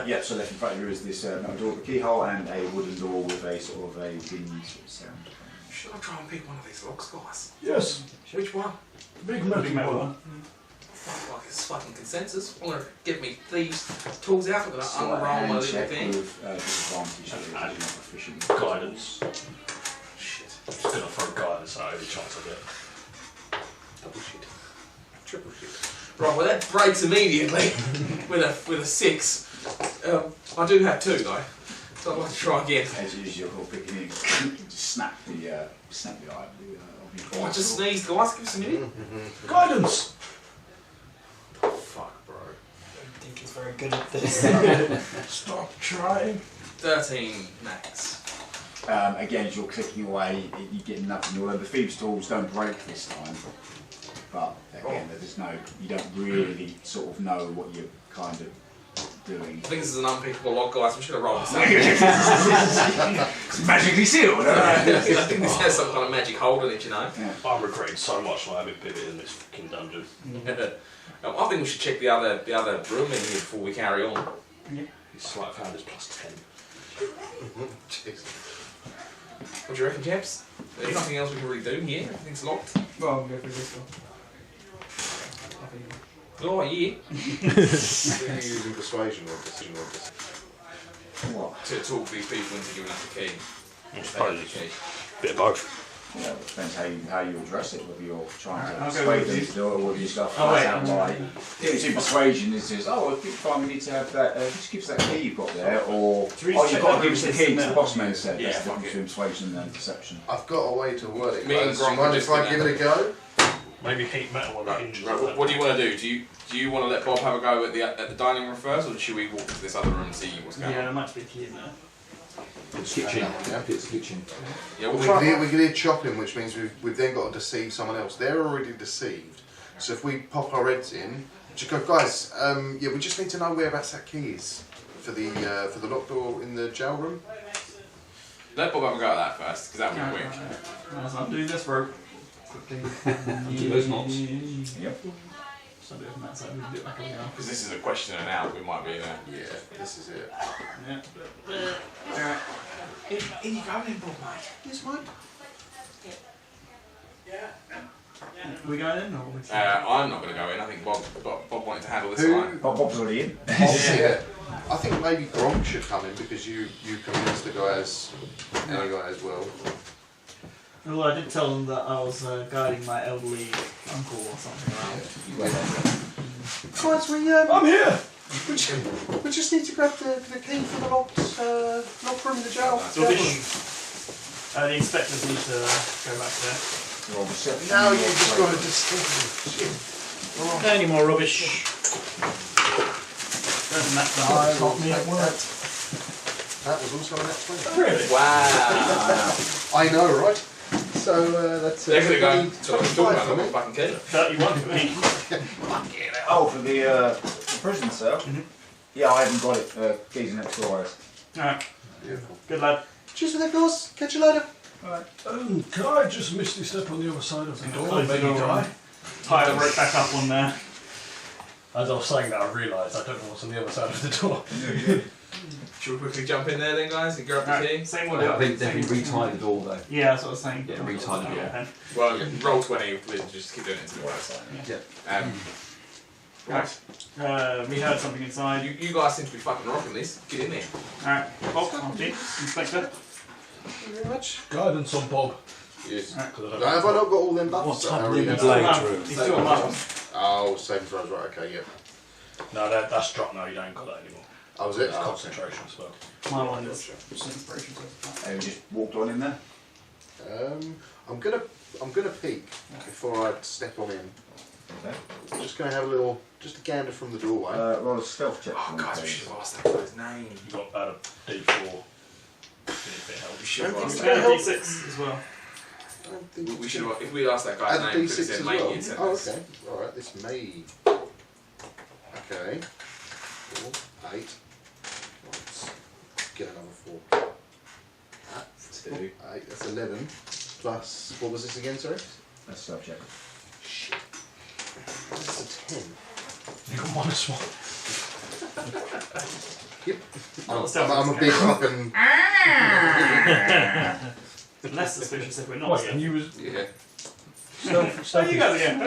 yeah, so left in front of you is this metal door with a keyhole and a wooden door with a sort of a wind sort of sound. Should I try and pick one of these locks, guys? Yes, Which one? the big metal one. Fuck, it's fucking consensus. I'm gonna get me thieves' tools out. I'm gonna unroll my Hand little check thing. with disadvantage, so you're not proficient. Guidance. Shit. I'm just going to throw guidance out every chance I get. Double shit. Triple shit. Right, well that breaks immediately with a 6. I do have 2 though, so I'd like to try again. As usual, you're picking in, just snap the eye of your Oh, I just sneezed, guys. Give us a minute. Guidance! Fuck, bro. I don't think he's very good at this. Stop trying. 13 max. Again, as you're clicking away, you get nothing. Although the thieves' tools don't break this time, but again, there's no, you don't really sort of know what you're kind of doing. I think this is an unpickable lock, guys. We should have rolled this out. It's magically sealed. I think this has some kind of magic hold on it, you know. I'm regretting so much not having Pivot in this fucking dungeon. I think we should check the other room in here before we carry on. His sleight of hand is plus 10. Jeez. What do you reckon, chaps? There's nothing else we can really do here. Everything's locked. Well, I'll go for this one. Oh, yeah. Are you using persuasion or decision or What? To talk these people into giving us the key. I They suppose have the it's key. a bit of both. Yeah, it depends how you address it, whether you're trying I'll to go persuade with them you. to do it or whether you start Oh, wait. outright. Usually persuasion is just, oh, if you find we need to have that, just give us that key you've got there, or, Should we oh, just you've check got to that give us the room key, system as the now? boss man said. Yeah, That's the fuck difference between persuasion and deception. I've got a way to word it. Me and guys. Gronk Do you mind are if just I give it a go? Maybe heat metal on the Right, hinges. right, what do you want to do? Do you want to let Bob have a go at the dining room first, or should we walk into this other room and see what's going Yeah, on? there might be a key in there. Kitchen. Yeah, it's kitchen. Yeah, We we'll can hear chopping, which means we've then got to deceive someone else. They're already deceived. So if we pop our heads in, just go, guys. Yeah, we just need to know whereabouts that key is for the locked door in the jail room. let Bob have a go at that first, because that would be quick. Let's undo this rope. Quickly. Undo those knots. Yep. So do it from that side, we can do it back on now. Because this is a question and out. We might be in a. Yeah, this is it. Yeah. Alright. In you going in, Bob, mate? Yes, mate. We going in, or? I'm not going to go in. I think Bob wanted to handle this Who? line. Bob's already in. Yeah. I think maybe Gronk should come in because you convinced the guys as well. Although I did tell them that I was guiding my elderly uncle or something around. Guys, I'm here! we just need to grab the key for the locked room in the jail. Rubbish. The inspectors need to go back there. Roll deception. Now you just got to distinguish. Any more rubbish? Don't match the eye, Caught me at work. That was also a net 20. Really? Wow. I know, right? So that's They're going to go. 25 Talk about for the me. fucking key. 31 for me. Oh, for the prison cell? Yeah, I haven't got it. Keys are next door. Alright, Beautiful. good lad. Cheers for that, guys. Catch you later. Can I just misty step on the other side of the door Close and the maybe door. die? Tie the rope back up on there. As I was saying that, I realised I don't know what's on the other side of the door. Should we quickly jump in there then, guys, and grab the key? Right, same I order. think definitely retie the door though. Yeah, that's what I was saying. Yeah, retie the door. Okay. Well, roll 20, please, just keep doing it until the right side. Yeah. Right. We heard something inside. You guys seem to be fucking rocking this. Get in there. Alright, Bob, after you. Inspector. Thank you very much. Guidance on Bob. Yes. Alright. 'Cause I don't Now, have I not got all them buffs? What's that I happening already with have? Blade Still room? He's still alive. Oh, same throws, right, okay, yeah. No, that's dropped now, you don't got that anymore. Oh, was it? It's Oh, okay. concentration spell. My one is inspiration. Have you just walked on in there? I'm gonna peek before I step on in. Okay. I'm just gonna have just a gander from the doorway. Roll a stealth check. Oh, for me, guys, we please. should have asked that guy's name. You got about a D4. If it helps. We should have Don't asked think that. so. And D6 as well. I don't think We should have, if we'd asked that guy's add name, D6 could have said as mate, well. you'd said Oh, this. okay. Alright, this may. Okay. 4, 8. Let's get another 4. That's 2. 8, that's 11. Plus, what was this again, sorry? That's stealth check. That's a 10. You got minus 1. Yep. Oh, stealth I'm a check. big fucking. Less suspicious if we're not. Wait, and you was... Yeah. So you guys again.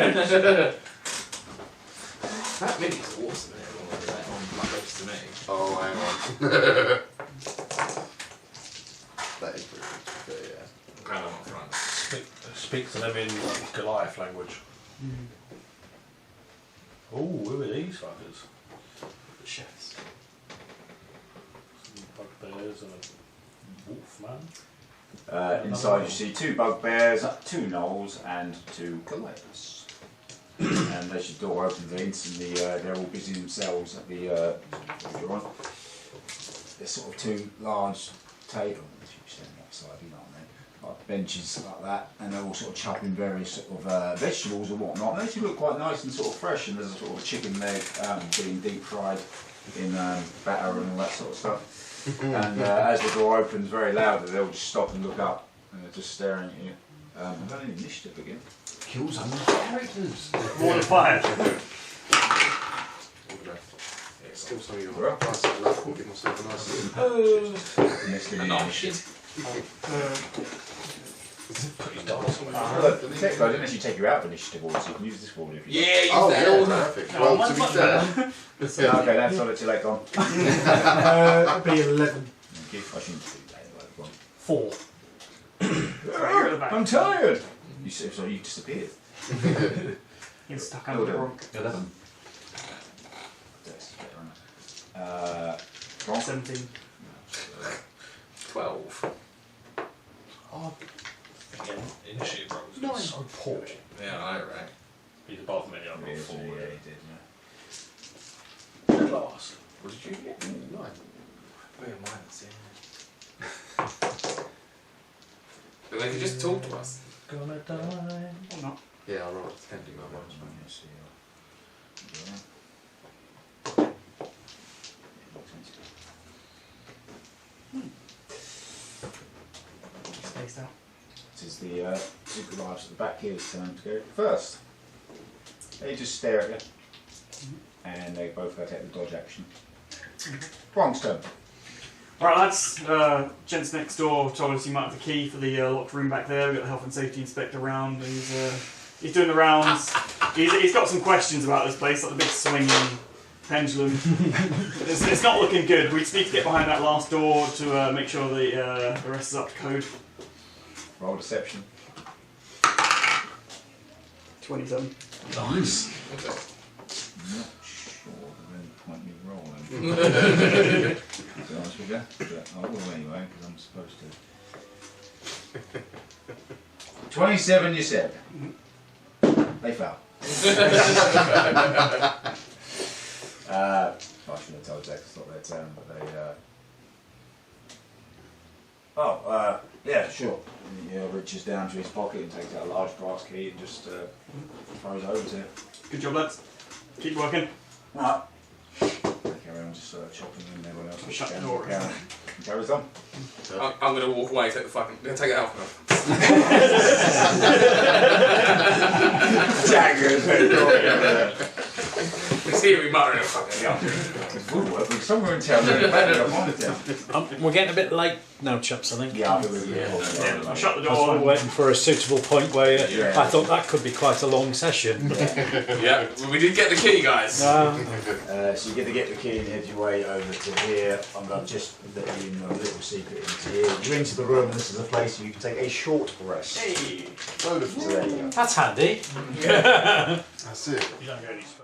That mini's awesome, isn't it? Like, close to me. Oh, hang on. That is pretty good. But yeah. I'm glad I'm up front. Speak to them in Goliath language. Oh, who are these fuckers? The chefs. Some bugbears and a wolf man. Inside you see 2 bugbears, 2 gnolls and 2 Goliaths. And as your door opens, instantly they're all busy themselves at the you're on. There's sort of 2 large tables, you stand outside, you know what I mean? Like benches like that, and they're all sort of chopping various sort of vegetables or whatnot. They actually look quite nice and sort of fresh, and there's a sort of chicken leg being deep fried in batter and all that sort of stuff. And as the door opens very loudly, they'll just stop and look up, and they're just staring at you. I've done an initiative again. Kills on characters. More than 5. Still some of your nice luck. We'll give myself a nice. Initiative. And not shit. Put your dice away. Look, the tech guy didn't actually take you out of initiative orders, so you can use this for if you Yeah, use Oh, that. yeah, perfect. No, Well, to mine's be much fair, like. Okay, that's all it's too late on. It'd be 11. Thank you. I shouldn't do that. Like, well, 4. Right, you're at the back. I'm tired. You said so. You disappeared. You're stuck under the rock. 11. Wrong. 17. 12. Oh, again, initiative rolls Nine. are so poor. Yeah, I know, right? He's above me, I've got Yeah, 4. he did. Class. What did you get? 9. Oh, yeah, minus, yeah. But they could just talk to us. Gonna die. Or not. Yeah, I rolled 10 do my ones. Spaced out. This is the super large at the back here. It's time to go first. They just stare at you, and they both go take the dodge action. Bronx turn. Alright lads, gents next door told us you might have the key for the locked room back there. We've got the health and safety inspector around. He's doing the rounds. He's got some questions about this place, like the big swinging pendulum. It's not looking good. We just need to get behind that last door to make sure the rest is up to code. Roll deception. 27. Nice. Okay. I'm not sure there's any point me rolling. To be honest with you, but I will anyway because I'm supposed to. 27, you said. They fell. I should have told Jack it's not their turn, but they. Yeah, sure. He reaches down to his pocket and takes out a large brass key and just throws it over to it. Good job lads. Keep working. Right. Carry on just chopping and everyone else. Shut the door. Carries on. I'm gonna walk away, take it out from him. He's hearing me muttering. Somewhere in town, We're getting a bit late now, chaps, I think. Yeah, I think we're I'll shut the I was door. waiting for a suitable point where Yeah. I thought that could be quite a long session. Yeah, well, we did get the key, guys. So you get to get the key and head your way over to here. I'm going to just let you know a little secret into here. You're into the room and this is a place where you can take a short rest. Hey. Beautiful. So there you go. That's handy. That's it. You don't get any space.